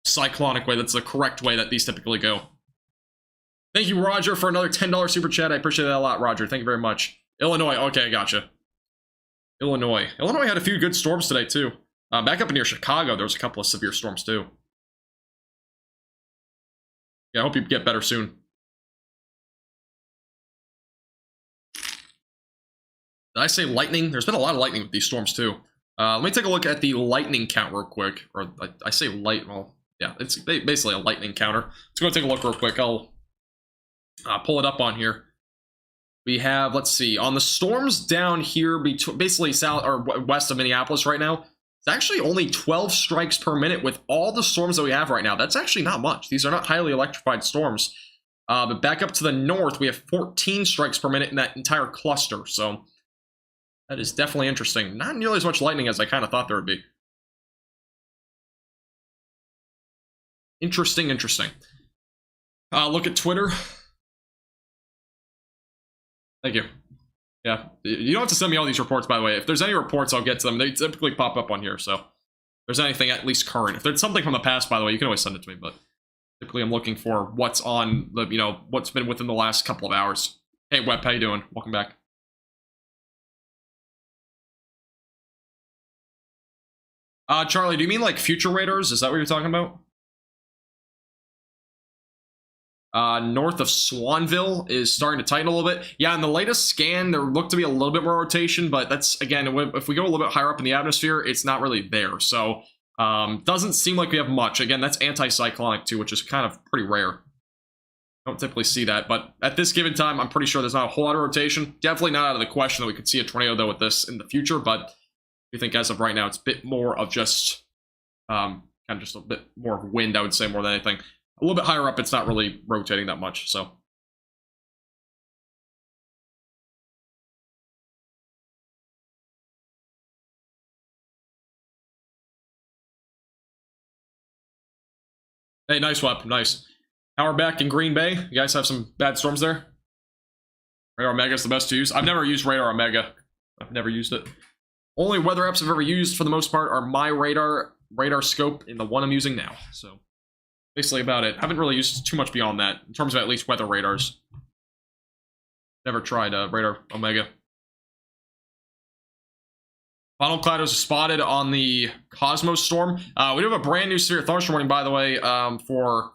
cyclonic way. That's the correct way that these typically go. Thank you, Roger, for another $10 super chat. I appreciate that a lot, Roger. Thank you very much. Illinois. Okay, I gotcha. Illinois. Illinois had a few good storms today, too. Back up near Chicago, there was a couple of severe storms, too. Yeah, I hope you get better soon. Did I say lightning? There's been a lot of lightning with these storms, too. Let me take a look at the lightning count real quick. Or, I say light, well, yeah, it's basically a lightning counter. Let's go take a look real quick. I'll pull it up on here. We have, let's see, on the storms down here, basically south or west of Minneapolis right now, it's actually only 12 strikes per minute with all the storms that we have right now. That's actually not much. These are not highly electrified storms. But back up to the north, we have 14 strikes per minute in that entire cluster. So that is definitely interesting. Not nearly as much lightning as I kind of thought there would be. Interesting, interesting. Look at Twitter. Thank you. Yeah, you don't have to send me all these reports, by the way. If there's any reports, I'll get to them. They typically pop up on here, so if there's anything at least current. If there's something from the past, by the way, you can always send it to me, but typically I'm looking for what's on the, what's been within the last couple of hours. Hey, Web, how you doing? Welcome back. Charlie, do you mean like future radars? Is that what you're talking about? North of Swanville is starting to tighten a little bit. Yeah, in the latest scan, there looked to be a little bit more rotation, but that's, again, if we go a little bit higher up in the atmosphere, it's not really there. So, doesn't seem like we have much. Again, that's anticyclonic too, which is kind of pretty rare. Don't typically see that, but at this given time, I'm pretty sure there's not a whole lot of rotation. Definitely not out of the question that we could see a tornado, though, with this in the future, but I think as of right now, it's a bit more of just, kind of just a bit more of wind, I would say, more than anything. A little bit higher up, it's not really rotating that much, so. Hey, nice Web, nice. Now we're back in Green Bay. You guys have some bad storms there? Radar Omega is the best to use. I've never used Radar Omega. I've never used it. Only weather apps I've ever used, for the most part, are my radar scope and the one I'm using now, so. Basically about it. Haven't really used too much beyond that, in terms of at least weather radars. Never tried Radar Omega. Funnel cloud was spotted on the Cosmos storm. We do have a brand new severe thunderstorm warning, by the way, for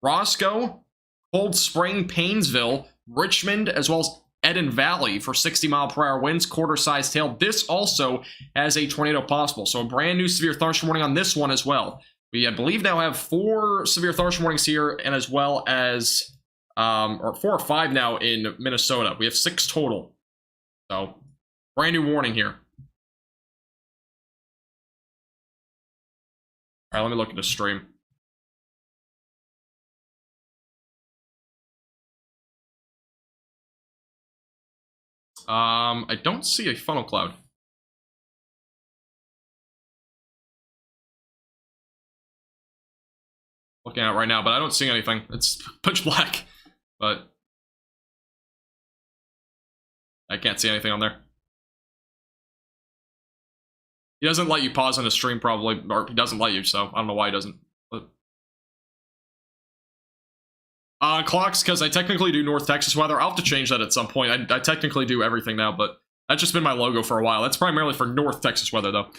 Roscoe, Cold Spring, Paynesville, Richmond, as well as Eden Valley for 60-mile-per-hour winds, quarter-sized hail. This also has a tornado possible, so a brand new severe thunderstorm warning on this one as well. We, I believe, now have 4 severe thunderstorm warnings here, and as well as, or 4 or 5 now in Minnesota. We have 6 total. So, brand new warning here. All right, let me look at the stream. I don't see a funnel cloud. Looking at it right now, but I don't see anything. It's pitch black, but I can't see anything on there. He doesn't let you pause on the stream, probably, or he doesn't let you, so I don't know why he doesn't. But... clocks, because I technically do North Texas weather. I'll have to change that at some point. I technically do everything now, but that's just been my logo for a while. That's primarily for North Texas weather, though.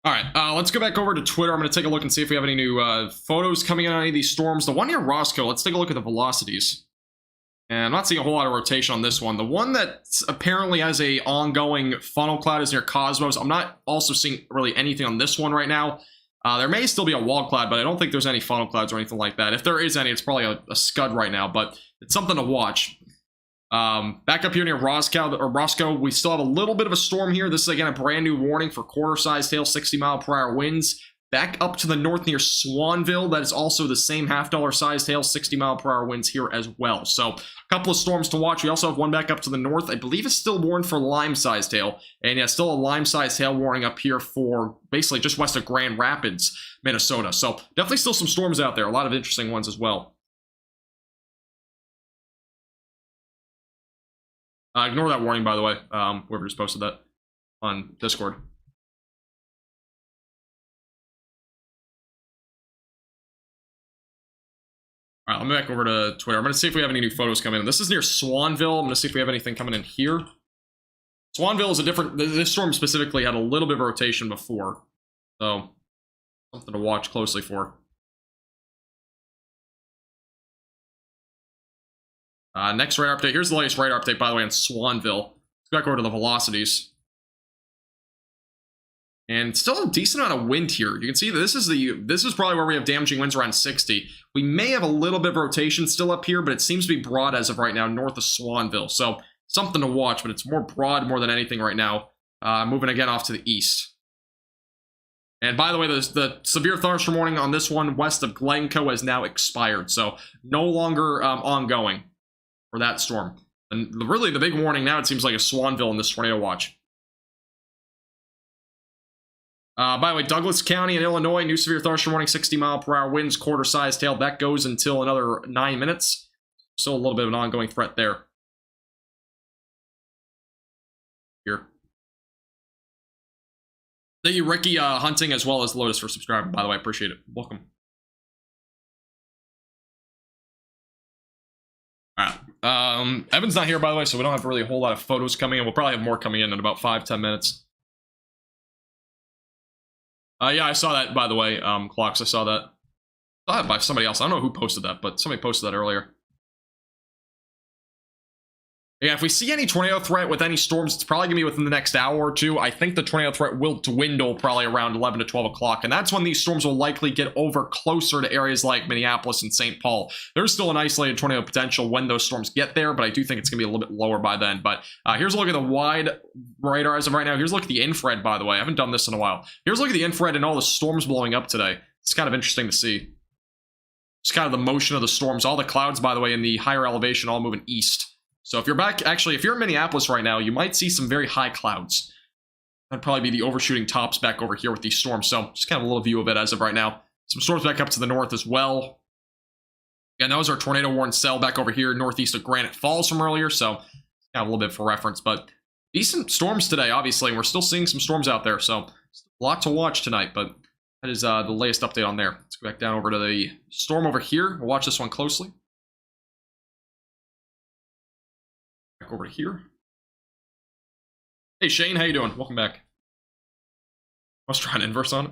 All right, let's go back over to Twitter. I'm going to take a look and see if we have any new photos coming in on any of these storms. The one near Roscoe, let's take a look at the velocities. And I'm not seeing a whole lot of rotation on this one. The one that apparently has a ongoing funnel cloud is near Cosmos. I'm not also seeing really anything on this one right now. There may still be a wall cloud, but I don't think there's any funnel clouds or anything like that. If there is any, it's probably a scud right now, but it's something to watch. Back up here near Roscoe, we still have a little bit of a storm here. This is, again, a brand new warning for quarter-sized hail, 60-mile-per-hour winds. Back up to the north near Swanville, that is also the same half-dollar-sized hail, 60-mile-per-hour winds here as well. So, a couple of storms to watch. We also have one back up to the north. I believe it's still warned for lime-sized hail. And yeah, still a lime-sized hail warning up here for basically just west of Grand Rapids, Minnesota. So, definitely still some storms out there. A lot of interesting ones as well. Ignore that warning, by the way, whoever just posted that. on Discord. All right, let me back over to Twitter. I'm going to see if we have any new photos coming in. This is near Swanville. I'm going to see if we have anything coming in here. Swanville is a different... This storm specifically had a little bit of rotation before. So, something to watch closely for. Next radar update. Here's the latest radar update, by the way, on Swanville. Let's go back over to the velocities. And still a decent amount of wind here. You can see that this is probably where we have damaging winds around 60. We may have a little bit of rotation still up here, but it seems to be broad as of right now, north of Swanville. So something to watch, but it's more broad more than anything right now. Moving again off to the east. And by the way, the severe thunderstorm warning on this one west of Glencoe has now expired. So no longer ongoing for that storm. And really the big warning now, it seems like, is Swanville in this tornado watch. By the way, Douglas County in Illinois, new severe thunderstorm warning, 60-mile-per-hour winds, quarter-sized hail. That goes until another 9 minutes. Still a little bit of an ongoing threat there. Here. Thank you, Ricky Hunting, as well as Lotus, for subscribing, by the way. I appreciate it. Welcome. Alright. Evan's not here, by the way, so we don't have really a whole lot of photos coming in. We'll probably have more coming in about 5-10 minutes. Yeah, I saw that, by the way, Clocks, I saw that. I saw that by somebody else. I don't know who posted that, but somebody posted that earlier. Yeah, if we see any tornado threat with any storms, it's probably going to be within the next hour or two. I think the tornado threat will dwindle probably around 11 to 12 o'clock, and that's when these storms will likely get over closer to areas like Minneapolis and St. Paul. There's still an isolated tornado potential when those storms get there, but I do think it's going to be a little bit lower by then. But here's a look at the wide radar as of right now. Here's a look at the infrared, by the way. I haven't done this in a while. Here's a look at the infrared and all the storms blowing up today. It's kind of interesting to see. Just kind of the motion of the storms. All the clouds, by the way, in the higher elevation all moving east. So if you're back, actually, if you're in Minneapolis right now, you might see some very high clouds. That'd probably be the overshooting tops back over here with these storms. So just kind of a little view of it as of right now. Some storms back up to the north as well. Again, that was our tornado warning cell back over here northeast of Granite Falls from earlier. So kind of a little bit for reference, but decent storms today, obviously. And we're still seeing some storms out there. So a lot to watch tonight, but that is the latest update on there. Let's go back down over to the storm over here. We'll watch this one closely. Over here. Hey Shane, how you doing? Welcome back. I was trying to inverse on it.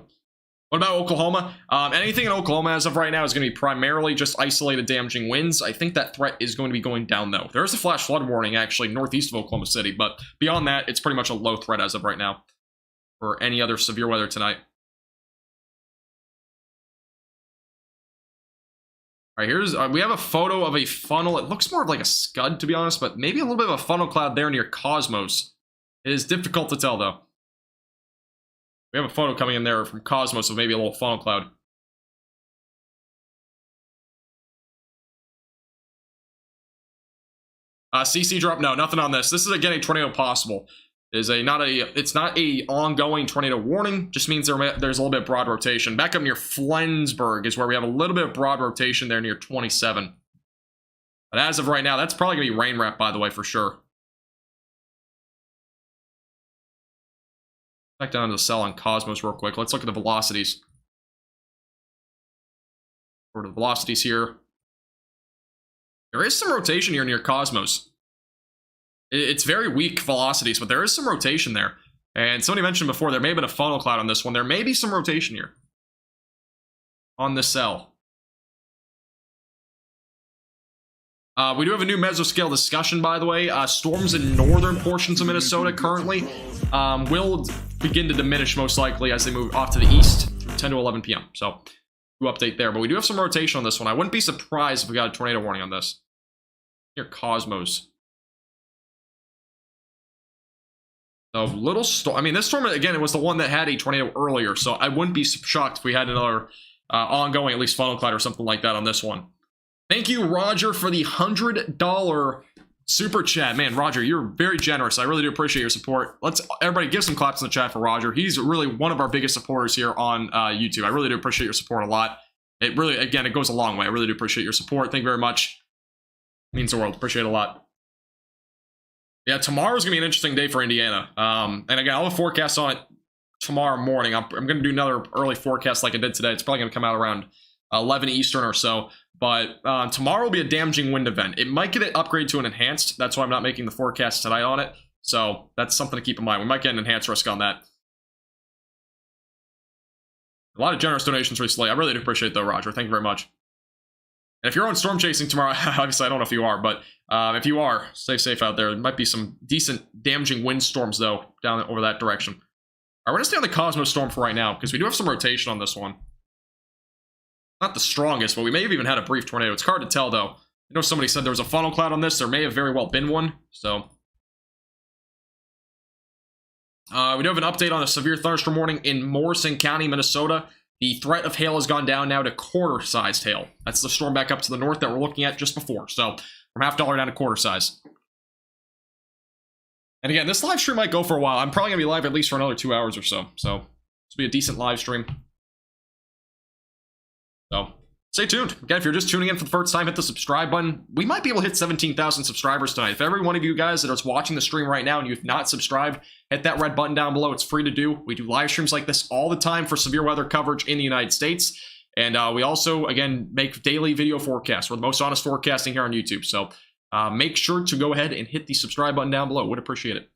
What about Oklahoma? Anything in Oklahoma as of right now is going to be primarily just isolated damaging winds. I think that threat is going to be going down though. There is a flash flood warning actually northeast of Oklahoma City, but beyond that, it's pretty much a low threat as of right now for any other severe weather tonight. All right, here's we have a photo of a funnel. It looks more of like a scud, to be honest, but maybe a little bit of a funnel cloud there near Cosmos. It is difficult to tell, though. We have a photo coming in there from Cosmos of maybe a little funnel cloud. CC drop? No, nothing on this. This is again a tornado possible. It's not a ongoing tornado warning. Just means there's a little bit of broad rotation. Back up near Flensburg is where we have a little bit of broad rotation there near 27. But as of right now, that's probably gonna be rain wrap, by the way, for sure. Back down to the cell on Cosmos real quick. Let's look at the velocities. Over to the velocities here. There is some rotation here near Cosmos. It's very weak velocities, but there is some rotation there. And somebody mentioned before, there may have been a funnel cloud on this one. There may be some rotation here on this cell. We do have a new mesoscale discussion, by the way. Storms in northern portions of Minnesota currently will begin to diminish most likely as they move off to the east through 10 to 11 p.m. So, new update there. But we do have some rotation on this one. I wouldn't be surprised if we got a tornado warning on this. Here, Cosmos. So, little storm. I mean, this storm, again, it was the one that had a tornado earlier. So, I wouldn't be shocked if we had another ongoing, at least funnel cloud or something like that on this one. Thank you, Roger, for the $100 super chat. Man, Roger, you're very generous. I really do appreciate your support. Let's everybody give some claps in the chat for Roger. He's really one of our biggest supporters here on YouTube. I really do appreciate your support a lot. It really, again, it goes a long way. I really do appreciate your support. Thank you very much. It means the world. Appreciate it a lot. Yeah, tomorrow's gonna be an interesting day for Indiana. And again, I'll have a forecast on it tomorrow morning. I'm gonna do another early forecast like I did today. It's probably gonna come out around 11 Eastern or so. But tomorrow will be a damaging wind event. It might get it upgraded to an enhanced. That's why I'm not making the forecast tonight on it. So that's something to keep in mind. We might get an enhanced risk on that. A lot of generous donations recently. I really do appreciate it, though, Roger. Thank you very much. And if you're on storm chasing tomorrow, obviously I don't know if you are, but if you are, stay safe out there. There might be some decent damaging windstorms, though, down over that direction. All right, we're going to stay on the Cosmos Storm for right now, because we do have some rotation on this one. Not the strongest, but we may have even had a brief tornado. It's hard to tell, though. I know somebody said there was a funnel cloud on this. There may have very well been one, so... we do have an update on a severe thunderstorm warning in Morrison County, Minnesota. The threat of hail has gone down now to quarter-sized hail. That's the storm back up to the north that we're looking at just before. So, from $half down to quarter size. And again, this live stream might go for a while. I'm probably going to be live at least for another 2 hours or so. So, this will be a decent live stream. So, stay tuned. Again, if you're just tuning in for the first time, hit the subscribe button. We might be able to hit 17,000 subscribers tonight. If every one of you guys that is watching the stream right now and you've not subscribed, hit that red button down below. It's free to do. We do live streams like this all the time for severe weather coverage in the United States. And we also, again, make daily video forecasts. We're the most honest forecasting here on YouTube. So make sure to go ahead and hit the subscribe button down below. Would appreciate it.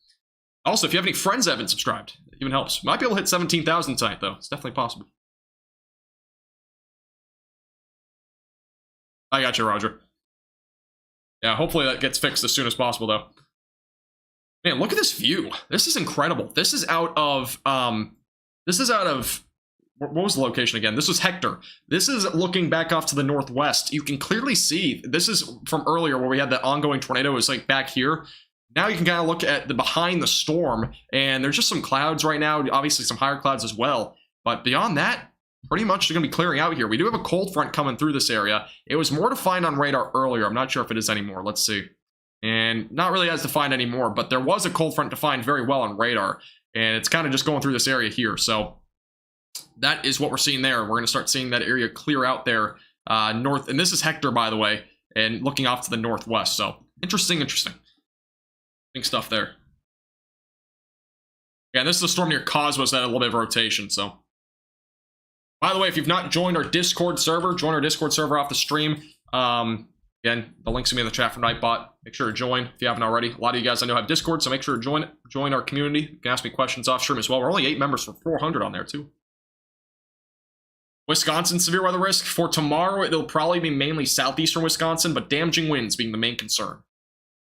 Also, if you have any friends that haven't subscribed, it even helps. Might be able to hit 17,000 tonight, though. It's definitely possible. I got you, Roger. Yeah, hopefully that gets fixed as soon as possible, though. Man, look at this view. This is incredible. This is out of, what was the location again? This was Hector. This is looking back off to the northwest. You can clearly see, this is from earlier where we had that ongoing tornado. It was like back here. Now you can kind of look at the behind the storm, and there's just some clouds right now. Obviously some higher clouds as well. But beyond that, pretty much going to be clearing out here. We do have a cold front coming through this area. It was more defined on radar earlier. I'm not sure if it is anymore. Let's see. And not really as defined anymore, but there was a cold front defined very well on radar. And it's kind of just going through this area here. So that is what we're seeing there. We're going to start seeing that area clear out there north. And this is Hector, by the way, and looking off to the northwest. So interesting. Big stuff there. Yeah, this is a storm near Cosmos that had a little bit of rotation, so... By the way, if you've not joined our Discord server, join our Discord server off the stream. Again, the link's going to be in the chat from Nightbot. Make sure to join if you haven't already. A lot of you guys I know have Discord, so make sure to join it. Join our community. You can ask me questions off stream as well. We're only 8 members for 400 on there, too. Wisconsin severe weather risk. For tomorrow, it'll probably be mainly southeastern Wisconsin, but damaging winds being the main concern.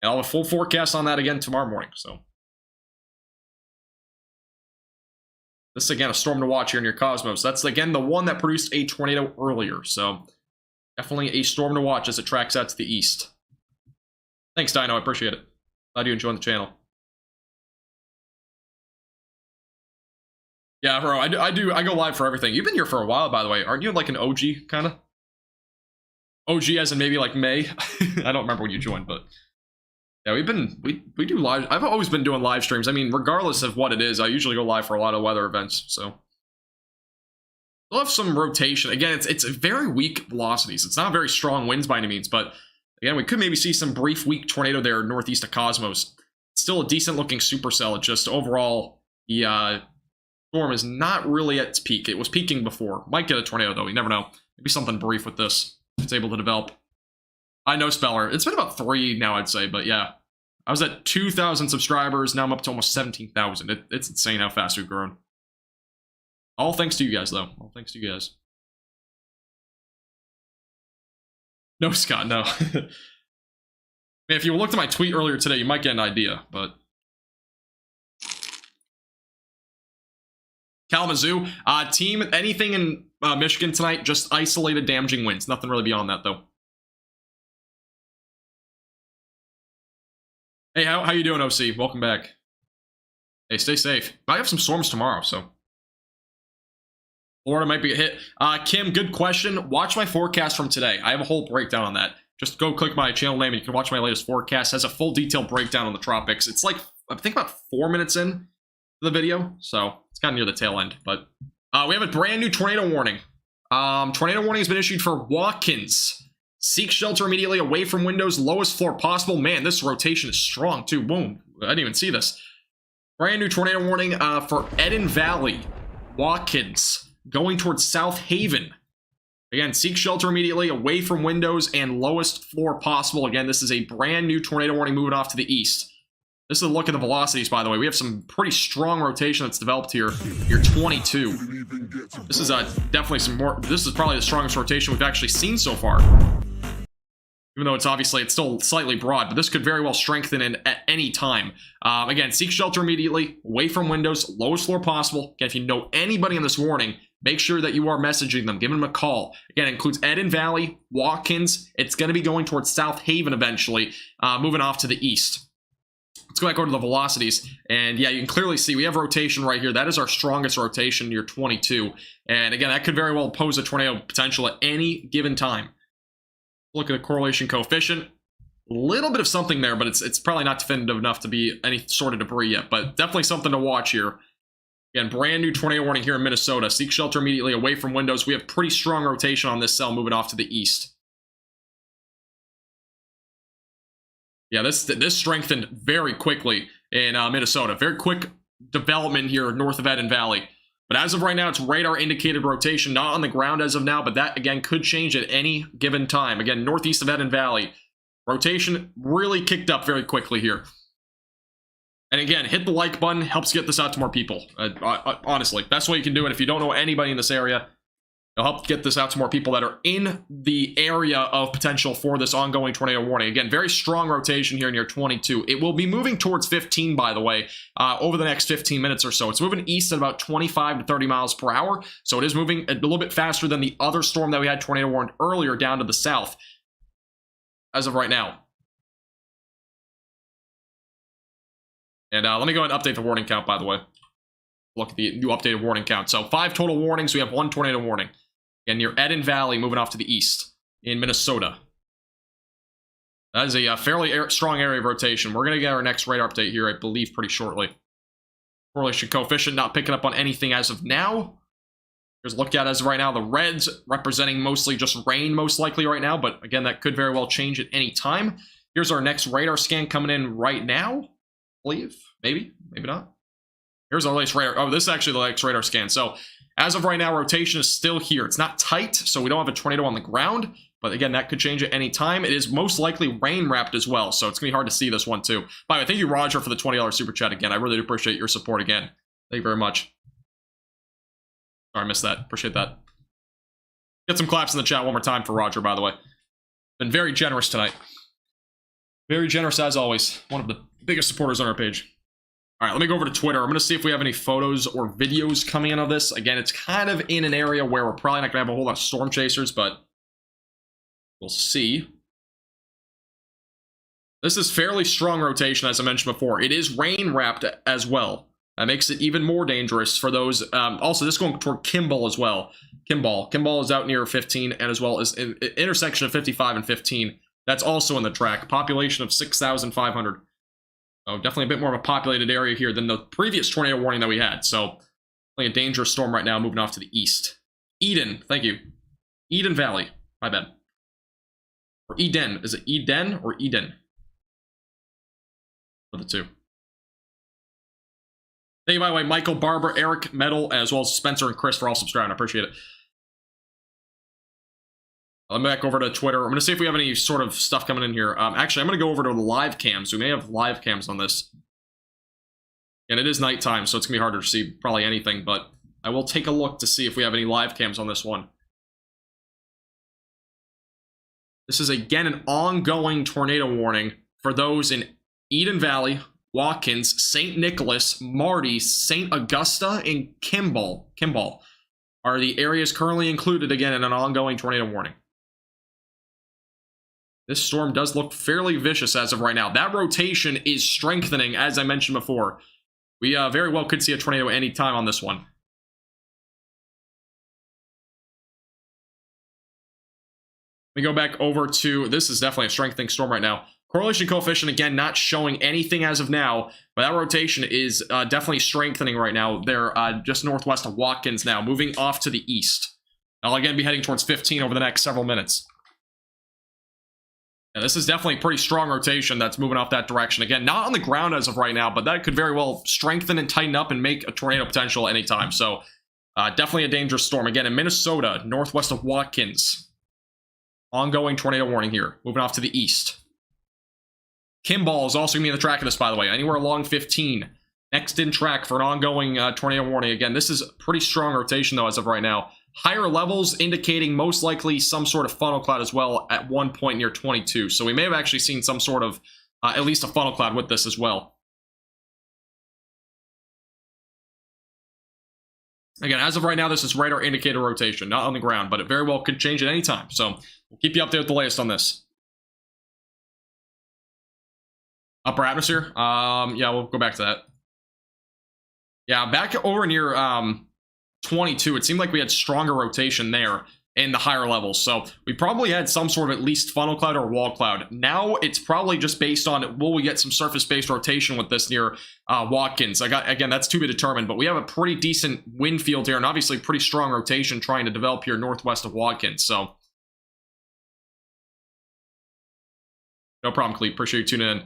And I'll have a full forecast on that again tomorrow morning, so... This is, again, a storm to watch here near Cosmos. That's, again, the one that produced a tornado earlier. So, definitely a storm to watch as it tracks out to the east. Thanks, Dino. I appreciate it. Glad you enjoyed the channel. Yeah, bro, I go live for everything. You've been here for a while, by the way. Aren't you like an OG, kind of? OG as in maybe like May? I don't remember when you joined, but... Yeah, we do live. I've always been doing live streams. I mean, regardless of what it is, I usually go live for a lot of weather events. So we'll have some rotation. Again, it's very weak velocities. It's not very strong winds by any means, but again, we could maybe see some brief weak tornado there northeast of Cosmos. It's still a decent looking supercell. It's just overall the storm is not really at its peak. It was peaking before. Might get a tornado though. You never know. Maybe something brief with this if it's able to develop. I know Speller. It's been about 3 now, I'd say, but yeah. I was at 2,000 subscribers. Now I'm up to almost 17,000. It's insane how fast we've grown. All thanks to you guys, though. All thanks to you guys. No, Scott, no. Man, if you looked at my tweet earlier today, you might get an idea, but... Kalamazoo. Team, anything in Michigan tonight, just isolated damaging winds. Nothing really beyond that, though. Hey, how you doing, OC? Welcome back. Hey, stay safe. I have some storms tomorrow, so... Florida might be a hit. Kim, good question. Watch my forecast from today. I have a whole breakdown on that. Just go click my channel name and you can watch my latest forecast. It has a full detailed breakdown on the tropics. It's like, I think about 4 minutes in the video, so it's kind of near the tail end. But we have a brand new tornado warning. Tornado warning has been issued for Watkins. Seek shelter immediately away from windows, lowest floor possible. Man, this rotation is strong too. Boom. I didn't even see this. Brand new tornado warning for Eden Valley, Watkins, going towards South Haven. Again, seek shelter immediately, away from windows and lowest floor possible. Again, this is a brand new tornado warning moving off to the east. This is a look at the velocities, by the way. We have some pretty strong rotation that's developed here. You're 22. This is definitely some more. This is probably the strongest rotation we've actually seen so far. Even though it's still slightly broad, but this could very well strengthen at any time. Again, seek shelter immediately, away from windows, lowest floor possible. Again, if you know anybody in this warning, make sure that you are messaging them, giving them a call. Again, it includes Eden Valley, Watkins. It's going to be going towards South Haven eventually, moving off to the east. Let's go back over to the velocities, and yeah, you can clearly see we have rotation right here. That is our strongest rotation near 22, and again, that could very well pose a tornado potential at any given time. Look at the correlation coefficient. A little bit of something there, but it's probably not definitive enough to be any sort of debris yet, but definitely something to watch here. Again, brand new tornado warning here in Minnesota. Seek shelter immediately, away from windows. We have pretty strong rotation on this cell moving off to the east. Yeah, this strengthened very quickly in Minnesota. Very quick development here north of Eden Valley. But as of right now, it's radar indicated rotation, not on the ground as of now, but that, again, could change at any given time. Again, northeast of Eden Valley. Rotation really kicked up very quickly here. And again, hit the like button, helps get this out to more people. Honestly, best way you can do it. If you don't know anybody in this area, it'll help get this out to more people that are in the area of potential for this ongoing tornado warning. Again, very strong rotation here near 22. It will be moving towards 15, by the way, over the next 15 minutes or so. It's moving east at about 25 to 30 miles per hour, so it is moving a little bit faster than the other storm that we had tornado warned earlier down to the south, as of right now. And let me go ahead and update the warning count, by the way. Look at the new updated warning count. So 5 total warnings. We have 1 tornado warning. And near Eden Valley, moving off to the east in Minnesota. That is a fairly strong area of rotation. We're going to get our next radar update here, I believe, pretty shortly. Correlation coefficient not picking up on anything as of now. Here's a look at as of right now. The reds representing mostly just rain, most likely right now. But again, that could very well change at any time. Here's our next radar scan coming in right now. I believe. Maybe. Maybe not. Here's our latest radar. Oh, this is actually the latest radar scan. So as of right now, rotation is still here. It's not tight, so we don't have a tornado on the ground. But again, that could change at any time. It is most likely rain-wrapped as well, so it's going to be hard to see this one too. By the way, thank you, Roger, for the $20 super chat again. I really do appreciate your support again. Thank you very much. Sorry, I missed that. Appreciate that. Get some claps in the chat one more time for Roger, by the way. Been very generous tonight. Very generous as always. One of the biggest supporters on our page. All right, let me go over to Twitter. I'm going to see if we have any photos or videos coming in of this. Again, it's kind of in an area where we're probably not going to have a whole lot of storm chasers, but we'll see. This is fairly strong rotation, as I mentioned before. It is rain-wrapped as well. That makes it even more dangerous for those. Also, this is going toward Kimball as well. Kimball is out near 15, and as well as intersection of 55 and 15. That's also in the track. Population of 6,500. Oh, definitely a bit more of a populated area here than the previous tornado warning that we had. So, a dangerous storm right now, moving off to the east. Eden, thank you. Eden Valley, my bad. Or Eden, is it Eden or Eden? For the two. Thank you, by the way, Michael, Barbara, Eric, Metal, as well as Spencer and Chris for all subscribing. I appreciate it. Let me back over to Twitter. I'm going to see if we have any sort of stuff coming in here. Actually, I'm going to go over to the live cams. We may have live cams on this. And it is nighttime, so it's going to be harder to see probably anything. But I will take a look to see if we have any live cams on this one. This is, again, an ongoing tornado warning for those in Eden Valley, Watkins, St. Nicholas, Marty, St. Augusta, and Kimball. Kimball are the areas currently included, again, in an ongoing tornado warning. This storm does look fairly vicious as of right now. That rotation is strengthening, as I mentioned before. We very well could see a tornado any time on this one. Let me go back over to, this is definitely a strengthening storm right now. Correlation coefficient, again, not showing anything as of now, but that rotation is definitely strengthening right now. They're just northwest of Watkins now, moving off to the east. I'll again be heading towards 15 over the next several minutes. Yeah, this is definitely a pretty strong rotation that's moving off that direction. Again, not on the ground as of right now, but that could very well strengthen and tighten up and make a tornado potential anytime. So definitely a dangerous storm. Again, in Minnesota, northwest of Watkins. Ongoing tornado warning here. Moving off to the east. Kimball is also going to be in the track of this, by the way. Anywhere along 15. Next in track for an ongoing tornado warning. Again, this is a pretty strong rotation, though, as of right now. Higher levels indicating most likely some sort of funnel cloud as well at one point near 22. So we may have actually seen some sort of, at least a funnel cloud with this as well. Again, as of right now, this is radar indicator rotation, not on the ground, but it very well could change at any time. So we'll keep you updated with the latest on this. Upper atmosphere? Yeah, we'll go back to that. Yeah, back over near 22, it seemed like we had stronger rotation there in the higher levels. So we probably had some sort of at least funnel cloud or wall cloud. Now it's probably just based on, will we get some surface-based rotation with this near Watkins? Again, that's to be determined, but we have a pretty decent wind field here and obviously pretty strong rotation trying to develop here northwest of Watkins. So no problem, Clete. Appreciate you tuning in.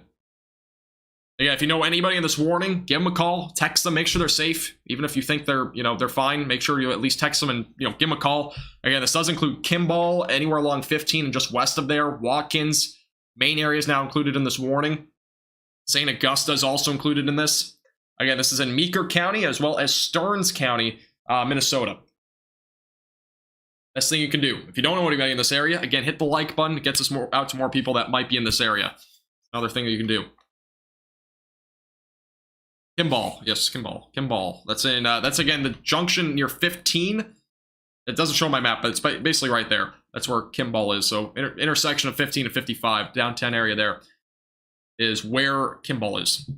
Yeah, if you know anybody in this warning, give them a call, text them, make sure they're safe. Even if you think they're, they're fine, make sure you at least text them and, give them a call. Again, this does include Kimball, anywhere along 15 and just west of there. Watkins, main area is now included in this warning. St. Augusta is also included in this. Again, this is in Meeker County as well as Stearns County, Minnesota. Best thing you can do. If you don't know anybody in this area, again, hit the like button. It gets us out to more people that might be in this area. Another thing that you can do. Kimball, yes, Kimball. That's in, that's again the junction near 15. It doesn't show my map, but it's basically right there. That's where Kimball is. So intersection of 15 and 55, downtown area there is where Kimball is.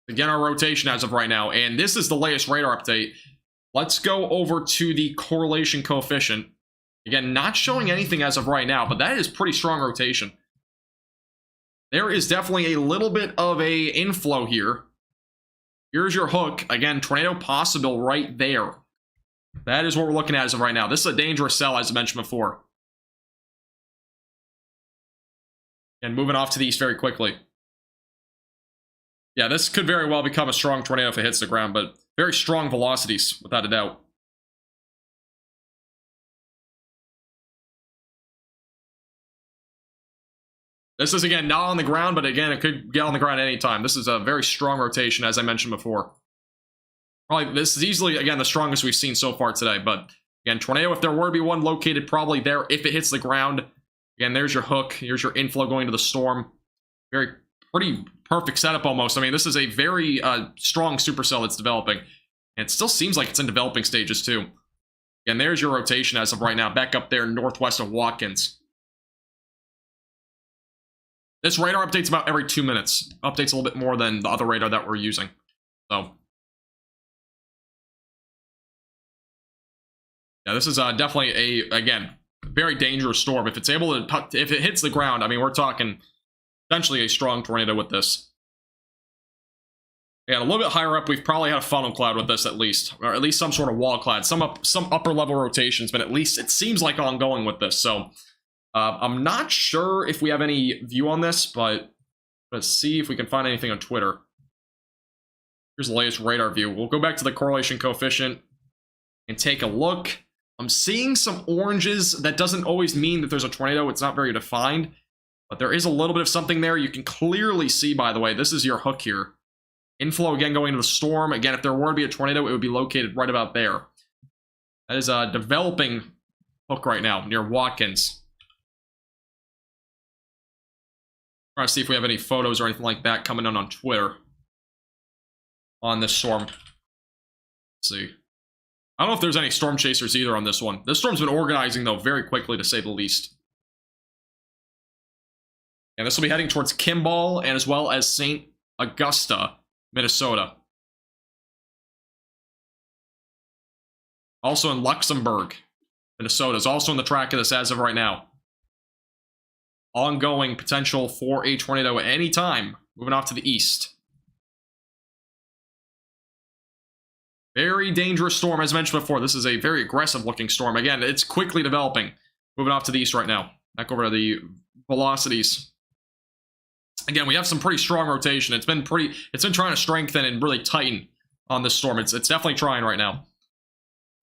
Again, our rotation as of right now, and this is the latest radar update. Let's go over to the correlation coefficient. Again, not showing anything as of right now, but that is pretty strong rotation. There is definitely a little bit of a inflow here. Here's your hook. Again, tornado possible right there. That is what we're looking at as of right now. This is a dangerous cell, as I mentioned before. And moving off to the east very quickly. Yeah, this could very well become a strong tornado if it hits the ground, but very strong velocities, without a doubt. This is, again, not on the ground, but again, it could get on the ground at any time. This is a very strong rotation, as I mentioned before. Probably, this is easily, again, the strongest we've seen so far today. But, again, tornado, if there were to be one located probably there, if it hits the ground. Again, there's your hook. Here's your inflow going to the storm. Pretty perfect setup almost. I mean, this is a very strong supercell that's developing. And it still seems like it's in developing stages, too. And there's your rotation as of right now, back up there northwest of Watkins. This radar updates about every 2 minutes. Updates a little bit more than the other radar that we're using. So, yeah, this is definitely again, very dangerous storm. If it's able to, if it hits the ground, I mean, we're talking potentially a strong tornado with this. Yeah, a little bit higher up, we've probably had a funnel cloud with this at least, or at least some sort of wall cloud. Some upper level rotations, but at least it seems like ongoing with this. So. I'm not sure if we have any view on this, but let's see if we can find anything on Twitter. Here's the latest radar view. We'll go back to the correlation coefficient and take a look. I'm seeing some oranges. That doesn't always mean that there's a tornado. It's not very defined, but there is a little bit of something there. You can clearly see, by the way, this is your hook here. Inflow again going to the storm. Again, if there were to be a tornado, it would be located right about there. That is a developing hook right now near Watkins. Trying to see if we have any photos or anything like that coming in on Twitter on this storm. Let's see. I don't know if there's any storm chasers either on this one. This storm's been organizing, though, very quickly, to say the least. And this will be heading towards Kimball and as well as St. Augusta, Minnesota. Also in Luxembourg, Minnesota is also in the track of this as of right now. Ongoing potential for a tornado at any time. Moving off to the east. Very dangerous storm, as mentioned before. This is a very aggressive looking storm. Again, it's quickly developing. Moving off to the east right now. Back over to the velocities. Again, we have some pretty strong rotation. It's been trying to strengthen and really tighten on this storm. It's definitely trying right now.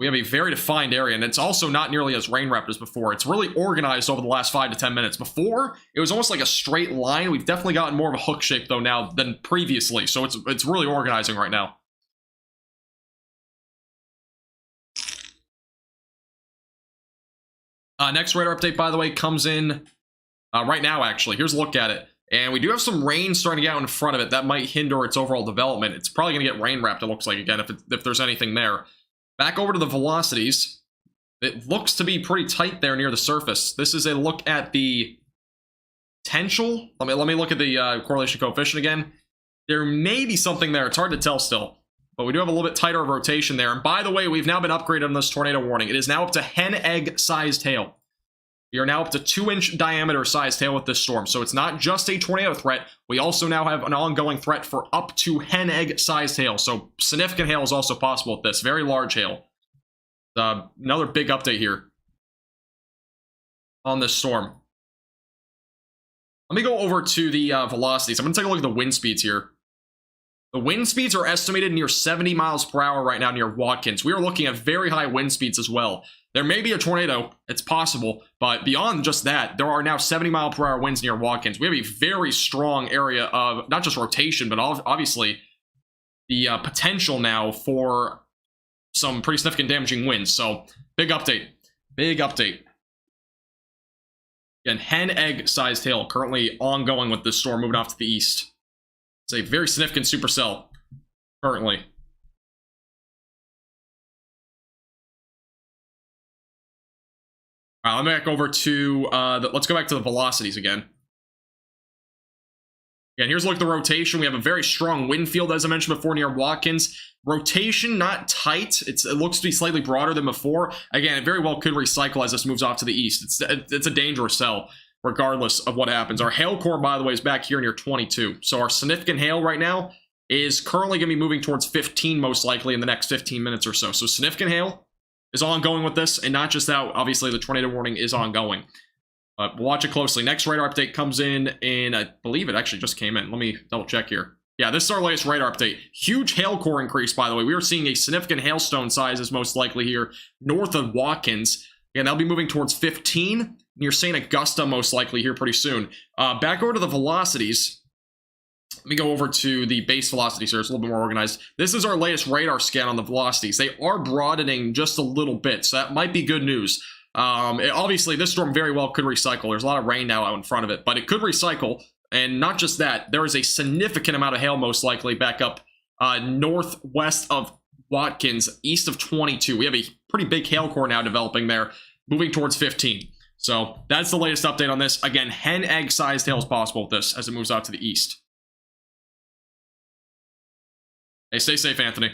We have a very defined area, and it's also not nearly as rain-wrapped as before. It's really organized over the last 5 to 10 minutes. Before, it was almost like a straight line. We've definitely gotten more of a hook shape, though, now than previously, so it's really organizing right now. Next radar update, by the way, comes in right now, actually. Here's a look at it. And we do have some rain starting to get out in front of it. That might hinder its overall development. It's probably going to get rain-wrapped, it looks like, again, if there's anything there. Back over to the velocities. It looks to be pretty tight there near the surface. This is a look at the potential. Let me look at the correlation coefficient again. There may be something there. It's hard to tell still. But we do have a little bit tighter rotation there. And by the way, we've now been upgraded on this tornado warning. It is now up to hen egg-sized hail. We are now up to 2-inch diameter sized hail with this storm. So it's not just a tornado threat. We also now have an ongoing threat for up to hen egg sized hail. So significant hail is also possible with this. Very large hail. Another big update here on this storm. Let me go over to the velocities. I'm going to take a look at the wind speeds here. The wind speeds are estimated near 70 miles per hour right now near Watkins. We are looking at very high wind speeds as well. There may be a tornado, it's possible, but beyond just that, there are now 70 mile per hour winds near Watkins. We have a very strong area of not just rotation, but obviously the potential now for some pretty significant damaging winds. So, big update. Big update. Again, hen egg sized hail currently ongoing with this storm moving off to the east. It's a very significant supercell currently. All right, let me back over to, let's go back to the velocities again. Again, here's a look at the rotation. We have a very strong wind field, as I mentioned before, near Watkins. Rotation, not tight. It looks to be slightly broader than before. Again, it very well could recycle as this moves off to the east. It's a dangerous cell, regardless of what happens. Our hail core, by the way, is back here near 22. So our significant hail right now is currently going to be moving towards 15, most likely, in the next 15 minutes or so. So significant hail is ongoing with this, and not just that, obviously the tornado warning is ongoing. But watch it closely. Next radar update comes in, I believe it actually just came in. Let me double check here. Yeah, this is our latest radar update. Huge hail core increase, by the way. We are seeing a significant hailstone size is most likely here north of Watkins. Again, that'll be moving towards 15. Near St. Augusta, most likely here pretty soon. Back over to the velocities. Let me go over to the base velocities here. It's a little bit more organized. This is our latest radar scan on the velocities. They are broadening just a little bit, so that might be good news. Obviously, this storm very well could recycle. There's a lot of rain now out in front of it, but it could recycle. And not just that, there is a significant amount of hail, most likely, back up northwest of Watkins, east of 22. We have a pretty big hail core now developing there, moving towards 15. So that's the latest update on this. Again, hen egg-sized hail is possible with this as it moves out to the east. Hey, stay safe, Anthony.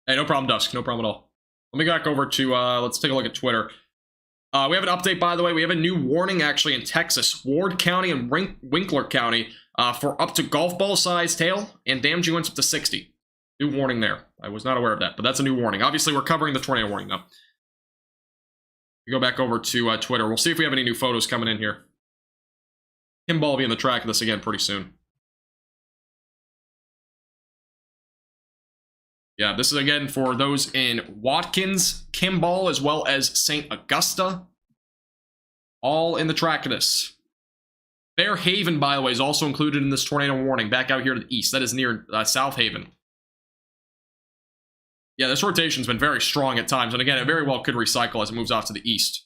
Hey, no problem, Dusk. No problem at all. Let me go back over to, let's take a look at Twitter. We have an update, by the way. We have a new warning, actually, in Texas. Ward County and Winkler County for up to golf ball-sized hail and damaging winds up to 60. New warning there. I was not aware of that, but that's a new warning. Obviously, we're covering the tornado warning, though. We go back over to Twitter. We'll see if we have any new photos coming in here. Kimball will be on the track of this again pretty soon. Yeah, this is again for those in Watkins, Kimball, as well as St. Augusta. All in the track of this. Fair Haven, by the way, is also included in this tornado warning back out here to the east. That is near South Haven. Yeah, this rotation's been very strong at times. And again, it very well could recycle as it moves off to the east.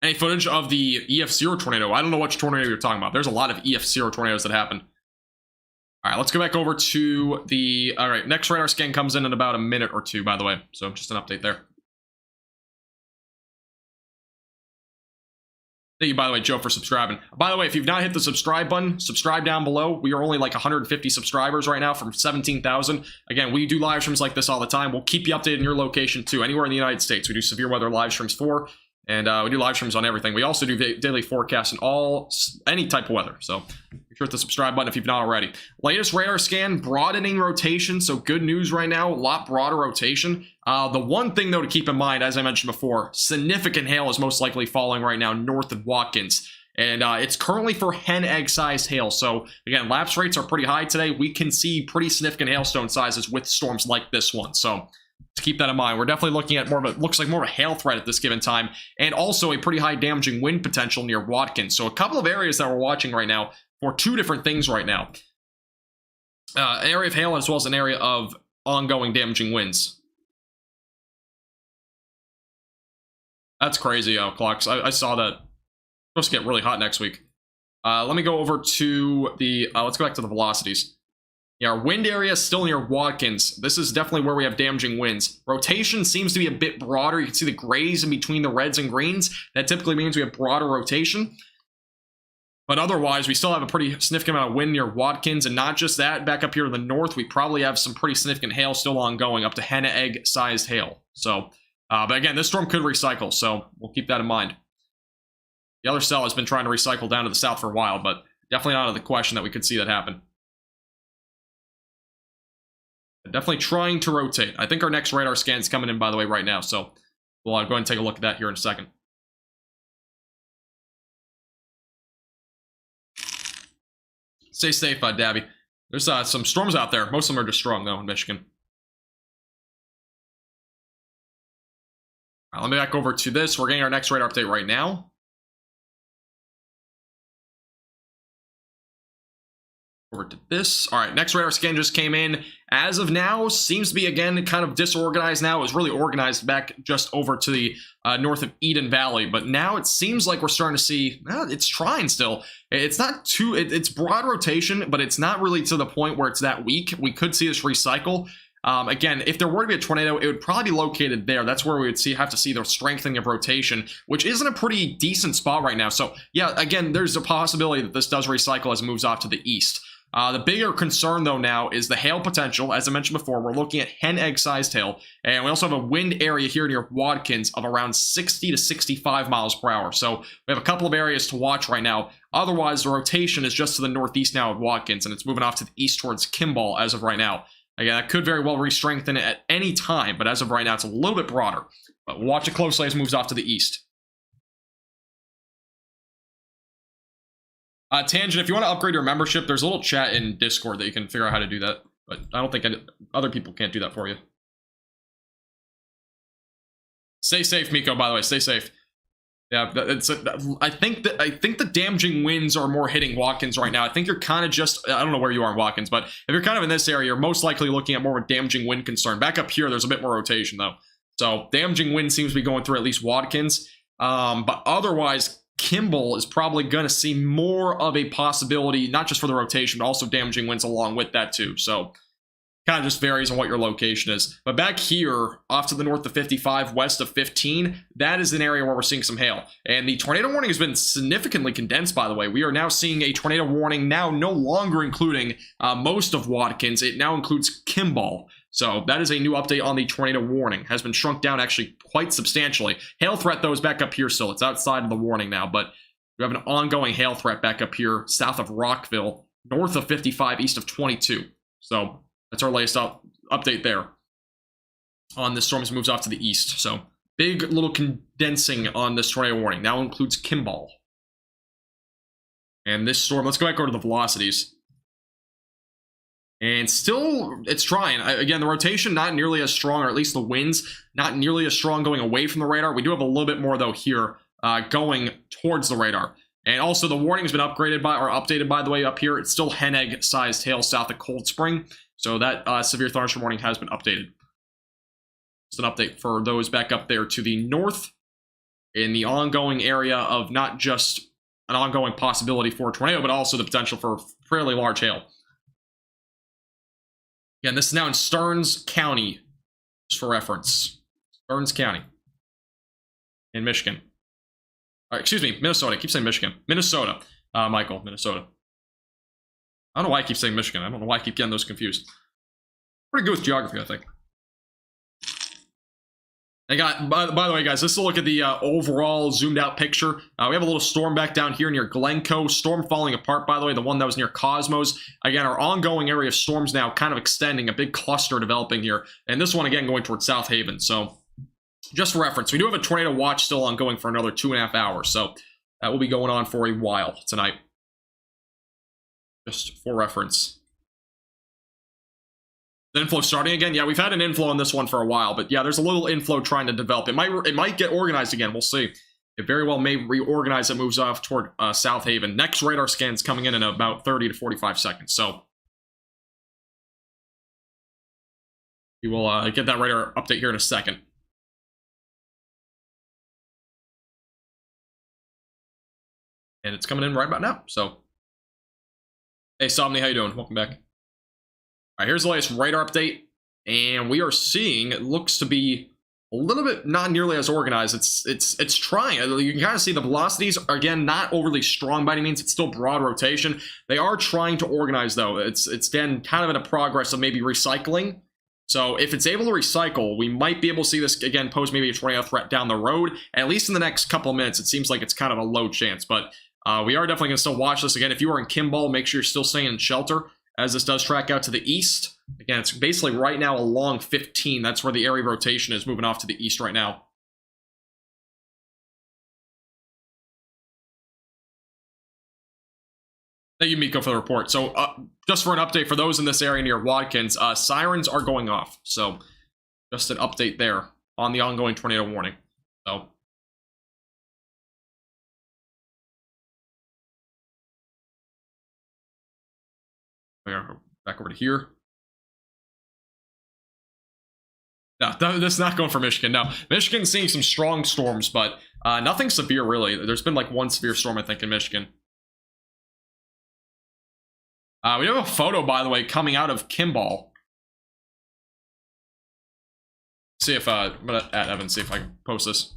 Any footage of the EF0 tornado? I don't know which tornado you're talking about. There's a lot of EF0 tornadoes that happen. All right, let's go back over to the... All right, next radar scan comes in about a minute or two, by the way. So just an update there. Thank you, by the way, Joe, for subscribing. By the way, if you've not hit the subscribe button, subscribe down below. We are only like 150 subscribers right now from 17,000. Again, we do live streams like this all the time. We'll keep you updated in your location, too. Anywhere in the United States, we do severe weather live streams for. And we do live streams on everything. We also do daily forecasts and any type of weather. So Make sure to hit the subscribe button if you've not already. Latest radar scan, broadening rotation, so good news right now, a lot broader rotation. The one thing, though, to keep in mind, as I mentioned before, significant hail is most likely falling right now north of Watkins. And it's currently for hen egg-sized hail. So, again, lapse rates are pretty high today. We can see pretty significant hailstone sizes with storms like this one. So, to keep that in mind, we're definitely looking at more of a, looks like more of a hail threat at this given time, and also a pretty high damaging wind potential near Watkins. So a couple of areas that we're watching right now for two different things right now. An area of hail as well as an area of ongoing damaging winds. That's crazy, Clocks. I saw that. It's supposed to get really hot next week. Let me go over to the, let's go back to the velocities. Yeah, our wind area is still near Watkins. This is definitely where we have damaging winds. Rotation seems to be a bit broader. You can see the grays in between the reds and greens. That typically means we have broader rotation. But otherwise, we still have a pretty significant amount of wind near Watkins. And not just that, back up here to the north, we probably have some pretty significant hail still ongoing, up to hen egg-sized hail. So, but again, this storm could recycle, so we'll keep that in mind. The other cell has been trying to recycle down to the south for a while, but definitely not out of the question that we could see that happen. Definitely trying to rotate. I think our next radar scan is coming in, by the way, right now. So we'll go ahead and take a look at that here in a second. Stay safe, Dabby. There's some storms out there. Most of them are just strong, though, in Michigan. All right, let me back over to this. We're getting our next radar update right now. Over to this. All right, next radar scan just came in. As of now, seems to be, again, kind of disorganized now. It was really organized back just over to the north of Eden Valley. But now it seems like we're starting to see, it's trying still. It's not too, it's broad rotation, but it's not really to the point where it's that weak. We could see this recycle. Again, if there were to be a tornado, it would probably be located there. That's where we would have to see the strengthening of rotation, which isn't a pretty decent spot right now. So, yeah, again, there's a possibility that this does recycle as it moves off to the east. The bigger concern, though, now is the hail potential. As I mentioned before, we're looking at hen egg-sized hail, and we also have a wind area here near Watkins of around 60 to 65 miles per hour. So we have a couple of areas to watch right now. Otherwise, the rotation is just to the northeast now of Watkins, and it's moving off to the east towards Kimball as of right now. Again, that could very well re-strengthen it at any time, but as of right now, it's a little bit broader. But we'll watch it closely as it moves off to the east. Tangent, if you want to upgrade your membership, there's a little chat in Discord that you can figure out how to do that. But I don't think other people can't do that for you. Stay safe, Miko, by the way. Stay safe. Yeah, I think the damaging winds are more hitting Watkins right now. I think you're kind of just, I don't know where you are in Watkins, but if you're kind of in this area, you're most likely looking at more of a damaging wind concern. Back up here, there's a bit more rotation, though. So damaging wind seems to be going through at least Watkins. But otherwise, Kimball is probably going to see more of a possibility, not just for the rotation, but also damaging winds along with that too. So kind of just varies on what your location is. But back here, off to the north of 55, west of 15, that is an area where we're seeing some hail. And the tornado warning has been significantly condensed, by the way. We are now seeing a tornado warning now no longer including most of Watkins. It now includes Kimball. So that is a new update on the tornado warning. Has been shrunk down actually quite substantially. Hail threat, though, is back up here still. It's outside of the warning now, but we have an ongoing hail threat back up here south of Rockville, north of 55, east of 22. So that's our latest update there on the storm as it moves off to the east. So big little condensing on this tornado warning. Now includes Kimball. And this storm, let's go back over to the velocities. And still, it's trying. Again, the rotation not nearly as strong, or at least the winds not nearly as strong going away from the radar. We do have a little bit more, though, here going towards the radar. And also, the warning has been updated, by the way, up here. It's still hen egg-sized hail south of Cold Spring. So that severe thunderstorm warning has been updated. Just an update for those back up there to the north in the ongoing area of not just an ongoing possibility for a tornado, but also the potential for fairly large hail. Again, this is now in Stearns County, just for reference. Stearns County in Michigan. Excuse me, Minnesota. I keep saying Michigan. Minnesota, Michael, Minnesota. I don't know why I keep saying Michigan. I don't know why I keep getting those confused. Pretty good with geography, I think. I got, by the way, guys, let's look at the overall zoomed out picture. We have a little storm back down here near Glencoe. Storm falling apart, by the way, the one that was near Cosmos. Again, our ongoing area of storms now kind of extending, a big cluster developing here. And this one, again, going towards South Haven. So just for reference, we do have a tornado watch still ongoing for another 2.5 hours. So that will be going on for a while tonight. Just for reference. The inflow starting again? Yeah, we've had an inflow on this one for a while, but yeah, there's a little inflow trying to develop. It might get organized again. We'll see. It very well may reorganize. It moves off toward South Haven. Next radar scan's coming in about 30 to 45 seconds. So we will get that radar update here in a second. And it's coming in right about now. So, hey, Somni, how you doing? Welcome back. All right, here's the latest radar update, and we are seeing it looks to be a little bit not nearly as organized. It's trying. You can kind of see the velocities are, again, not overly strong by any means. It's still broad rotation. They are trying to organize though. It's again kind of in a progress of maybe recycling. So if it's able to recycle, we might be able to see this again pose maybe a tornado threat down the road. At least in the next couple of minutes, it seems like it's kind of a low chance, but we are definitely going to still watch this again. If you are in Kimball, make sure you're still staying in shelter, as this does track out to the east. Again, it's basically right now along 15. That's where the area of rotation is, moving off to the east right now. Thank you, Miko, for the report. So just for an update for those in this area near Watkins, sirens are going off. So just an update there on the ongoing tornado warning. So back over to here. No, that's not going for Michigan. No, Michigan's seeing some strong storms, but nothing severe, really. There's been like one severe storm, I think, in Michigan. We have a photo, by the way, coming out of Kimball. See if, I'm going to add Evan, see if I can post this.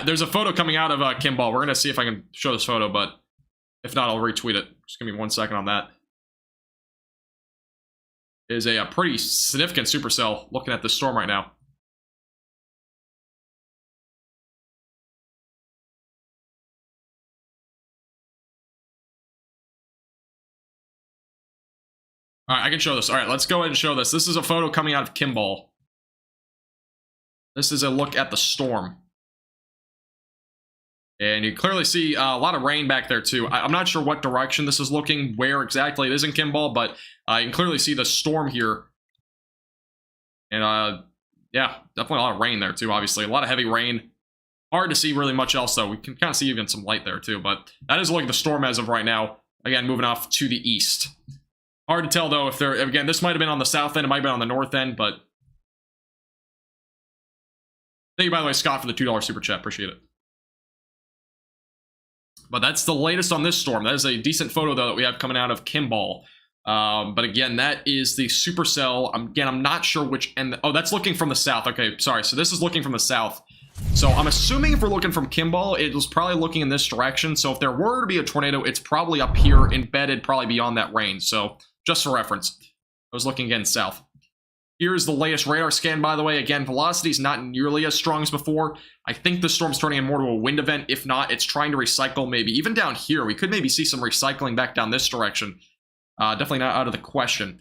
There's a photo coming out of Kimball. We're going to see if I can show this photo, but if not, I'll retweet it. Just give me 1 second on that. It is a pretty significant supercell looking at this storm right now. All right, I can show this. All right, let's go ahead and show this. This is a photo coming out of Kimball. This is a look at the storm. And you clearly see a lot of rain back there, too. I'm not sure what direction this is looking, where exactly it is in Kimball, but you can clearly see the storm here. And, yeah, definitely a lot of rain there, too, obviously. A lot of heavy rain. Hard to see really much else, though. We can kind of see even some light there, too. But that is a look at the storm as of right now. Again, moving off to the east. Hard to tell, though, if they're... Again, this might have been on the south end. It might have been on the north end, but... Thank you, by the way, Scott, for the $2 super chat. Appreciate it. But that's the latest on this storm. That is a decent photo, though, that we have coming out of Kimball. But again, that is the supercell. Again, I'm not sure which end. Oh, that's looking from the south. Okay, sorry. So this is looking from the south. So I'm assuming if we're looking from Kimball, it was probably looking in this direction. So if there were to be a tornado, it's probably up here, embedded probably beyond that range. So just for reference, I was looking again south. Here's the latest radar scan, by the way. Again, velocity is not nearly as strong as before. I think the storm's turning in more to a wind event. If not, it's trying to recycle maybe. Even down here, we could maybe see some recycling back down this direction. Definitely not out of the question.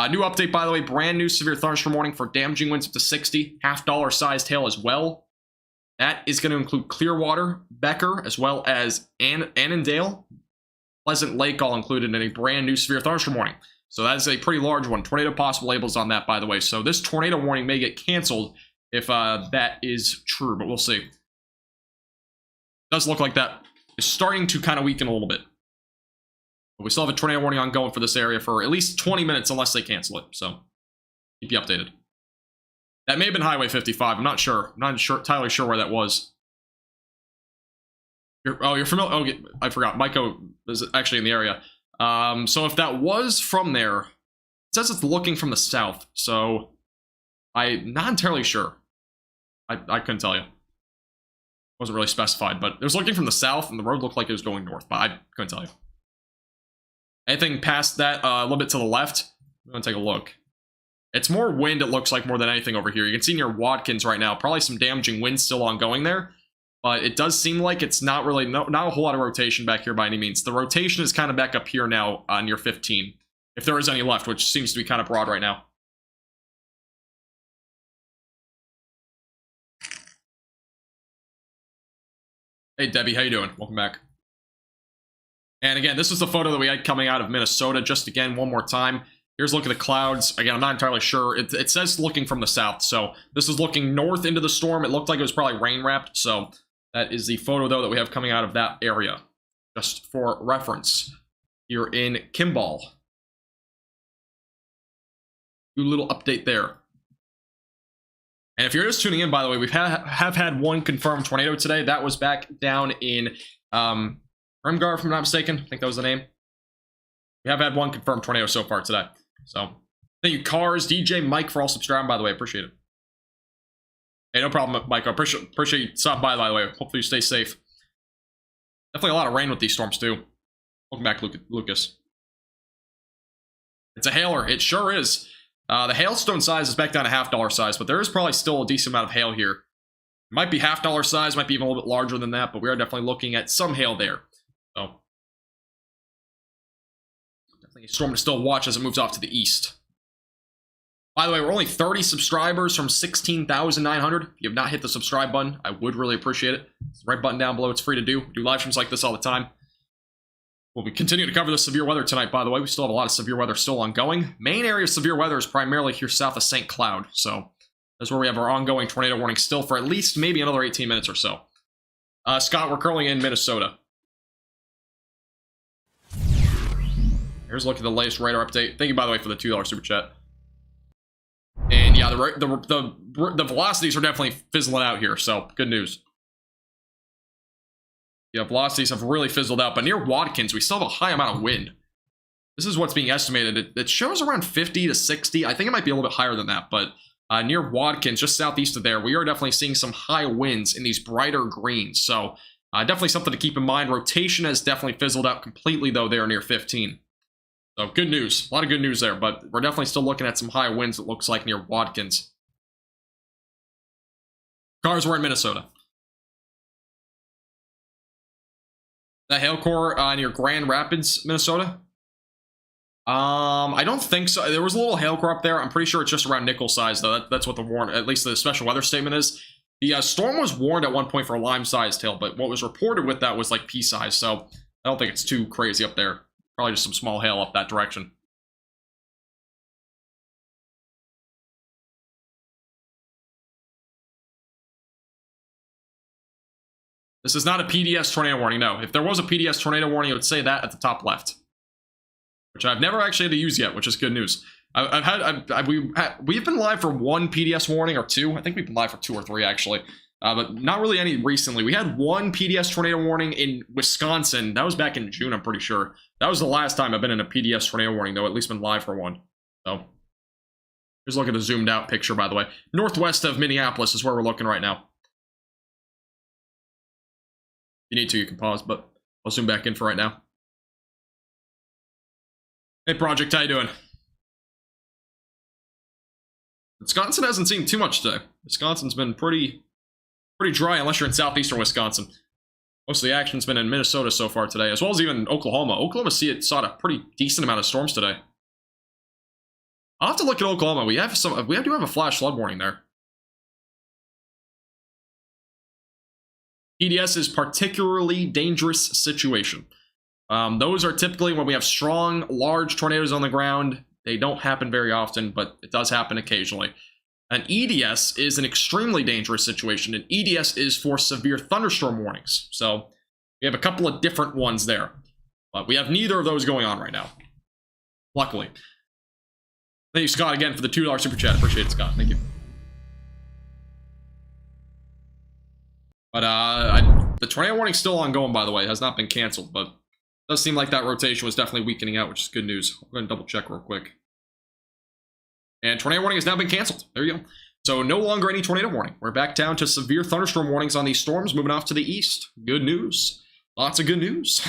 New update, by the way. Brand new severe thunderstorm warning for damaging winds up to 60. $half sized hail as well. That is going to include Clearwater, Becker, as well as Annandale. Pleasant Lake all included in a brand new severe thunderstorm warning. So that is a pretty large one. Tornado possible labels on that, by the way. So this tornado warning may get canceled if that is true, but we'll see. It does look like that is starting to kind of weaken a little bit. But we still have a tornado warning ongoing for this area for at least 20 minutes unless they cancel it. So keep you updated. That may have been Highway 55. I'm not sure. I'm not entirely sure where that was. You're familiar? Oh, I forgot. Maiko is actually in the area. So if that was from there, it says it's looking from the south. So I'm not entirely sure. I couldn't tell you. Wasn't really specified, but it was looking from the south, and the road looked like it was going north, but I couldn't tell you. Anything past that, a little bit to the left? I'm going to take a look. It's more wind, it looks like, more than anything over here. You can see near Watkins right now. Probably some damaging wind still ongoing there. But it does seem like it's not really, not a whole lot of rotation back here by any means. The rotation is kind of back up here now near 15. If there is any left, which seems to be kind of broad right now. Hey, Debbie, how you doing? Welcome back. And again, this is the photo that we had coming out of Minnesota. Just again, one more time. Here's a look at the clouds. Again, I'm not entirely sure. It says looking from the south, so this is looking north into the storm. It looked like it was probably rain-wrapped, so that is the photo, though, that we have coming out of that area. Just for reference, here in Kimball. Do a little update there. And if you're just tuning in, by the way, we have had one confirmed tornado today. That was back down in Rimgar, if I'm not mistaken. I think that was the name. We have had one confirmed tornado so far today. So, thank you, Cars, DJ, Mike, for all subscribing, by the way. Appreciate it. Hey, no problem, Mike. I appreciate you stopping by the way. Hopefully you stay safe. Definitely a lot of rain with these storms, too. Welcome back, Lucas. It's a hailer. It sure is. The hailstone size is back down to $half size, but there is probably still a decent amount of hail here. It might be $half size, might be even a little bit larger than that, but we are definitely looking at some hail there. So, definitely a storm to still watch as it moves off to the east. By the way, we're only 30 subscribers from 16,900. If you have not hit the subscribe button, I would really appreciate it. It's the red button down below. It's free to do. We do live streams like this all the time. We'll be continuing to cover the severe weather tonight, by the way. We still have a lot of severe weather still ongoing. Main area of severe weather is primarily here south of St. Cloud. So that's where we have our ongoing tornado warning still for at least maybe another 18 minutes or so. Scott, we're currently in Minnesota. Here's a look at the latest radar update. Thank you, by the way, for the $2 super chat. And yeah, the velocities are definitely fizzling out here, so good news. Yeah, velocities have really fizzled out, but near Watkins, we still have a high amount of wind. This is what's being estimated. It shows around 50 to 60. I think it might be a little bit higher than that, but near Watkins, just southeast of there, we are definitely seeing some high winds in these brighter greens. So definitely something to keep in mind. Rotation has definitely fizzled out completely, though, there near 15. So good news. A lot of good news there, but we're definitely still looking at some high winds, it looks like, near Watkins. Cars, we're in Minnesota. That hail core near Grand Rapids, Minnesota? I don't think so. There was a little hail core up there. I'm pretty sure it's just around nickel size, though. That's what the at least the special weather statement is. The storm was warned at one point for a lime-sized hail, but what was reported with that was like pea size, so I don't think it's too crazy up there. Probably just some small hail up that direction. This is not a PDS tornado warning, no. If there was a PDS tornado warning, it would say that at the top left. Which I've never actually had to use yet, which is good news. We've been live for one PDS warning or two. I think we've been live for 2 or 3, actually. But not really any recently. We had one PDS tornado warning in Wisconsin. That was back in June, I'm pretty sure. That was the last time I've been in a PDS tornado warning, though. At least been live for one. So, here's a look at the zoomed out picture, by the way. Northwest of Minneapolis is where we're looking right now. If you need to, you can pause, but I'll zoom back in for right now. Hey, Project, how you doing? Wisconsin hasn't seen too much today. Wisconsin's been pretty dry, unless you're in southeastern Wisconsin. Most of the action's been in Minnesota so far today, as well as even Oklahoma. Oklahoma saw a pretty decent amount of storms today. I'll have to look at Oklahoma. We do have a flash flood warning there. PDS is particularly dangerous situation. Those are typically when we have strong, large tornadoes on the ground. They don't happen very often, but it does happen occasionally. An EDS is an extremely dangerous situation. An EDS is for severe thunderstorm warnings. So we have a couple of different ones there. But we have neither of those going on right now. Luckily. Thank you, Scott, again, for the $2 super chat. Appreciate it, Scott. Thank you. But the tornado warning's still ongoing, by the way. It has not been canceled, but it does seem like that rotation was definitely weakening out, which is good news. I'm going to double check real quick. And tornado warning has now been canceled. There you go. So no longer any tornado warning. We're back down to severe thunderstorm warnings on these storms, moving off to the east. Good news. Lots of good news.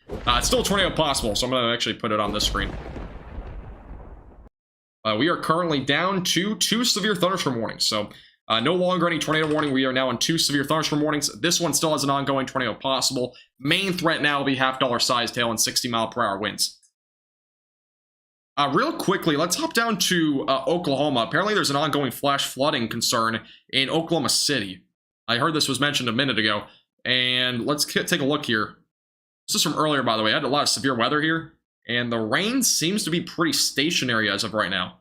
It's still a tornado possible, so I'm going to actually put it on this screen. We are currently down to 2 severe thunderstorm warnings, so no longer any tornado warning. We are now on 2 severe thunderstorm warnings. This one still has an ongoing tornado possible. Main threat now will be half-dollar sized hail and 60-mile-per-hour winds. Real quickly, let's hop down to Oklahoma. Apparently, there's an ongoing flash flooding concern in Oklahoma City. I heard this was mentioned a minute ago, and let's take a look here. This is from earlier, by the way. I had a lot of severe weather here, and the rain seems to be pretty stationary as of right now.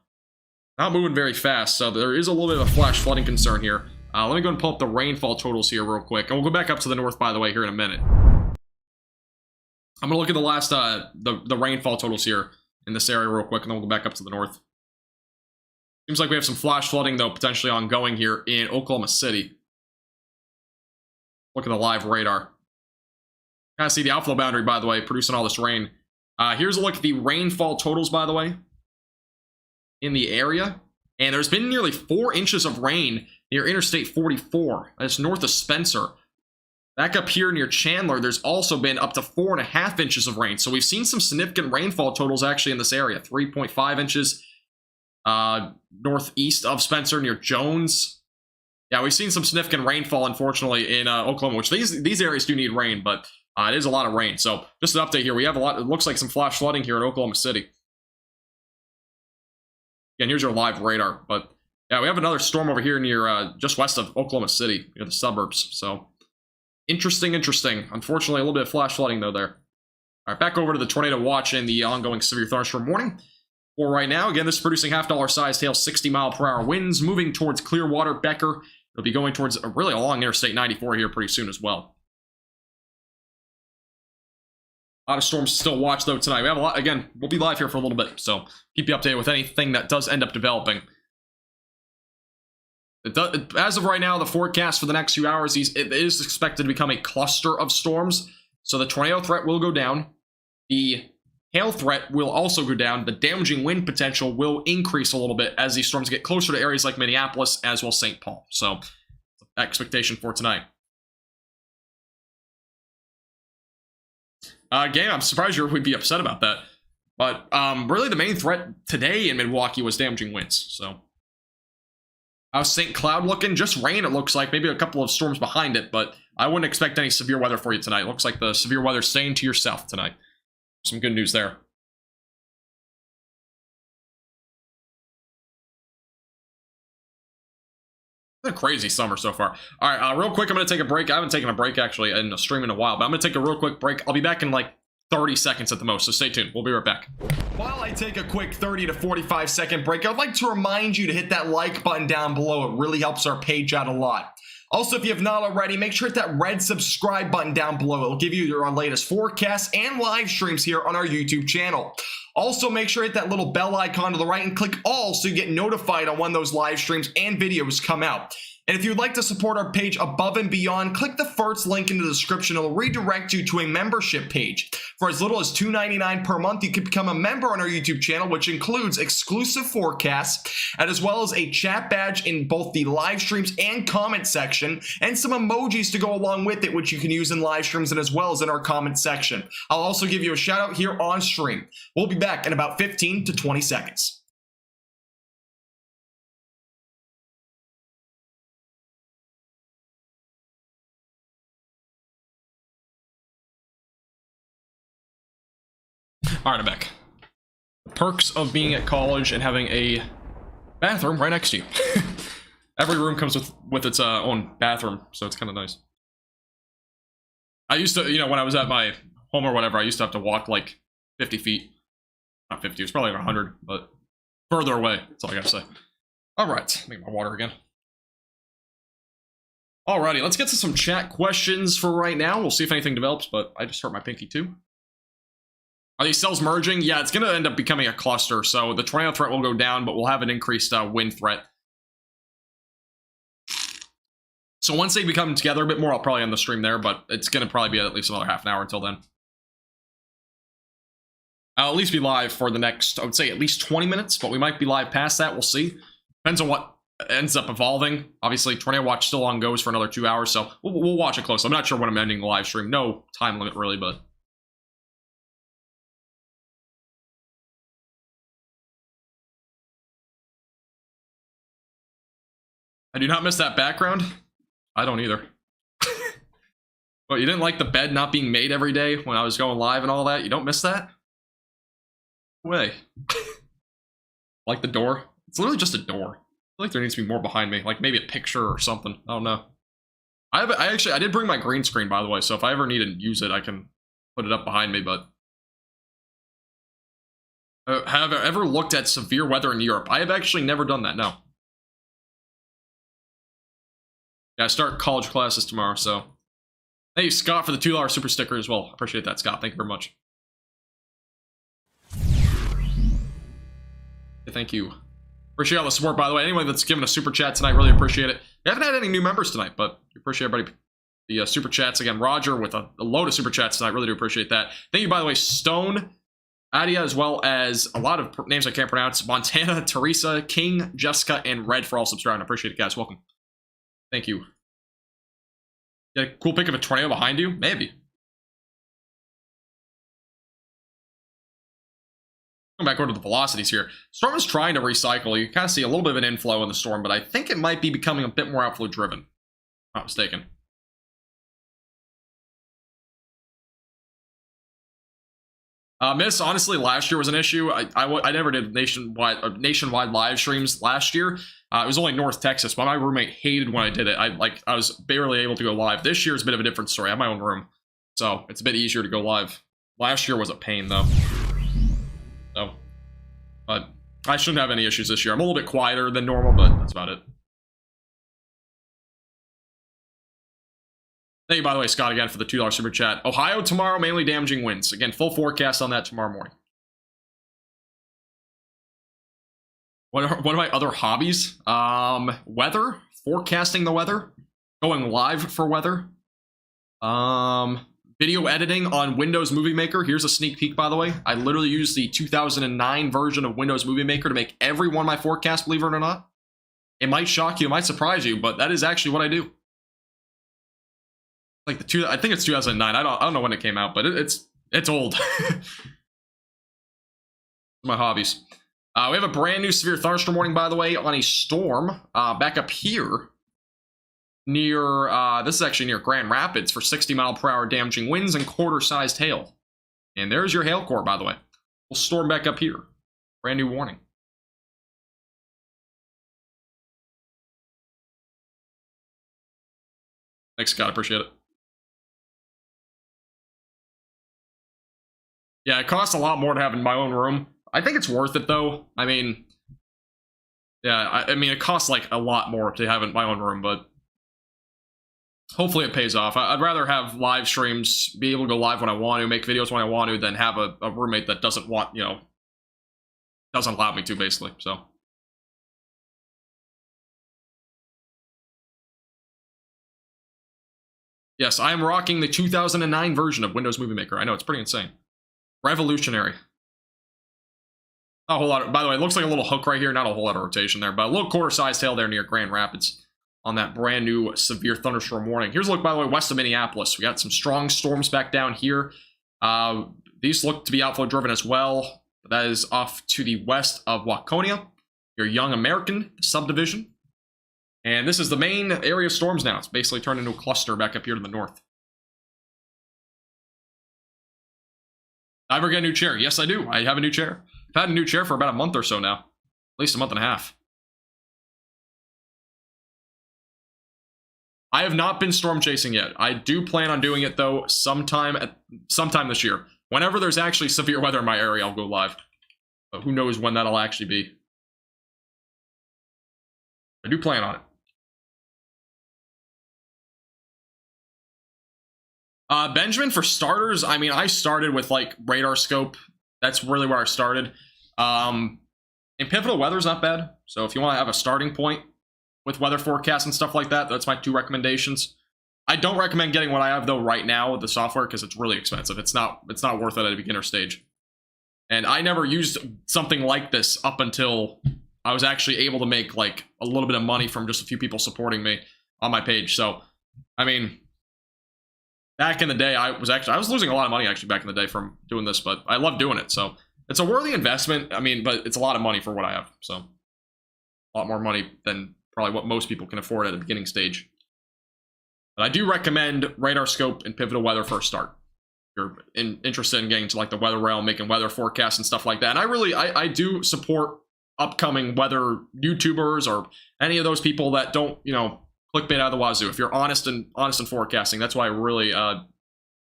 Not moving very fast, so there is a little bit of a flash flooding concern here. Let me go and pull up the rainfall totals here real quick. And we'll go back up to the north, by the way, here in a minute. I'm going to look at the last, the rainfall totals here in this area real quick, and then we'll go back up to the north. Seems like we have some flash flooding, though, potentially ongoing here in Oklahoma City. Look at the live radar. Kind of see the outflow boundary, by the way, producing all this rain. Here's a look at the rainfall totals, by the way, in the area. And there's been nearly 4 inches of rain near Interstate 44. That's north of Spencer. Back up here near Chandler, there's also been up to 4.5 inches of rain. So we've seen some significant rainfall totals actually in this area. 3.5 inches northeast of Spencer near Jones. Yeah, we've seen some significant rainfall, unfortunately, in Oklahoma, which these areas do need rain, but it is a lot of rain. So just an update here. We have a lot, it looks like some flash flooding here in Oklahoma City. Again, here's your live radar. But yeah, we have another storm over here near just west of Oklahoma City, near the suburbs. So interesting. Unfortunately, a little bit of flash flooding, though, there. All right, back over to the tornado watch and the ongoing severe thunderstorm warning. For right now, again, this is producing half-dollar sized hail, 60-mile-per-hour winds, moving towards Clearwater, Becker. It'll be going towards really along Interstate 94 here pretty soon as well. A lot of storms to still watch, though, tonight. We have a lot. Again, we'll be live here for a little bit, so keep you updated with anything that does end up developing. As of right now, the forecast for the next few hours, it is expected to become a cluster of storms. So the tornado threat will go down. The hail threat will also go down. The damaging wind potential will increase a little bit as these storms get closer to areas like Minneapolis as well as St. Paul. So expectation for tonight. Again, I'm surprised you would be upset about that. But really the main threat today in Milwaukee was damaging winds. So how's St. Cloud looking? Just rain, it looks like. Maybe a couple of storms behind it, but I wouldn't expect any severe weather for you tonight. It looks like the severe weather's staying to your south tonight. Some good news there. It's a crazy summer so far. All right, real quick, I'm going to take a break. I haven't taken a break, actually, in a stream in a while, but I'm going to take a real quick break. I'll be back in, like, 30 seconds at the most, so stay tuned. We'll be right back. While I take a quick 30 to 45 second break, I'd like to remind you to hit that like button down below. It really helps our page out a lot. Also, if you have not already, make sure to hit that red subscribe button down below. It'll give you our latest forecasts and live streams here on our YouTube channel. Also, make sure to hit that little bell icon to the right and click all so you get notified on when those live streams and videos come out. And if you'd like to support our page above and beyond, click the first link in the description. It'll redirect you to a membership page. For as little as $2.99 per month, you can become a member on our YouTube channel, which includes exclusive forecasts, and as well as a chat badge in both the live streams and comment section, and some emojis to go along with it, which you can use in live streams and as well as in our comment section. I'll also give you a shout out here on stream. We'll be back in about 15 to 20 seconds. All right, I'm back. The perks of being at college and having a bathroom right next to you. Every room comes with its own bathroom, so it's kind of nice. I used to, when I was at my home or whatever, I used to have to walk like 50 feet. Not 50, it was probably like 100, but further away. That's all I gotta say. All right, make my water again. Alrighty, let's get to some chat questions for right now. We'll see if anything develops, but I just hurt my pinky too. Are these cells merging? Yeah, it's going to end up becoming a cluster, so the tornado threat will go down, but we'll have an increased wind threat. So once they become together a bit more, I'll probably end the stream there, but it's going to probably be at least another half an hour until then. I'll at least be live for the next, I would say, at least 20 minutes, but we might be live past that. We'll see. Depends on what ends up evolving. Obviously, Tornado Watch still on goes for another 2 hours, so we'll watch it close. I'm not sure when I'm ending the live stream. No time limit, really, but I do not miss that background. I don't either. But you didn't like the bed not being made every day when I was going live and all that? You don't miss that? No way. Like the door? It's literally just a door. I feel like there needs to be more behind me. Like maybe a picture or something. I don't know. I did bring my green screen, by the way, so if I ever need to use it, I can put it up behind me, but... have I ever looked at severe weather in Europe? I have actually never done that, no. Yeah, I start college classes tomorrow, so... Thank you, Scott, for the $2 super sticker as well. Appreciate that, Scott. Thank you very much. Thank you. Appreciate all the support, by the way. Anyone that's given a super chat tonight, really appreciate it. We haven't had any new members tonight, but we appreciate everybody. The super chats. Again, Roger with a load of super chats tonight. Really do appreciate that. Thank you, by the way, Stone, Adia, as well as a lot of names I can't pronounce. Montana, Teresa, King, Jessica, and Red for all subscribing. I appreciate it, guys. Welcome. Thank you. Get a cool pic of a tornado behind you? Maybe. Come back over to the velocities here. Storm is trying to recycle. You kind of see a little bit of an inflow in the storm, but I think it might be becoming a bit more outflow driven. Not mistaken. Miss, honestly, last year was an issue. I never did nationwide live streams last year. It was only North Texas, but my roommate hated when I did it. I was barely able to go live. This year is a bit of a different story. I have my own room, so it's a bit easier to go live. Last year was a pain, though. So, but I shouldn't have any issues this year. I'm a little bit quieter than normal, but that's about it. Thank you, by the way, Scott, again, for the $2 super chat. Ohio tomorrow, mainly damaging winds. Again, full forecast on that tomorrow morning. What are my other hobbies? Weather, forecasting the weather, going live for weather. Video editing on Windows Movie Maker. Here's a sneak peek, by the way. I literally used the 2009 version of Windows Movie Maker to make every one of my forecasts, believe it or not. It might shock you, it might surprise you, but that is actually what I do. Like I think it's 2009. I don't know when it came out, but it's old. My hobbies. We have a brand new severe thunderstorm warning, by the way, on a storm back up here near this is actually near Grand Rapids for 60-mile-per-hour damaging winds and quarter-sized hail. And there's your hail core, by the way. We'll storm back up here. Brand new warning. Thanks, Scott. Appreciate it. Yeah, it costs a lot more to have in my own room. I think it's worth it, though. I mean, yeah, I mean, it costs, like, a lot more to have in my own room, but hopefully it pays off. I'd rather have live streams, be able to go live when I want to, make videos when I want to, than have a roommate that doesn't want, you know, doesn't allow me to, basically, so. Yes, I am rocking the 2009 version of Windows Movie Maker. I know, it's pretty insane. Revolutionary. Not a whole lot. By the way, it looks like a little hook right here. Not a whole lot of rotation there, but a little quarter-sized hail there near Grand Rapids on that brand new severe thunderstorm warning. Here's a look, by the way, west of Minneapolis. We got some strong storms back down here. These look to be outflow driven as well. That is off to the west of Waconia, your Young American subdivision. And this is the main area of storms now. It's basically turned into a cluster back up here to the north. I ever get a new chair? Yes, I do. I have a new chair. I've had a new chair for about a month or so now. At least a month and a half. I have not been storm chasing yet. I do plan on doing it, though, sometime this year. Whenever there's actually severe weather in my area, I'll go live. But who knows when that'll actually be. I do plan on it. Benjamin, for starters, I mean, I started with, like, radar scope. That's really where I started. And pivotal weather's not bad. So if you want to have a starting point with weather forecasts and stuff like that, that's my 2 recommendations. I don't recommend getting what I have, though, right now with the software, because it's really expensive. It's not worth it at a beginner stage. And I never used something like this up until I was actually able to make, like, a little bit of money from just a few people supporting me on my page. So, I mean, back in the day, I was losing a lot of money actually back in the day from doing this, but I love doing it. So it's a worthy investment. I mean, but it's a lot of money for what I have. So a lot more money than probably what most people can afford at the beginning stage. But I do recommend Radar Scope and Pivotal Weather for a start. If you're interested in getting to like the weather realm, making weather forecasts and stuff like that. And I do support upcoming weather YouTubers or any of those people that don't, you know, clickbait out of the wazoo. If you're honest and forecasting, that's why I really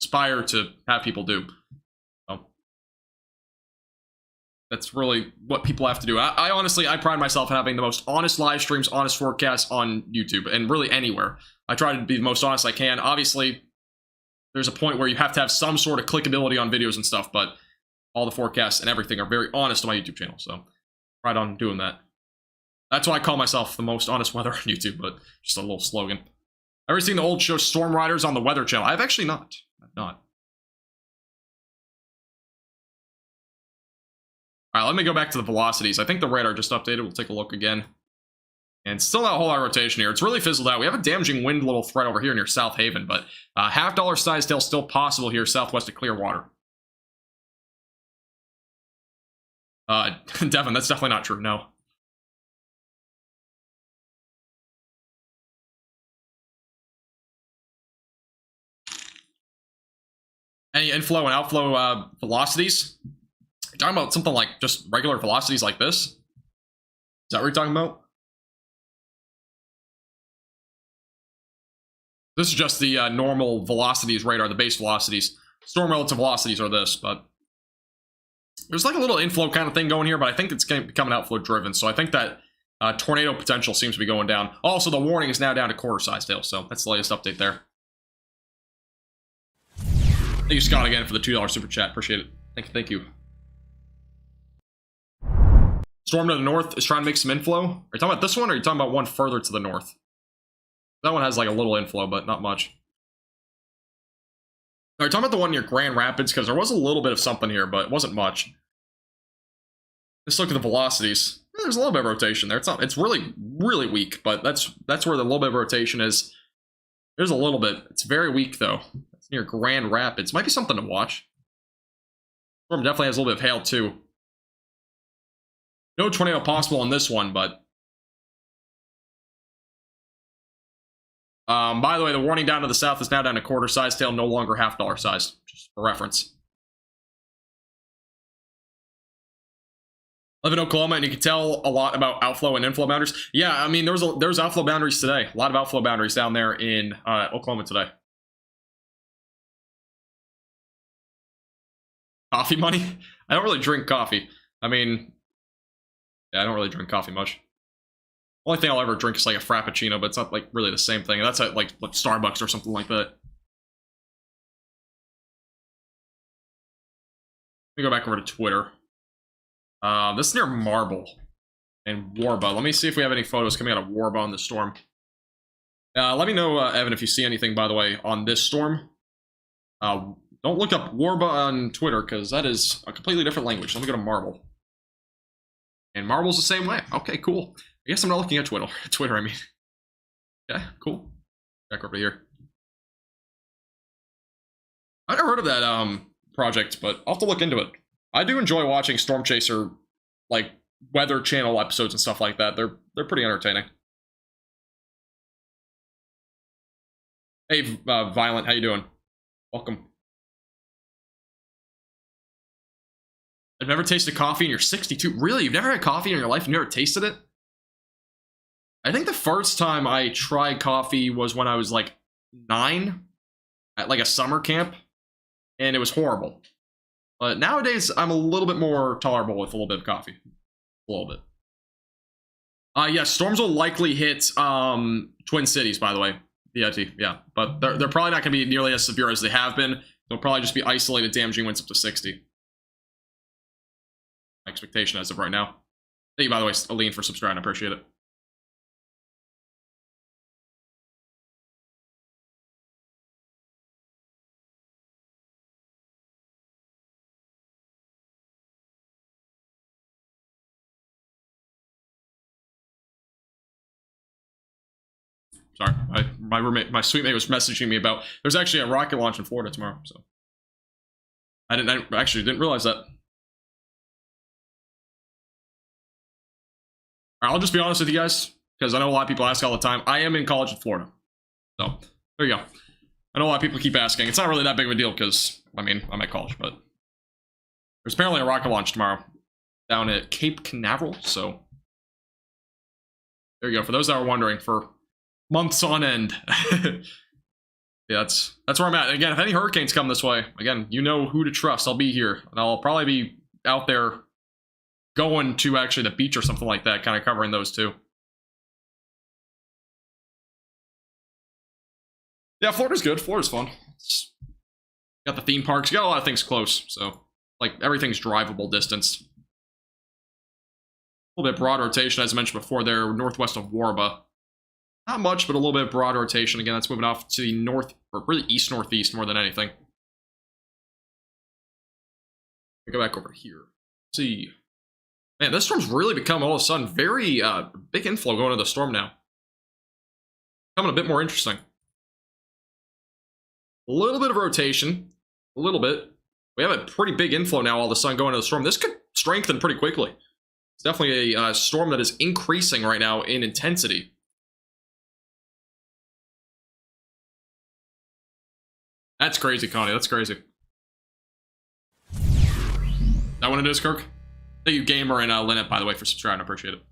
aspire to have people do. So that's really what people have to do. I honestly, I pride myself in having the most honest live streams, honest forecasts on YouTube and really anywhere. I try to be the most honest I can. Obviously, there's a point where you have to have some sort of clickability on videos and stuff, but all the forecasts and everything are very honest on my YouTube channel, so right on doing that. That's why I call myself the most honest weather on YouTube, but just a little slogan. Ever seen the old show Storm Riders on the Weather Channel? I've actually not. I've not. All right, let me go back to the velocities. I think the radar just updated. We'll take a look again. And still not a whole lot of rotation here. It's really fizzled out. We have a damaging wind little threat over here near South Haven, but $half size tail still possible here southwest of Clearwater. Devin, that's definitely not true. No. Any inflow and outflow velocities? You're talking about something like just regular velocities like this? Is that what you're talking about? This is just the normal velocities radar, the base velocities. Storm relative velocities are this, but there's like a little inflow kind of thing going here, but I think it's going to become outflow driven. So I think that tornado potential seems to be going down. Also, the warning is now down to quarter size tail, so that's the latest update there. Thank you, Scott, again for the $2 super chat. Appreciate it. Thank you. Storm to the north is trying to make some inflow. Are you talking about this one, or are you talking about one further to the north? That one has like a little inflow, but not much. Are you talking about the one near Grand Rapids? Because there was a little bit of something here, but it wasn't much. Let's look at the velocities. There's a little bit of rotation there. It's really, really weak, but that's where the little bit of rotation is. There's a little bit. It's very weak, though. It's near Grand Rapids. Might be something to watch. Storm definitely has a little bit of hail, too. No tornado possible on this one, but... by the way, the warning down to the south is now down to quarter size tail, no longer $half size, just for reference. I live in Oklahoma, and you can tell a lot about outflow and inflow boundaries. Yeah, I mean, there's outflow boundaries today. A lot of outflow boundaries down there in Oklahoma today. Coffee money? I don't really drink coffee. I mean, yeah, I don't really drink coffee much. Only thing I'll ever drink is like a Frappuccino, but it's not like really the same thing. That's at like Starbucks or something like that. Let me go back over to Twitter. This is near Marble and Warba. Let me see if we have any photos coming out of Warba on the storm. Let me know, Evan, if you see anything, by the way, on this storm. Don't look up Warba on Twitter, because that is a completely different language. Let me go to Marble. And Marble's the same way. Okay, cool. I guess I'm not looking at Twitter, I mean. Okay, cool. Back over here. I've never heard of that project, but I'll have to look into it. I do enjoy watching Storm Chaser, like, Weather Channel episodes and stuff like that. They're pretty entertaining. Hey, Violent, how you doing? Welcome. I've never tasted coffee and you're 62. Really? You've never had coffee in your life? You've never tasted it? I think the first time I tried coffee was when I was like 9 at like a summer camp, and it was horrible. But nowadays, I'm a little bit more tolerable with a little bit of coffee. A little bit. Yeah, storms will likely hit Twin Cities, by the way. Yeah. But they're probably not going to be nearly as severe as they have been. They'll probably just be isolated damaging winds up to 60. My expectation as of right now. Thank you, by the way, Aline, for subscribing. I appreciate it. Sorry, my roommate, my suite mate was messaging me about there's actually a rocket launch in Florida tomorrow, so I actually didn't realize that. All right, I'll just be honest with you guys. because I know a lot of people ask all the time. I am in college in Florida. So, there you go. I know a lot of people keep asking. It's not really that big of a deal because, I mean, I'm at college, but there's apparently a rocket launch tomorrow down at Cape Canaveral, so there you go. For those that are wondering, for months on end. Yeah, that's where I'm at. Again, if any hurricanes come this way, again, you know who to trust. I'll be here, and I'll probably be out there going to actually the beach or something like that, kind of covering those too. Yeah, Florida's good. Florida's fun. Got the theme parks. You got a lot of things close, so like everything's drivable distance. A little bit broad rotation, as I mentioned before. There, northwest of Warba. Not much, but a little bit of broad rotation. Again, that's moving off to the north, or really east-northeast more than anything. Go back over here. Let's see. Man, this storm's really become all of a sudden very big inflow going into the storm now. Becoming a bit more interesting. A little bit of rotation. A little bit. We have a pretty big inflow now all of a sudden going into the storm. This could strengthen pretty quickly. It's definitely a storm that is increasing right now in intensity. That's crazy, Connie. That's crazy. That what it is, Kirk? Thank you, Gamer and Lynette, by the way, for subscribing. I appreciate it.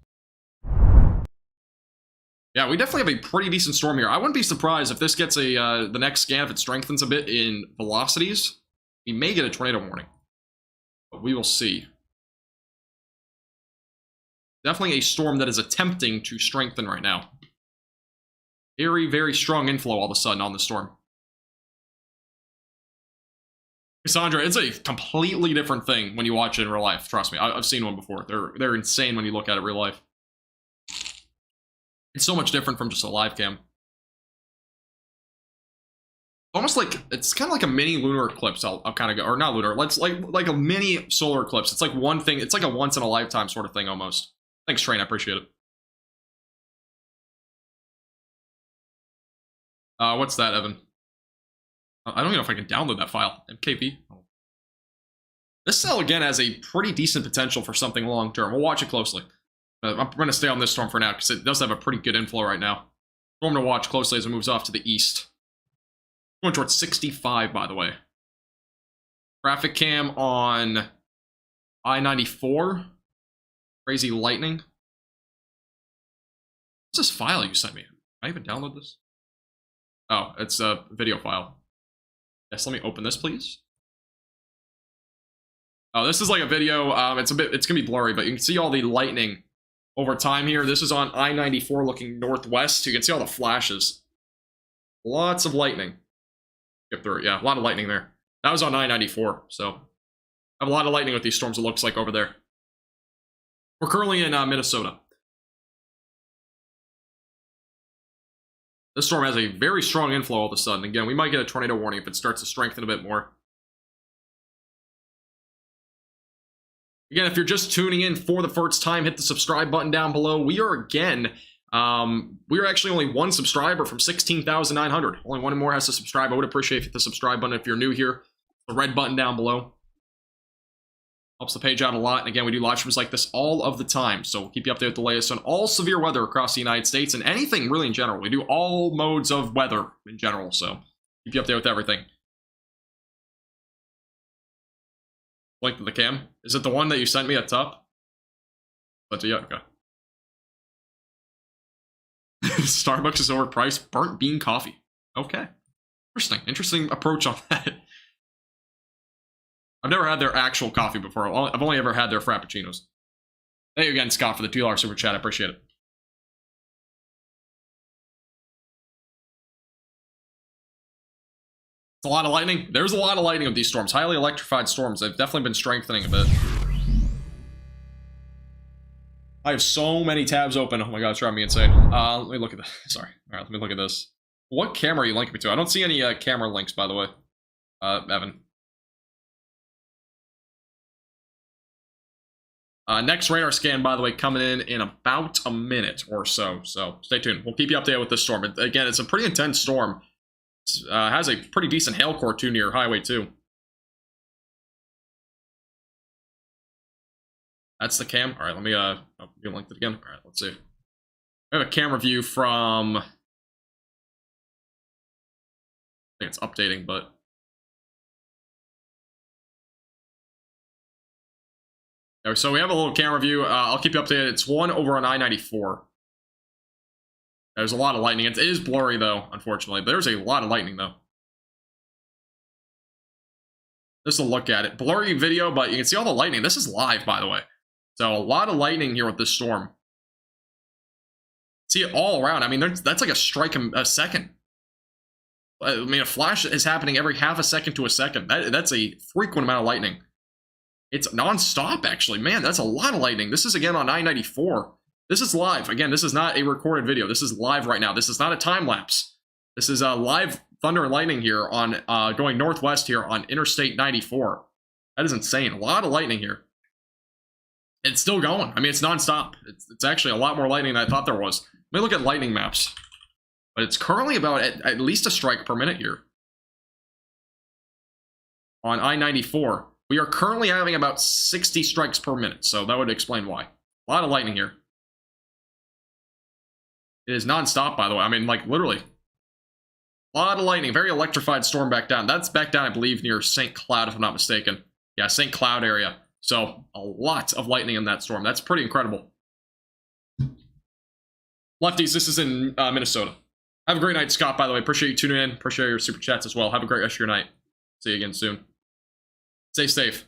Yeah, we definitely have a pretty decent storm here. I wouldn't be surprised if this gets a the next scan, if it strengthens a bit in velocities. We may get a tornado warning, but we will see. Definitely a storm that is attempting to strengthen right now. Very, very strong inflow all of a sudden on the storm. Cassandra, it's a completely different thing when you watch it in real life. Trust me, I've seen one before. They're insane when you look at it in real life. It's so much different from just a live cam. Almost like, it's kind of like a mini lunar eclipse. I'll kind of go, or not lunar. Let's like a mini solar eclipse. It's like one thing. It's like a once in a lifetime sort of thing almost. Thanks, Train. I appreciate it. What's that, Evan? I don't even know if I can download that file. MKP. This cell, again, has a pretty decent potential for something long-term. We'll watch it closely. I'm going to stay on this storm for now, because it does have a pretty good inflow right now. Storm to watch closely as it moves off to the east. Going towards 65, by the way. Traffic cam on I-94. Crazy lightning. What's this file you sent me? Can I even download this? Oh, it's a video file. Yes, let me open this, please. Oh, this is like a video. It's gonna be blurry, but you can see all the lightning over time here. This is on I-94 looking northwest. You can see all the flashes. Lots of lightning. Skip through it. Yeah, a lot of lightning there. That was on I-94, so I have a lot of lightning with these storms, it looks like, over there. We're currently in Minnesota. This storm has a very strong inflow all of a sudden. Again, we might get a tornado warning if it starts to strengthen a bit more. Again, if you're just tuning in for the first time, hit the subscribe button down below. We are actually only one subscriber from 16,900. Only one more has to subscribe. I would appreciate if you hit the subscribe button if you're new here. The red button down below. Helps the page out a lot. And again, we do live streams like this all of the time. So we'll keep you updated with the latest on all severe weather across the United States and anything really in general. We do all modes of weather in general. So keep you updated with everything. Link to the cam. Is it the one that you sent me at top? But yeah, okay. Starbucks is overpriced. Burnt bean coffee. Okay. Interesting approach on that. I've never had their actual coffee before. I've only ever had their frappuccinos. Thank you again, Scott, for the $2 super chat. I appreciate it. It's a lot of lightning. There's a lot of lightning with these storms. Highly electrified storms. They've definitely been strengthening a bit. I have so many tabs open. Oh my god, it's driving me insane. Let me look at this. Sorry. Alright, let me look at this. What camera are you linking me to? I don't see any camera links, by the way. Evan. Next radar scan, by the way, coming in about a minute or so. So stay tuned. We'll keep you updated with this storm. Again, it's a pretty intense storm. It has a pretty decent hail core too near highway too. That's the cam. All right, let me you linked it again. All right, let's see. I have a camera view from... I think it's updating, but... So we have a little camera view. I'll keep you updated. It's one over on I-94. There's a lot of lightning. It is blurry, though, unfortunately. But there's a lot of lightning, though. Just a look at it. Blurry video, but you can see all the lightning. This is live, by the way. So a lot of lightning here with this storm. See it all around. I mean, that's like a strike a second. I mean, a flash is happening every half a second to a second. That's a frequent amount of lightning. It's non-stop, actually. Man, that's a lot of lightning. This is, again, on I-94. This is live. Again, this is not a recorded video. This is live right now. This is not a time-lapse. This is live thunder and lightning here on going northwest here on Interstate 94. That is insane. A lot of lightning here. It's still going. I mean, it's non-stop. It's actually a lot more lightning than I thought there was. Let me look at lightning maps. But it's currently about at least a strike per minute here. On I-94. We are currently having about 60 strikes per minute, so that would explain why. A lot of lightning here. It is non-stop, by the way. I mean, like, literally. A lot of lightning. Very electrified storm back down. That's back down, I believe, near St. Cloud, if I'm not mistaken. Yeah, St. Cloud area. So, a lot of lightning in that storm. That's pretty incredible. Lefties, this is in Minnesota. Have a great night, Scott, by the way. Appreciate you tuning in. Appreciate your super chats as well. Have a great rest of your night. See you again soon. Stay safe.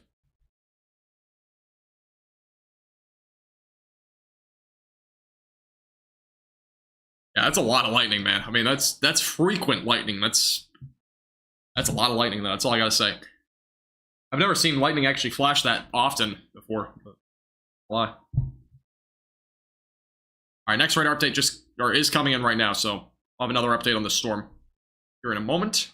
Yeah, that's a lot of lightning, man. I mean, that's frequent lightning. That's a lot of lightning, though. That's all I gotta say. I've never seen lightning actually flash that often before. But why? All right, next radar update is coming in right now, so I'll have another update on the storm here in a moment.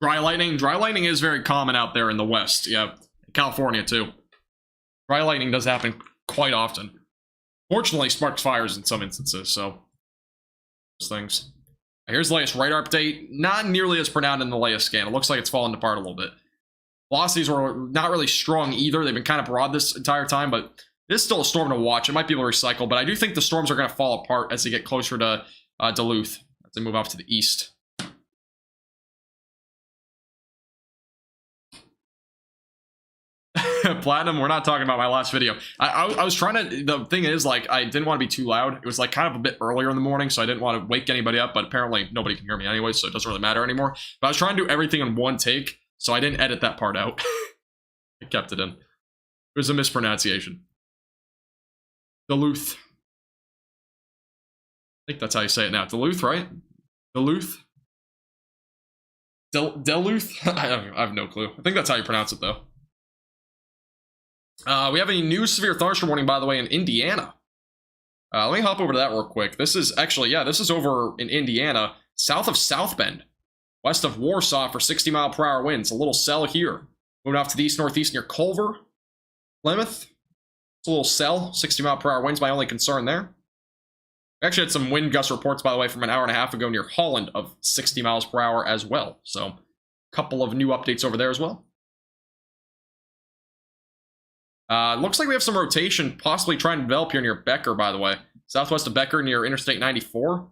Dry lightning is very common out there in the west. Yeah, California too. Dry lightning does happen quite often. Fortunately, sparks fires in some instances, so those things. Here's the latest radar update. Not nearly as pronounced in the latest scan. It looks like it's fallen apart a little bit. Velocities were not really strong either. They've been kind of broad this entire time, but it is still a storm to watch. It might be able to recycle, but I do think the storms are going to fall apart as they get closer to Duluth, as they move off to the east. Platinum, we're not talking about my last video. I was trying to, the thing is, like, I didn't want to be too loud. It was, like, kind of a bit earlier in the morning, so I didn't want to wake anybody up, but apparently nobody can hear me anyway, so it doesn't really matter anymore. But I was trying to do everything in one take, so I didn't edit that part out. I kept it in. It was a mispronunciation. Duluth. I think that's how you say it now. Duluth, right? Duluth? Duluth? I have no clue. I think that's how you pronounce it, though. We have a new severe thunderstorm warning, by the way, in Indiana. Let me hop over to that real quick. This is actually, yeah, this is over in Indiana, south of South Bend, west of Warsaw for 60-mile-per-hour winds. A little cell here. Moving off to the east-northeast near Culver, Plymouth. It's a little cell, 60-mile-per-hour winds, my only concern there. We actually had some wind gust reports, by the way, from an hour and a half ago near Holland of 60 miles per hour as well. So, a couple of new updates over there as well. Looks like we have some rotation possibly trying to develop here near Becker, by the way. Southwest of Becker near Interstate 94.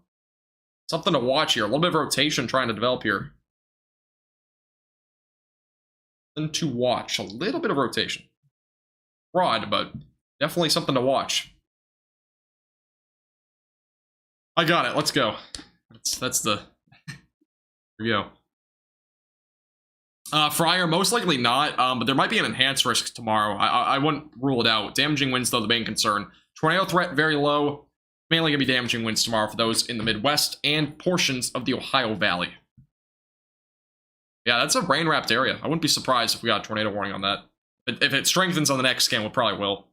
Something to watch here. A little bit of rotation trying to develop here. Something to watch. A little bit of rotation. Broad, but definitely something to watch. I got it. Let's go. That's the... Here we go. Fryer, most likely not, but there might be an enhanced risk tomorrow. I wouldn't rule it out. Damaging winds, though, the main concern. Tornado threat, very low. Mainly going to be damaging winds tomorrow for those in the Midwest and portions of the Ohio Valley. Yeah, that's a rain-wrapped area. I wouldn't be surprised if we got a tornado warning on that. If it strengthens on the next scan, we probably will.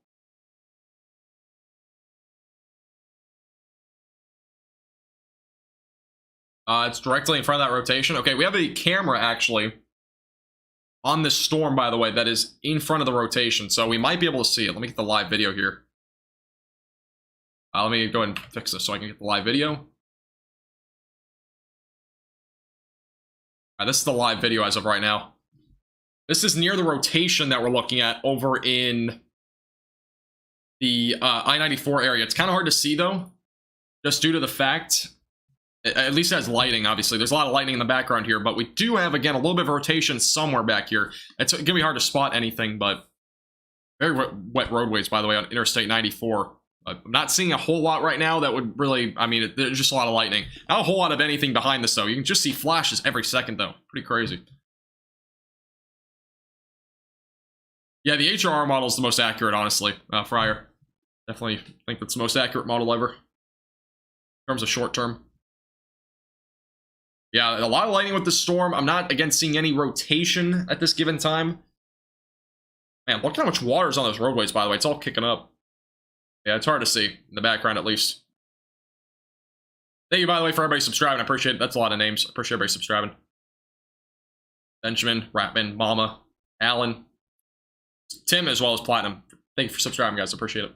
It's directly in front of that rotation. Okay, we have a camera, actually, on this storm, by the way, that is in front of the rotation, so we might be able to see it. Let me get the live video here. Let me go ahead and fix this so I can get the live video. This is the live video as of right now. This is near the rotation that we're looking at over in the I-94 area. It's kind of hard to see, though, just due to the fact, at least it has lighting, obviously. There's a lot of lighting in the background here, but we do have, again, a little bit of rotation somewhere back here. It's going to be hard to spot anything, but very wet roadways, by the way, on Interstate 94. I'm not seeing a whole lot right now that would really, I mean, there's just a lot of lightning. Not a whole lot of anything behind this, though. You can just see flashes every second, though. Pretty crazy. Yeah, the HRR model is the most accurate, honestly, Fryer. Definitely think that's the most accurate model ever. In terms of short term. Yeah, a lot of lightning with the storm. I'm not, again, seeing any rotation at this given time. Man, look how much water's on those roadways, by the way. It's all kicking up. Yeah, it's hard to see in the background, at least. Thank you, by the way, for everybody subscribing. I appreciate it. That's a lot of names. I appreciate everybody subscribing. Benjamin, Ratman, Mama, Alan, Tim, as well as Platinum. Thank you for subscribing, guys. I appreciate it.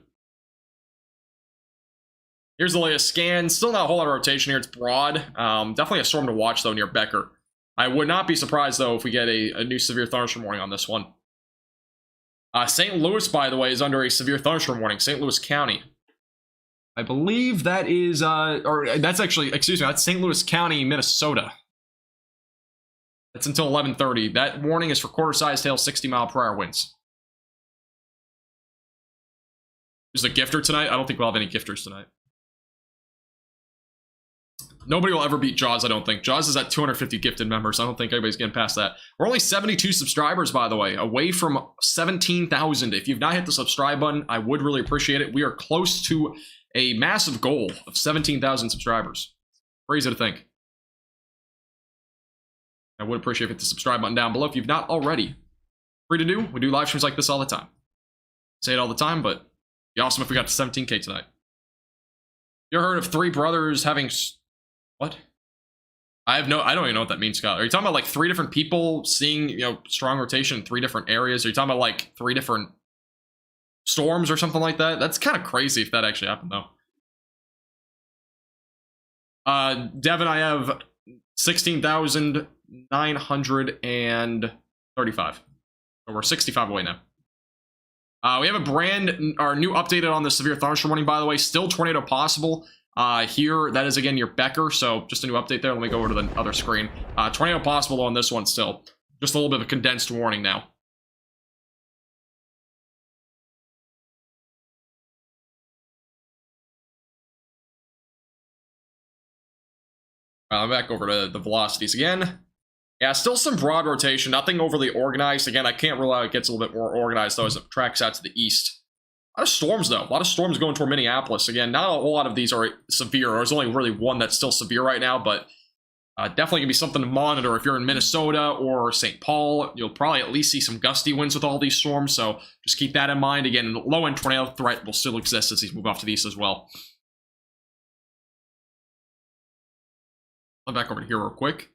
Here's the latest scan. Still not a whole lot of rotation here. It's broad. Definitely a storm to watch, though, near Becker. I would not be surprised, though, if we get a new severe thunderstorm warning on this one. St. Louis, by the way, is under a severe thunderstorm warning. St. Louis County. I believe that is, or that's actually, excuse me, that's St. Louis County, Minnesota. That's until 11:30. That warning is for quarter-sized hail, 60-mile-per-hour winds. There's a gifter tonight? I don't think we'll have any gifters tonight. Nobody will ever beat Jaws, I don't think. Jaws is at 250 gifted members. I don't think anybody's getting past that. We're only 72 subscribers, by the way, away from 17,000. If you've not hit the subscribe button, I would really appreciate it. We are close to a massive goal of 17,000 subscribers. Crazy to think. I would appreciate if you hit the subscribe button down below if you've not already. Free to do. We do live streams like this all the time. Say it all the time, but it'd be awesome if we got to 17K tonight. You ever heard of three brothers having... What? I don't even know what that means, Scott. Are you talking about like three different people seeing, you know, strong rotation in three different areas? Are you talking about like three different storms or something like that? That's kind of crazy if that actually happened, though. Devin, I have 16,935. So we're 65 away now. We have our new updated on the severe thunderstorm warning, by the way. Still tornado possible. Here, that is again your Becker, so just a new update there. Let me go over to the other screen. Tornado possible on this one still. Just a little bit of a condensed warning now. I'm back over to the velocities again. Yeah, still some broad rotation, nothing overly organized. Again, I can't rule out it gets a little bit more organized, though, as it tracks out to the east. A lot of storms, though. A lot of storms going toward Minneapolis. Again, not a whole lot of these are severe. There's only really one that's still severe right now, but definitely going to be something to monitor. If you're in Minnesota or St. Paul, you'll probably at least see some gusty winds with all these storms, so just keep that in mind. Again, low-end tornado threat will still exist as these move off to the east as well. I'm back over to here real quick.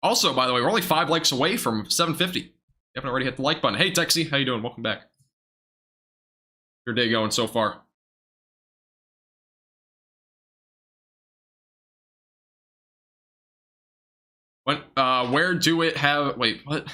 Also, by the way, we're only 5 likes away from 750. You haven't already hit the like button. Hey, Texie, how you doing? Welcome back. Your day going so far? Where do it have... Wait, what?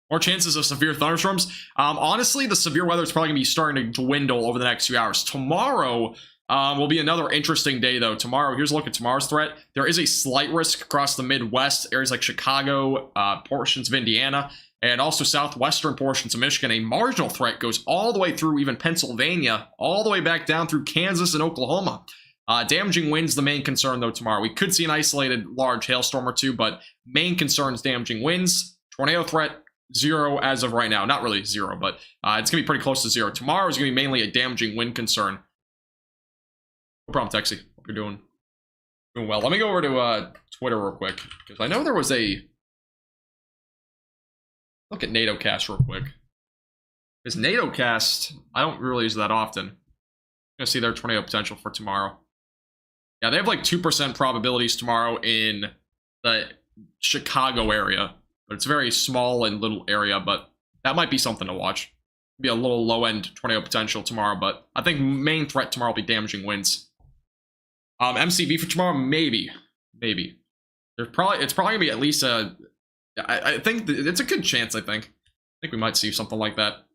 More chances of severe thunderstorms? Honestly, the severe weather is probably going to be starting to dwindle over the next few hours. Tomorrow will be another interesting day, though. Tomorrow, here's a look at tomorrow's threat. There is a slight risk across the Midwest, areas like Chicago, portions of Indiana, and also southwestern portions of Michigan. A marginal threat goes all the way through even Pennsylvania, all the way back down through Kansas and Oklahoma. Damaging winds, the main concern, though, tomorrow. We could see an isolated large hailstorm or two, but main concern is damaging winds. Tornado threat, 0 as of right now. Not really 0, but it's going to be pretty close to 0. Tomorrow is going to be mainly a damaging wind concern. No problem, Texie. Hope you're doing well. Let me go over to Twitter real quick, because I know there was a... Look at NATOcast real quick. Because NATOcast, I don't really use that often. I'm going to see their tornado potential for tomorrow. Yeah, they have like 2% probabilities tomorrow in the Chicago area. But it's a very small and little area, but that might be something to watch. Be a little low-end tornado potential tomorrow, but I think main threat tomorrow will be damaging winds. MCV for tomorrow, maybe. It's probably going to be at least a... I think it's a good chance, I think. think we might see something like that.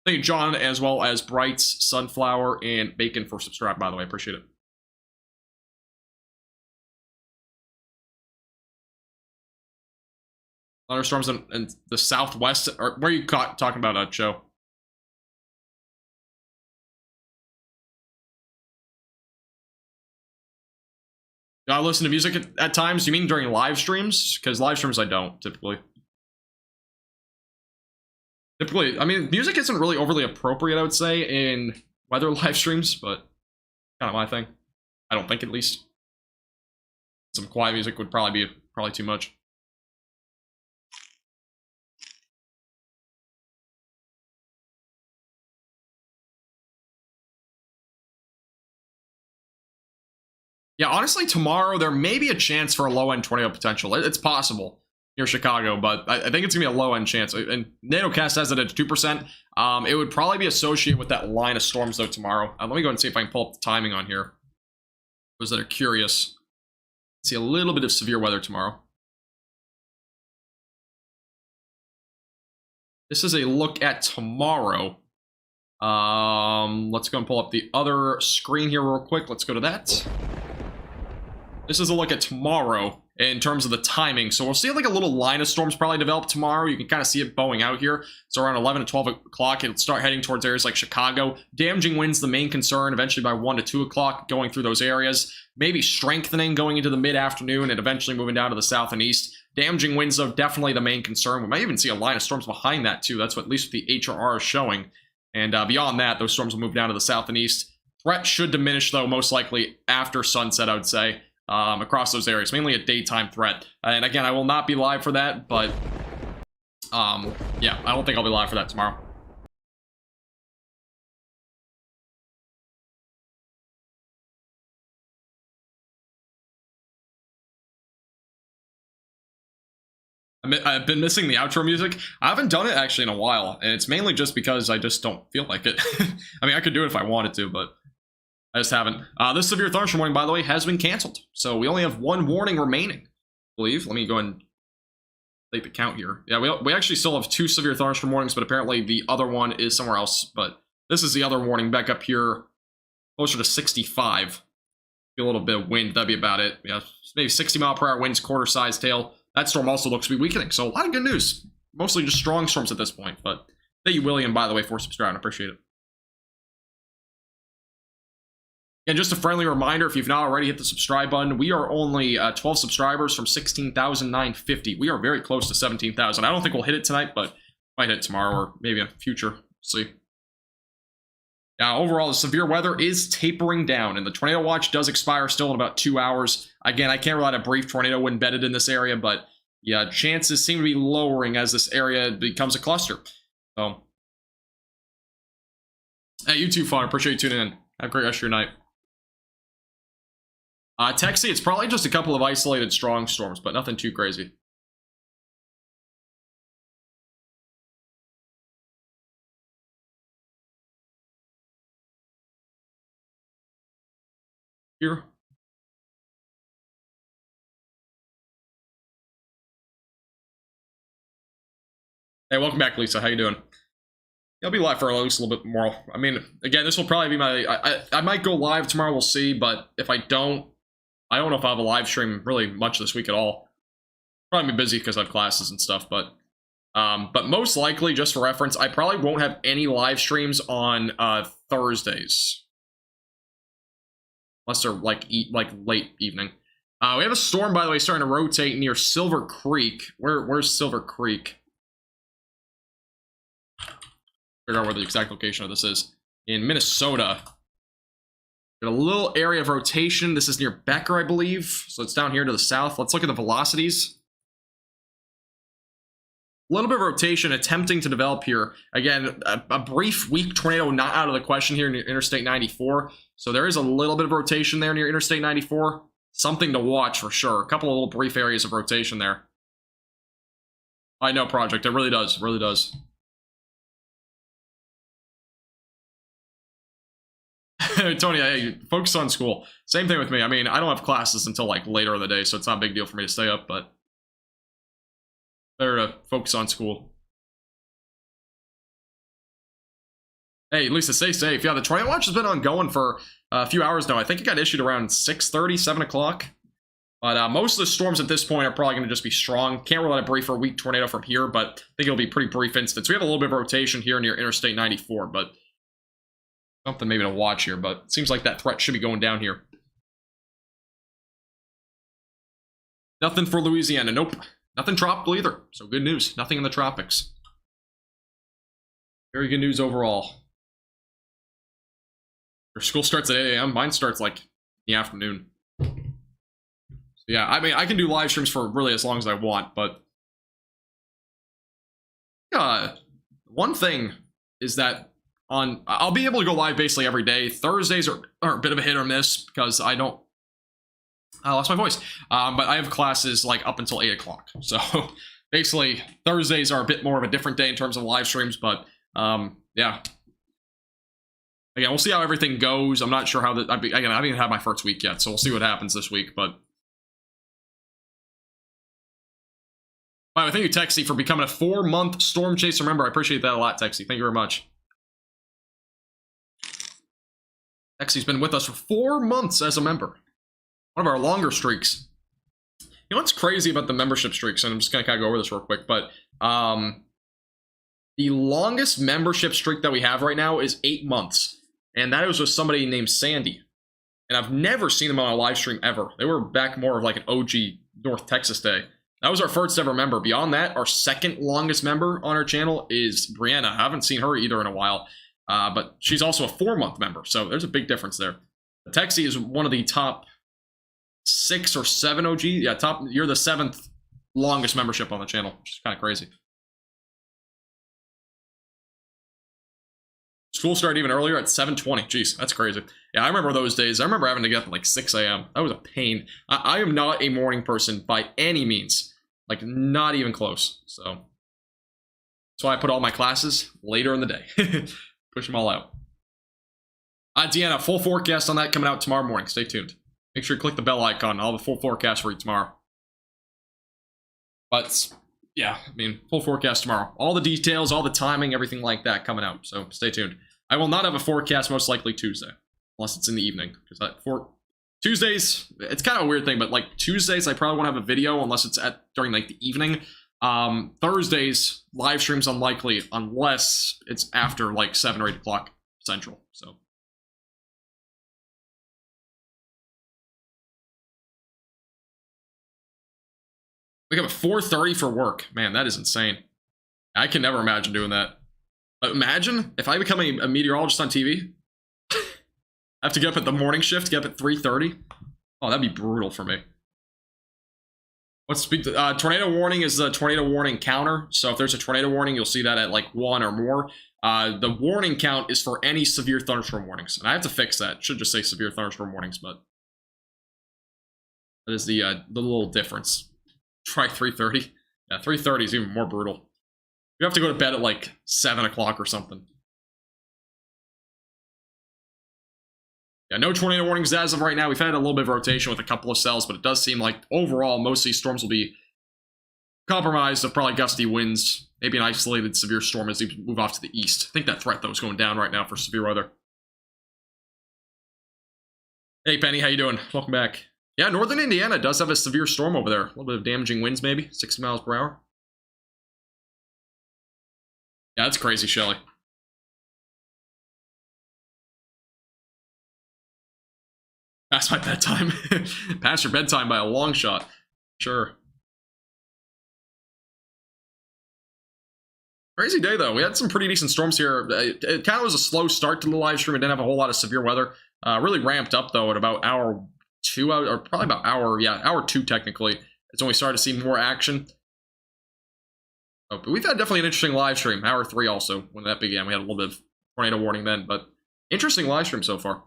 Thank you, John, as well as Brights, Sunflower, and Bacon for subscribe, by the way. Appreciate it. Thunderstorms in the southwest. Or where are you talking about, Joe? I listen to music at times. You mean during live streams? Because live streams I don't, typically. Typically, I mean, music isn't really overly appropriate, I would say, in weather live streams, but kind of my thing. I don't think, at least. Some quiet music would probably be too much. Yeah, honestly, tomorrow there may be a chance for a low-end tornado potential. It's possible near Chicago, but I think it's going to be a low-end chance. And NatoCast has it at 2%. It would probably be associated with that line of storms, though, tomorrow. Let me go and see if I can pull up the timing on here. Those that are curious. See a little bit of severe weather tomorrow. This is a look at tomorrow. Let's go and pull up the other screen here real quick. Let's go to that. This is a look at tomorrow in terms of the timing. So we'll see like a little line of storms probably develop tomorrow. You can kind of see it bowing out here. So around 11 to 12 o'clock, it'll start heading towards areas like Chicago. Damaging winds, the main concern, eventually by 1 to 2 o'clock, going through those areas. Maybe strengthening going into the mid-afternoon and eventually moving down to the south and east. Damaging winds, though, definitely the main concern. We might even see a line of storms behind that, too. That's what at least the HRR is showing. And beyond that, those storms will move down to the south and east. Threat should diminish, though, most likely after sunset, I would say. Across those areas, mainly a daytime threat. And again, I will not be live for that, but yeah, I don't think I'll be live for that tomorrow. I've been missing the outro music. I haven't done it actually in a while, and it's mainly just because I just don't feel like it. I mean, I could do it if I wanted to, but I just haven't. This severe thunderstorm warning, by the way, has been canceled. So we only have one warning remaining, I believe. Let me go and take the count here. Yeah, we actually still have 2 severe thunderstorm warnings, but apparently the other one is somewhere else. But this is the other warning back up here, closer to 65. A little bit of wind, that'd be about it. Yeah, maybe 60-mile-per-hour winds, quarter-size tail. That storm also looks to be weakening. So a lot of good news. Mostly just strong storms at this point. But thank you, William, by the way, for subscribing. I appreciate it. And just a friendly reminder, if you've not already hit the subscribe button, we are only 12 subscribers from 16,950. We are very close to 17,000. I don't think we'll hit it tonight, but might hit it tomorrow or maybe in the future. We'll see. Now, overall, the severe weather is tapering down, and the tornado watch does expire still in about 2 hours. Again, I can't rely on a brief tornado embedded in this area, but yeah, chances seem to be lowering as this area becomes a cluster. So, hey, you too, Fawn. Appreciate you tuning in. Have a great rest of your night. Texie, it's probably just a couple of isolated strong storms, but nothing too crazy. Here. Hey, welcome back, Lisa. How you doing? I'll be live for at least a little bit more. I mean, again, this will probably be my... I might go live tomorrow, we'll see, but if I don't know if I'll have a live stream really much this week at all. Probably be busy because I have classes and stuff, but most likely, just for reference, I probably won't have any live streams on Thursdays. Unless they're like late evening. We have a storm, by the way, starting to rotate near Silver Creek. Where's Silver Creek? Figure out where the exact location of this is. In Minnesota. Got a little area of rotation. This is near Becker, I believe. So it's down here to the south. Let's look at the velocities. A little bit of rotation attempting to develop here. Again, a brief weak tornado not out of the question here near Interstate 94. So there is a little bit of rotation there near Interstate 94. Something to watch for sure. A couple of little brief areas of rotation there. I know, Project. It really does. It really does. Tony, hey, focus on school. Same thing with me. I mean, I don't have classes until like later in the day, so it's not a big deal for me to stay up, but better to focus on school. Hey, at least to stay safe. Yeah, the tornado watch has been ongoing for a few hours now. I think it got issued around 6:30, 7 o'clock. But most of the storms at this point are probably going to just be strong. Can't rule out a brief or weak tornado from here, but I think it'll be pretty brief instance. We have a little bit of rotation here near Interstate 94, but something maybe to watch here. But it seems like that threat should be going down here. Nothing for Louisiana. Nope. Nothing tropical either. So good news. Nothing in the tropics. Very good news overall. Your school starts at 8 a.m. Mine starts like in the afternoon. So yeah, I mean, I can do live streams for really as long as I want, but one thing is that I'll be able to go live basically every day. Thursdays are a bit of a hit or miss because I lost my voice. But I have classes like up until 8 o'clock. So basically Thursdays are a bit more of a different day in terms of live streams, but yeah. Again, we'll see how everything goes. I'm not sure how that. Again, I haven't even had my first week yet, so we'll see what happens this week. But wow, thank you, Texie, for becoming a 4-month storm chaser member. I appreciate that a lot, Texie. Thank you very much. Texie's been with us for 4 months as a member. One of our longer streaks. You know what's crazy about the membership streaks? And I'm just gonna kind of go over this real quick, but the longest membership streak that we have right now is 8 months. And that was with somebody named Sandy. And I've never seen them on a live stream ever. They were back more of like an OG North Texas day. That was our first ever member. Beyond that, our second longest member on our channel is Brianna. I haven't seen her either in a while. But she's also a 4-month member. So there's a big difference there. Texie is one of the top 6 or 7 OG. Yeah, you're the 7th longest membership on the channel, which is kind of crazy. School started even earlier at 7:20. Jeez, that's crazy. Yeah, I remember those days. I remember having to get up at like 6 a.m. That was a pain. I am not a morning person by any means. Like, not even close. So that's why I put all my classes later in the day. Push them all out. Deanna, full forecast on that coming out tomorrow morning. Stay tuned. Make sure you click the bell icon. I'll have a full forecast for you tomorrow. But yeah, I mean, full forecast tomorrow. All the details, all the timing, everything like that coming out. So stay tuned. I will not have a forecast most likely Tuesday, unless it's in the evening. Because for Tuesdays, it's kind of a weird thing, but like Tuesdays, I probably won't have a video unless it's during like the evening. Thursdays, live streams unlikely unless it's after like 7 or 8 o'clock Central. So. We have a 4:30 for work. Man, that is insane. I can never imagine doing that. But imagine if I become a meteorologist on TV. I have to get up at the morning shift, get up at 3:30. Oh, that'd be brutal for me. Tornado warning is the tornado warning counter. So if there's a tornado warning, you'll see that at like 1 or more. The warning count is for any severe thunderstorm warnings. And I have to fix that. It should just say severe thunderstorm warnings, but that is the little difference. Try 3:30. Yeah, 3:30 is even more brutal. You have to go to bed at like 7 o'clock or something. Yeah, no tornado warnings as of right now. We've had a little bit of rotation with a couple of cells, but it does seem like overall most of these storms will be compromised of probably gusty winds. Maybe an isolated severe storm as they move off to the east. I think that threat though is going down right now for severe weather. Hey Penny, how you doing? Welcome back. Yeah, northern Indiana does have a severe storm over there. A little bit of damaging winds, maybe. 60 miles per hour. Yeah, that's crazy, Shelly. Past my bedtime. Past your bedtime by a long shot. Sure. Crazy day, though. We had some pretty decent storms here. It kind of was a slow start to the live stream. It didn't have a whole lot of severe weather. Really ramped up, though, at about hour 2, or probably about hour 2 technically. It's when we started to see more action. Oh, but we've had definitely an interesting live stream. Hour 3 also, when that began. We had a little bit of tornado warning then, but interesting live stream so far.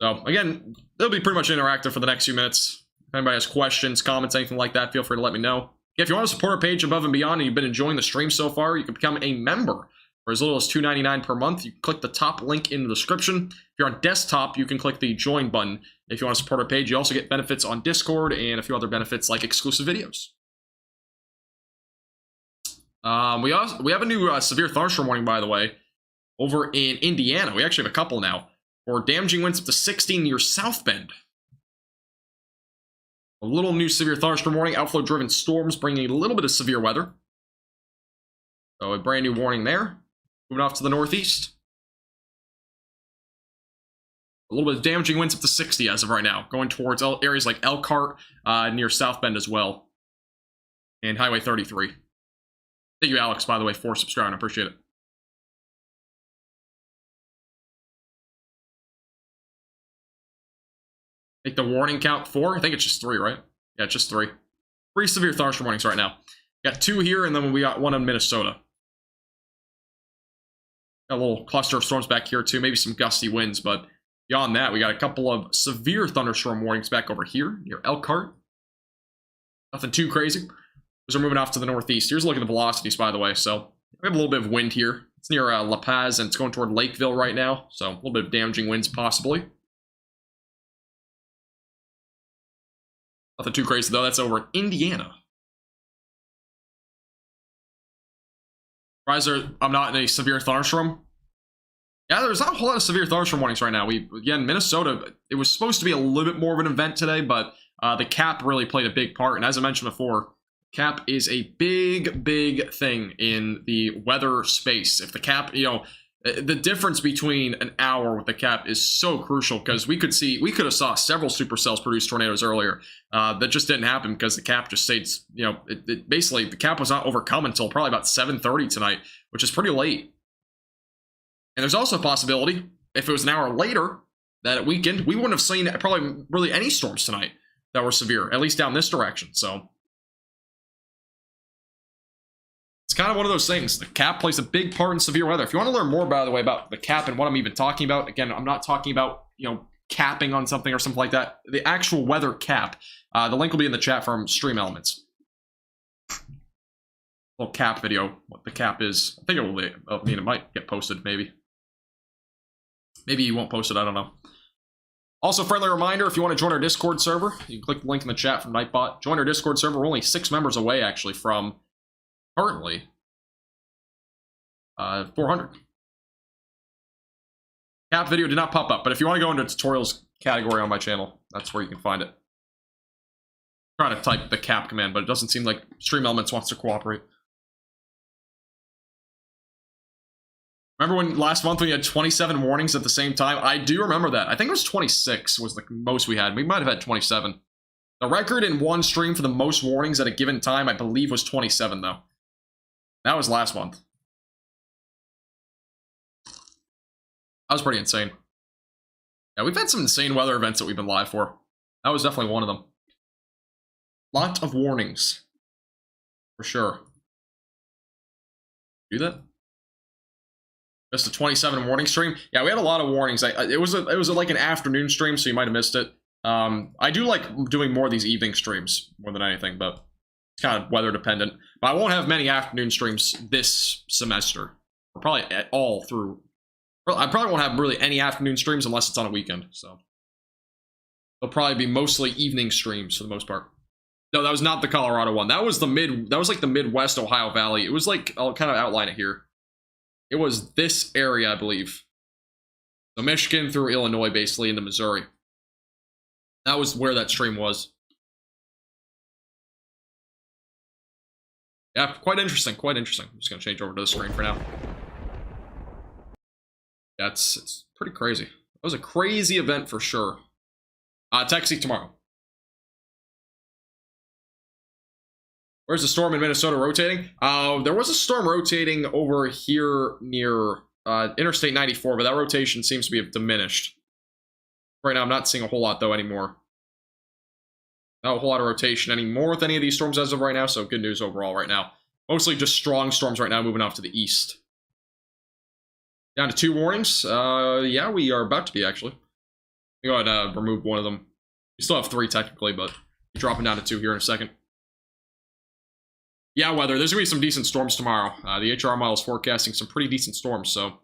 So, again, it'll be pretty much interactive for the next few minutes. If anybody has questions, comments, anything like that, feel free to let me know. If you want to support our page above and beyond and you've been enjoying the stream so far, you can become a member for as little as $2.99 per month. You can click the top link in the description. If you're on desktop, you can click the join button. If you want to support our page, you also get benefits on Discord and a few other benefits like exclusive videos. We have a new severe thunderstorm warning, by the way, over in Indiana. We actually have a couple now. For damaging winds up to 60 near South Bend. A little new severe thunderstorm warning. Outflow-driven storms bringing a little bit of severe weather. So a brand new warning there. Moving off to the northeast. A little bit of damaging winds up to 60 as of right now. Going towards areas like Elkhart, near South Bend as well. And Highway 33. Thank you, Alex, by the way, for subscribing. I appreciate it. Make the warning count 4. I think it's just 3, right? Yeah, it's just 3. 3 severe thunderstorm warnings right now. Got 2 here, and then we got 1 in Minnesota. Got a little cluster of storms back here, too. Maybe some gusty winds, but beyond that, we got a couple of severe thunderstorm warnings back over here near Elkhart. Nothing too crazy. Those are moving off to the northeast. Here's a look at the velocities, by the way. So we have a little bit of wind here. It's near La Paz, and it's going toward Lakeville right now. So a little bit of damaging winds, possibly. Nothing too crazy, though. That's over in Indiana. Surprised I'm not in a severe thunderstorm. Yeah, there's not a whole lot of severe thunderstorm warnings right now. Again, Minnesota, it was supposed to be a little bit more of an event today, but the cap really played a big part. And as I mentioned before, cap is a big thing in the weather space. If the cap, the difference between an hour with the cap is so crucial, because we could have saw several supercells produce tornadoes earlier. That just didn't happen because the cap just stayed, basically the cap was not overcome until probably about 7:30 tonight, which is pretty late. And there's also a possibility, if it was an hour later, that at weekend, we wouldn't have seen probably really any storms tonight that were severe, at least down this direction. So it's kind of one of those things. The cap plays a big part in severe weather. If you want to learn more, by the way, about the cap and what I'm even talking about, again, I'm not talking about, capping on something or something like that. The actual weather cap, the link will be in the chat from Stream Elements. Little cap video, what the cap is. I think it will be, it might get posted, maybe. Maybe you won't post it, I don't know. Also, friendly reminder, if you want to join our Discord server, you can click the link in the chat from Nightbot. Join our Discord server. We're only 6 members away, actually, from currently 400. Cap video did not pop up, but if you want to go into tutorials category on my channel, that's where you can find it. I'm trying to type the cap command, but it doesn't seem like Stream Elements wants to cooperate. Remember when last month we had 27 warnings at the same time? I do remember that. I think it was 26 was the most we had. We might have had 27. The record in one stream for the most warnings at a given time, I believe, was 27, though. That was last month. That was pretty insane. Yeah, we've had some insane weather events that we've been live for. That was definitely one of them. Lot of warnings. For sure. Do that? Just a 27 warning stream. Yeah, we had a lot of warnings. It was like an afternoon stream, so you might have missed it. I do like doing more of these evening streams more than anything, but it's kind of weather dependent. But I won't have many afternoon streams this semester. Or probably all through. I probably won't have really any afternoon streams unless it's on a weekend. So they'll probably be mostly evening streams for the most part. No, that was not the Colorado one. That was like the Midwest Ohio Valley. It was like, I'll kind of outline it here. It was this area, I believe. So Michigan through Illinois, basically, into Missouri. That was where that stream was. Yeah, quite interesting, quite interesting. I'm just going to change over to the screen for now. Yeah, it's pretty crazy. It was a crazy event for sure. Texas tomorrow. Where's the storm in Minnesota rotating? There was a storm rotating over here near Interstate 94, but that rotation seems to be diminished. Right now, I'm not seeing a whole lot, though, anymore. Not a whole lot of rotation anymore with any of these storms as of right now, so good news overall right now. Mostly just strong storms right now moving off to the east. Down to 2 warnings. Yeah, we are about to be, actually. Let me go ahead and remove one of them. We still have 3, technically, but we're dropping down to 2 here in a second. Yeah, weather. There's going to be some decent storms tomorrow. The HR model is forecasting some pretty decent storms, so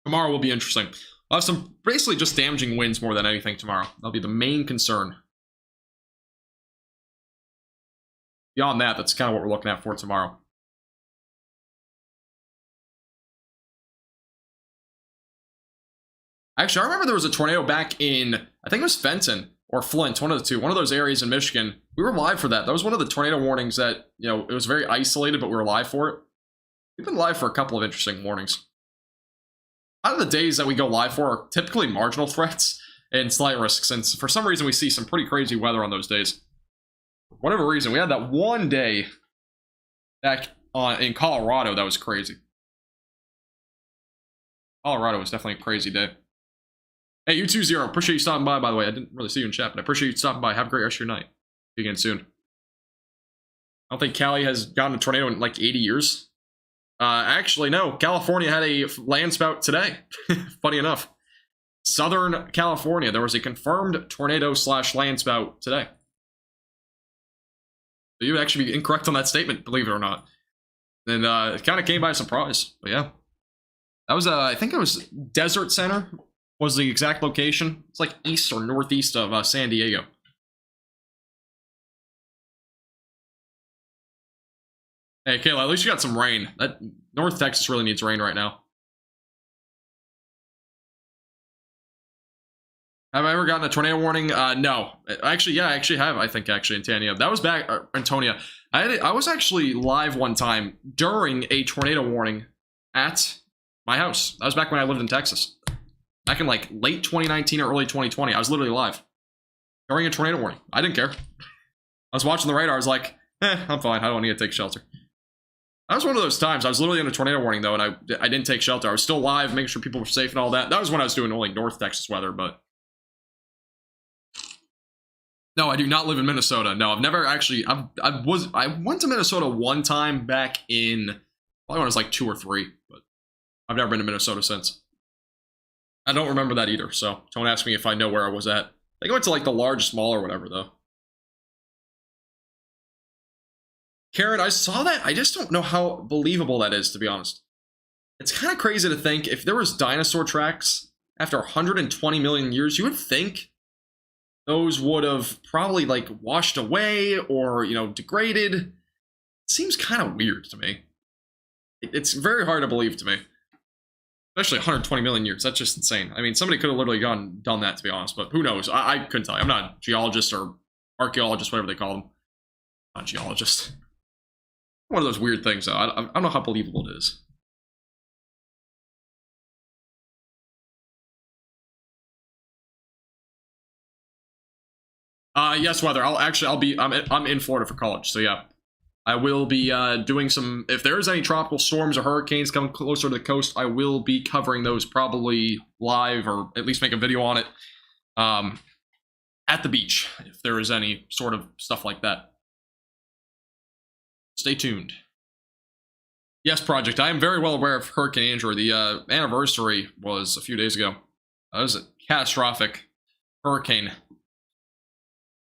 tomorrow will be interesting. We'll have some basically just damaging winds more than anything tomorrow. That'll be the main concern. beyond that, that's kind of what we're looking at for tomorrow. Actually, I remember there was a tornado back in, I think it was Fenton or Flint, one of the two, one of those areas in Michigan. We were live for that. That was one of the tornado warnings that, you know, it was very isolated, but we were live for it. We've been live for a couple of interesting warnings. Out of the days that we go live for are typically marginal threats and slight risks, and for some reason we see some pretty crazy weather on those days. For whatever reason, we had that one day back in Colorado that was crazy. Colorado was definitely a crazy day. Hey, U20, appreciate you stopping by the way. I didn't really see you in chat, but I appreciate you stopping by. Have a great rest of your night. See you again soon. I don't think Cali has gotten a tornado in like 80 years. Actually, no. California had a land spout today. Funny enough. Southern California, there was a confirmed tornado / land spout today. So you would actually be incorrect on that statement, believe it or not. And it kind of came by surprise. But yeah. That was, I think it was Desert Center was the exact location. It's like east or northeast of San Diego. Hey, Kayla, at least you got some rain. That North Texas really needs rain right now. Have I ever gotten a tornado warning? No. Actually, yeah, I actually have, I think, actually, in Tania. That was back, Antonia. I was actually live one time during a tornado warning at my house. That was back when I lived in Texas. Back in, like, late 2019 or early 2020. I was literally live during a tornado warning. I didn't care. I was watching the radar. I was like, I'm fine. I don't need to take shelter. That was one of those times. I was literally in a tornado warning, though, and I didn't take shelter. I was still live, making sure people were safe and all that. That was when I was doing only North Texas weather, but... No, I do not live in Minnesota. No, I've never actually... I went to Minnesota one time back in... Probably when I was like 2 or 3, but I've never been to Minnesota since. I don't remember that either, so don't ask me if I know where I was at. I think I went to like the largest mall or whatever, though. Karen, I saw that. I just don't know how believable that is, to be honest. It's kind of crazy to think if there was dinosaur tracks after 120 million years, you would think those would have probably like washed away or, you know, degraded. It seems kind of weird to me. It's very hard to believe to me. Especially 120 million years. That's just insane. I mean, somebody could have literally done that, to be honest, but who knows? I couldn't tell you. I'm not a geologist or archaeologist, whatever they call them. Not a geologist. One of those weird things, though. I don't know how believable it is. Yes, weather. I'm in Florida for college, so yeah. I will be doing some, if there's any tropical storms or hurricanes coming closer to the coast, I will be covering those probably live or at least make a video on it at the beach, if there is any sort of stuff like that. Stay tuned. Yes, Project, I am very well aware of Hurricane Andrew. The anniversary was a few days ago. That was a catastrophic hurricane.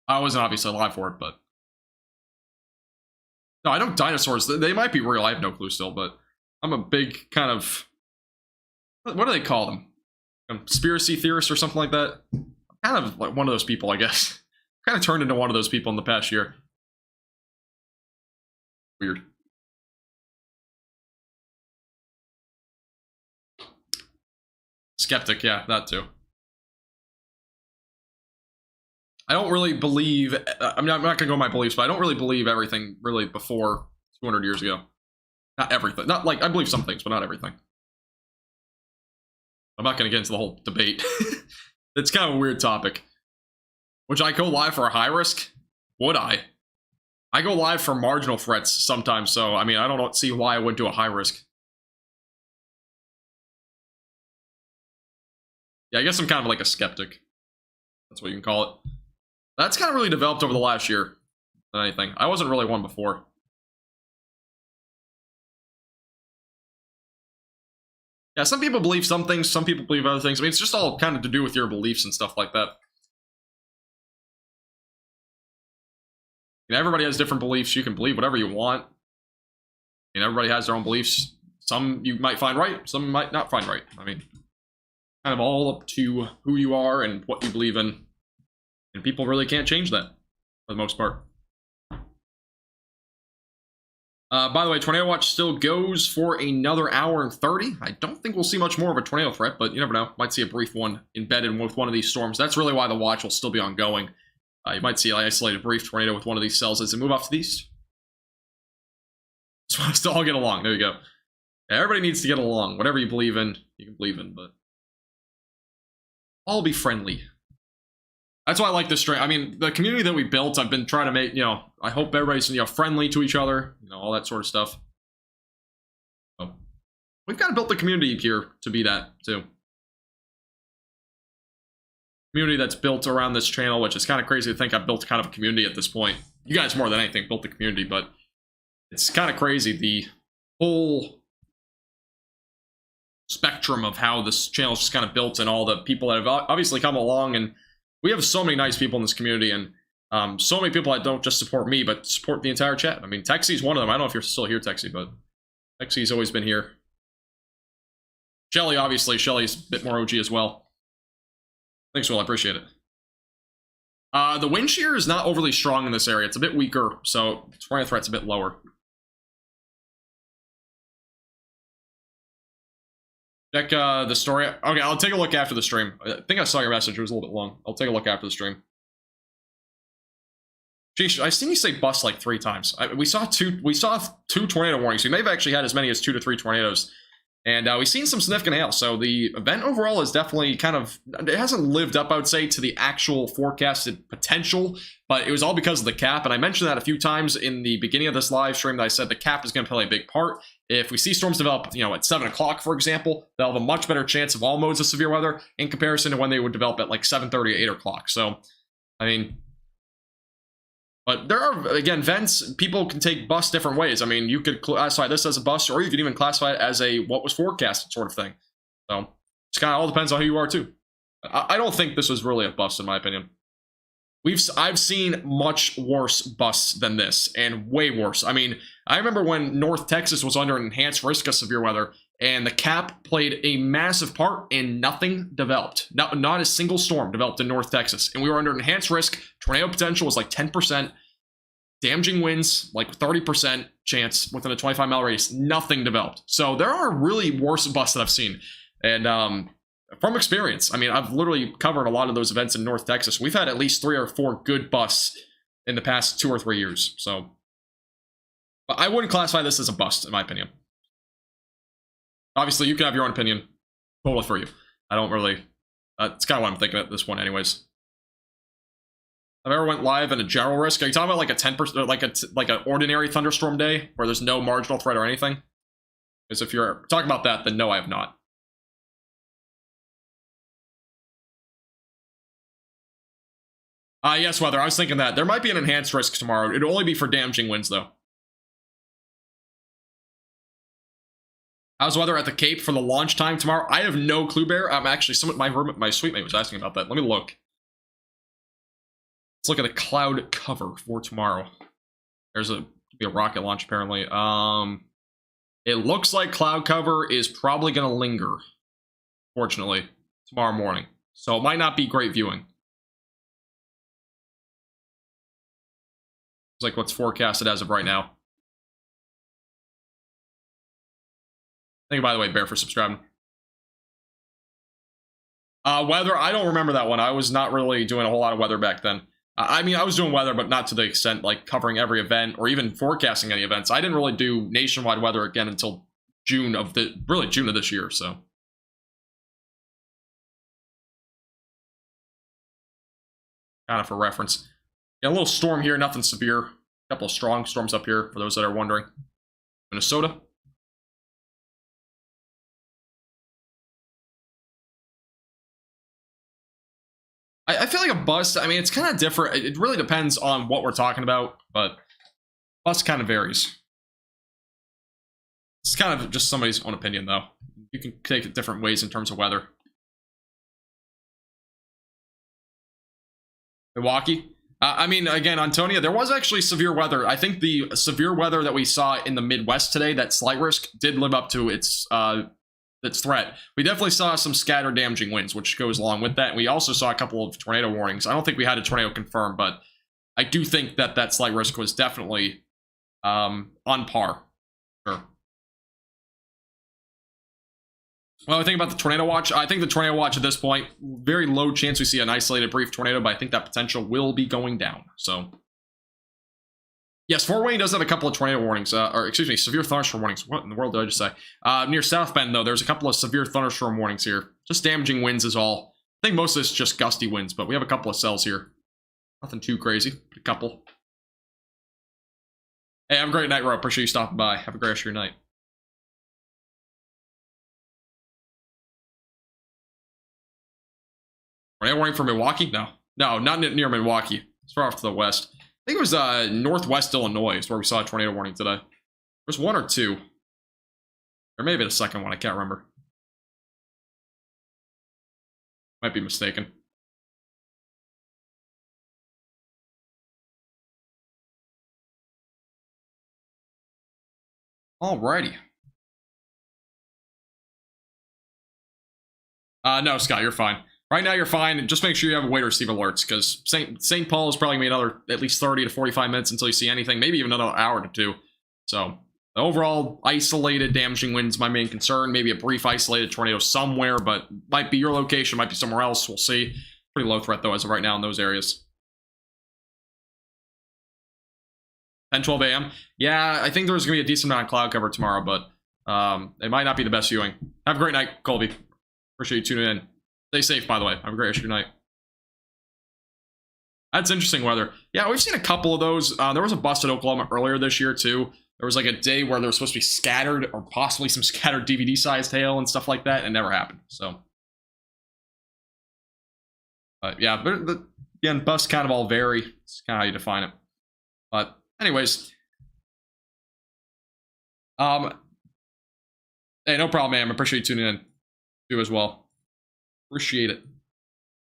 I wasn't obviously alive for it, but... No, I know dinosaurs, they might be real, I have no clue still, but I'm a big kind of, what do they call them? Conspiracy theorist or something like that? I'm kind of like one of those people, I guess. Kind of turned into one of those people in the past year. Weird. Skeptic, yeah, that too. I don't really believe, I'm not going to go on my beliefs, but I don't really believe everything really before 200 years ago. Not everything. Not like, I believe some things, but not everything. I'm not going to get into the whole debate. It's kind of a weird topic. Would I go live for a high risk? Would I? I go live for marginal threats sometimes, so, I mean, I don't see why I would do a high risk. Yeah, I guess I'm kind of like a skeptic. That's what you can call it. That's kind of really developed over the last year than anything. I wasn't really one before. Yeah, some people believe some things, some people believe other things. I mean, it's just all kind of to do with your beliefs and stuff like that. You know, everybody has different beliefs. You can believe whatever you want. I mean, everybody has their own beliefs. Some you might find right, some might not find right. I mean, kind of all up to who you are and what you believe in. And people really can't change that, for the most part. By the way, Tornado Watch still goes for another hour and 30. I don't think we'll see much more of a tornado threat, but you never know. Might see a brief one embedded with one of these storms. That's really why the watch will still be ongoing. You might see an isolated brief tornado with one of these cells as they move off to the east. Just want us to all get along. There you go. Yeah, everybody needs to get along. Whatever you believe in, you can believe in, but all be friendly. That's why I like this stream. I mean, the community that we built, I've been trying to make, I hope everybody's, friendly to each other, all that sort of stuff. So, we've kind of built the community here to be that, too. Community that's built around this channel, which is kind of crazy to think I've built kind of a community at this point. You guys, more than anything, built the community, but it's kind of crazy, the whole spectrum of how this channel is just kind of built and all the people that have obviously come along, and we have so many nice people in this community, and so many people that don't just support me, but support the entire chat. I mean, Texie's one of them. I don't know if you're still here, Texie, but Texie's always been here. Shelly, obviously. Shelly's a bit more OG as well. Thanks, Will. I appreciate it. The wind shear is not overly strong in this area. It's a bit weaker, so tornado threat's a bit lower. Check the story. Okay, I'll take a look after the stream. I think I saw your message. It was a little bit long. I'll take a look after the stream. Geez, I've seen you say bust like 3 times. We saw two tornado warnings. We may have actually had as many as 2 to 3 tornadoes. And we've seen some significant hail. So the event overall is definitely kind of, it hasn't lived up, I would say, to the actual forecasted potential. But it was all because of the cap. And I mentioned that a few times in the beginning of this live stream that I said the cap is going to play a big part. If we see storms develop, at 7 o'clock, for example, they'll have a much better chance of all modes of severe weather in comparison to when they would develop at like 7:30 or 8 o'clock. So, I mean, but there are, again, vents, people can take bust different ways. I mean, you could classify this as a bust, or you could even classify it as a what was forecasted sort of thing. So, it kind of all depends on who you are, too. I don't think this was really a bust, in my opinion. I've seen much worse busts than this, and way worse. I mean, I remember when North Texas was under an enhanced risk of severe weather, and the cap played a massive part, and nothing developed. Not a single storm developed in North Texas, and we were under enhanced risk. Tornado potential was like 10%. Damaging winds, like 30% chance within a 25-mile radius. Nothing developed. So there are really worse busts that I've seen, and from experience, I mean, I've literally covered a lot of those events in North Texas. We've had at least 3 or 4 good busts in the past 2 or 3 years. So, but I wouldn't classify this as a bust, in my opinion. Obviously, you can have your own opinion. Totally for you. I don't really. It's kind of what I'm thinking at this point, anyways. Have I ever went live in a general risk? Are you talking about like a 10%, like an ordinary thunderstorm day where there's no marginal threat or anything? Because if you're talking about that, then no, I have not. Yes, weather. I was thinking that. There might be an enhanced risk tomorrow. It'll only be for damaging winds, though. How's weather at the Cape for the launch time tomorrow? I have no clue, Bear. I'm actually, my suite mate was asking about that. Let me look. Let's look at the cloud cover for tomorrow. There's be a rocket launch, apparently. It looks like cloud cover is probably going to linger, fortunately, tomorrow morning. So it might not be great viewing. Like what's forecasted as of right now. Thank you, by the way, Bear, for subscribing. Weather, I don't remember that one. I was not really doing a whole lot of weather back then. I mean, I was doing weather, but not to the extent like covering every event or even forecasting any events. I didn't really do nationwide weather again until June of this year, so. Kind of for reference. Yeah, a little storm here, nothing severe. A couple of strong storms up here, for those that are wondering. Minnesota. I feel like a bust, I mean, it's kind of different. It really depends on what we're talking about, but bust kind of varies. It's kind of just somebody's own opinion, though. You can take it different ways in terms of weather. Milwaukee. I mean, again, Antonia, there was actually severe weather. I think the severe weather that we saw in the Midwest today, that slight risk, did live up to its threat. We definitely saw some scattered damaging winds, which goes along with that. We also saw a couple of tornado warnings. I don't think we had a tornado confirmed, but I do think that that slight risk was definitely on par. Sure. Well, I think about the tornado watch. I think the tornado watch at this point, very low chance we see an isolated brief tornado, but I think that potential will be going down. So, yes, Fort Wayne does have a couple of tornado warnings, or excuse me, severe thunderstorm warnings. What in the world did I just say? Near South Bend, though, there's a couple of severe thunderstorm warnings here. Just damaging winds is all. I think most of this is just gusty winds, but we have a couple of cells here. Nothing too crazy, but a couple. Hey, have a great night, Ro. Appreciate you stopping by. Have a great rest of your night. Tornado warning for Milwaukee? No, not near Milwaukee. It's far off to the west. I think it was northwest Illinois is where we saw a tornado warning today. There's one or two. Or maybe the second one, I can't remember. Might be mistaken. Alrighty. No, Scott, you're fine. Right now, you're fine. Just make sure you have wait or receive alerts, because St. Paul is probably going to be another at least 30 to 45 minutes until you see anything, maybe even another hour to two. So, the overall isolated damaging winds my main concern. Maybe a brief isolated tornado somewhere, but might be your location, might be somewhere else. We'll see. Pretty low threat, though, as of right now in those areas. 10, 12 a.m. Yeah, I think there's going to be a decent amount of cloud cover tomorrow, but it might not be the best viewing. Have a great night, Colby. Appreciate you tuning in. Stay safe, by the way. Have a great rest of your night. That's interesting weather. Yeah, we've seen a couple of those. There was a bust at Oklahoma earlier this year, too. There was like a day where there was supposed to be scattered or possibly some scattered DVD-sized hail and stuff like that. It never happened, so. But yeah, again, busts kind of all vary. It's kind of how you define it. But anyways. Hey, no problem, man. I appreciate you tuning in. You as well. Appreciate it.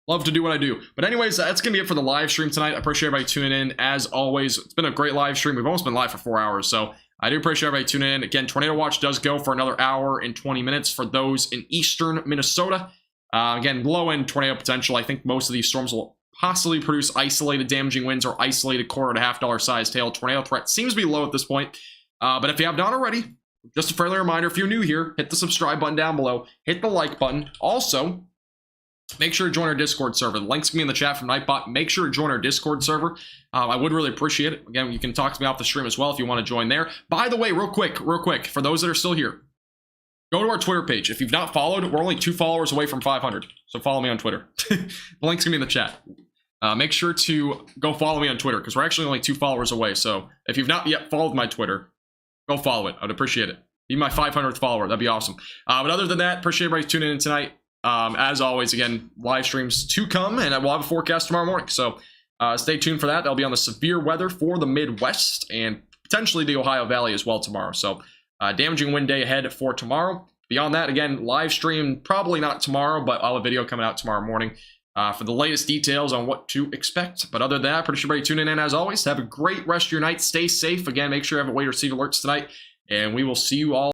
Love to do what I do. But anyways, that's going to be it for the live stream tonight. I appreciate everybody tuning in. As always, it's been a great live stream. We've almost been live for 4 hours, so I do appreciate everybody tuning in. Again, Tornado Watch does go for another hour and 20 minutes for those in eastern Minnesota. Again, low-end tornado potential. I think most of these storms will possibly produce isolated damaging winds or isolated $1.25 sized hail. Tornado threat seems to be low at this point. But if you have not already, just a friendly reminder, if you're new here, hit the subscribe button down below. Hit the like button. Also, make sure to join our Discord server. The link's going to be in the chat from Nightbot. Make sure to join our Discord server. I would really appreciate it. Again, you can talk to me off the stream as well if you want to join there. By the way, real quick, for those that are still here, go to our Twitter page. If you've not followed, we're only 2 followers away from 500. So follow me on Twitter. The link's going to be in the chat. Make sure to go follow me on Twitter, because we're actually only 2 followers away. So if you've not yet followed my Twitter, go follow it. I'd appreciate it. Be my 500th follower. That'd be awesome. But other than that, appreciate everybody tuning in tonight. As always, again, live streams to come, and we'll have a forecast tomorrow morning. So stay tuned for that. That'll be on the severe weather for the Midwest and potentially the Ohio Valley as well tomorrow. So damaging wind day ahead for tomorrow. Beyond that, again, live stream probably not tomorrow, but I'll have a video coming out tomorrow morning for the latest details on what to expect. But other than that, appreciate everybody tuning in as always. Have a great rest of your night. Stay safe. Again, make sure you have a wait or receive alerts tonight, and we will see you all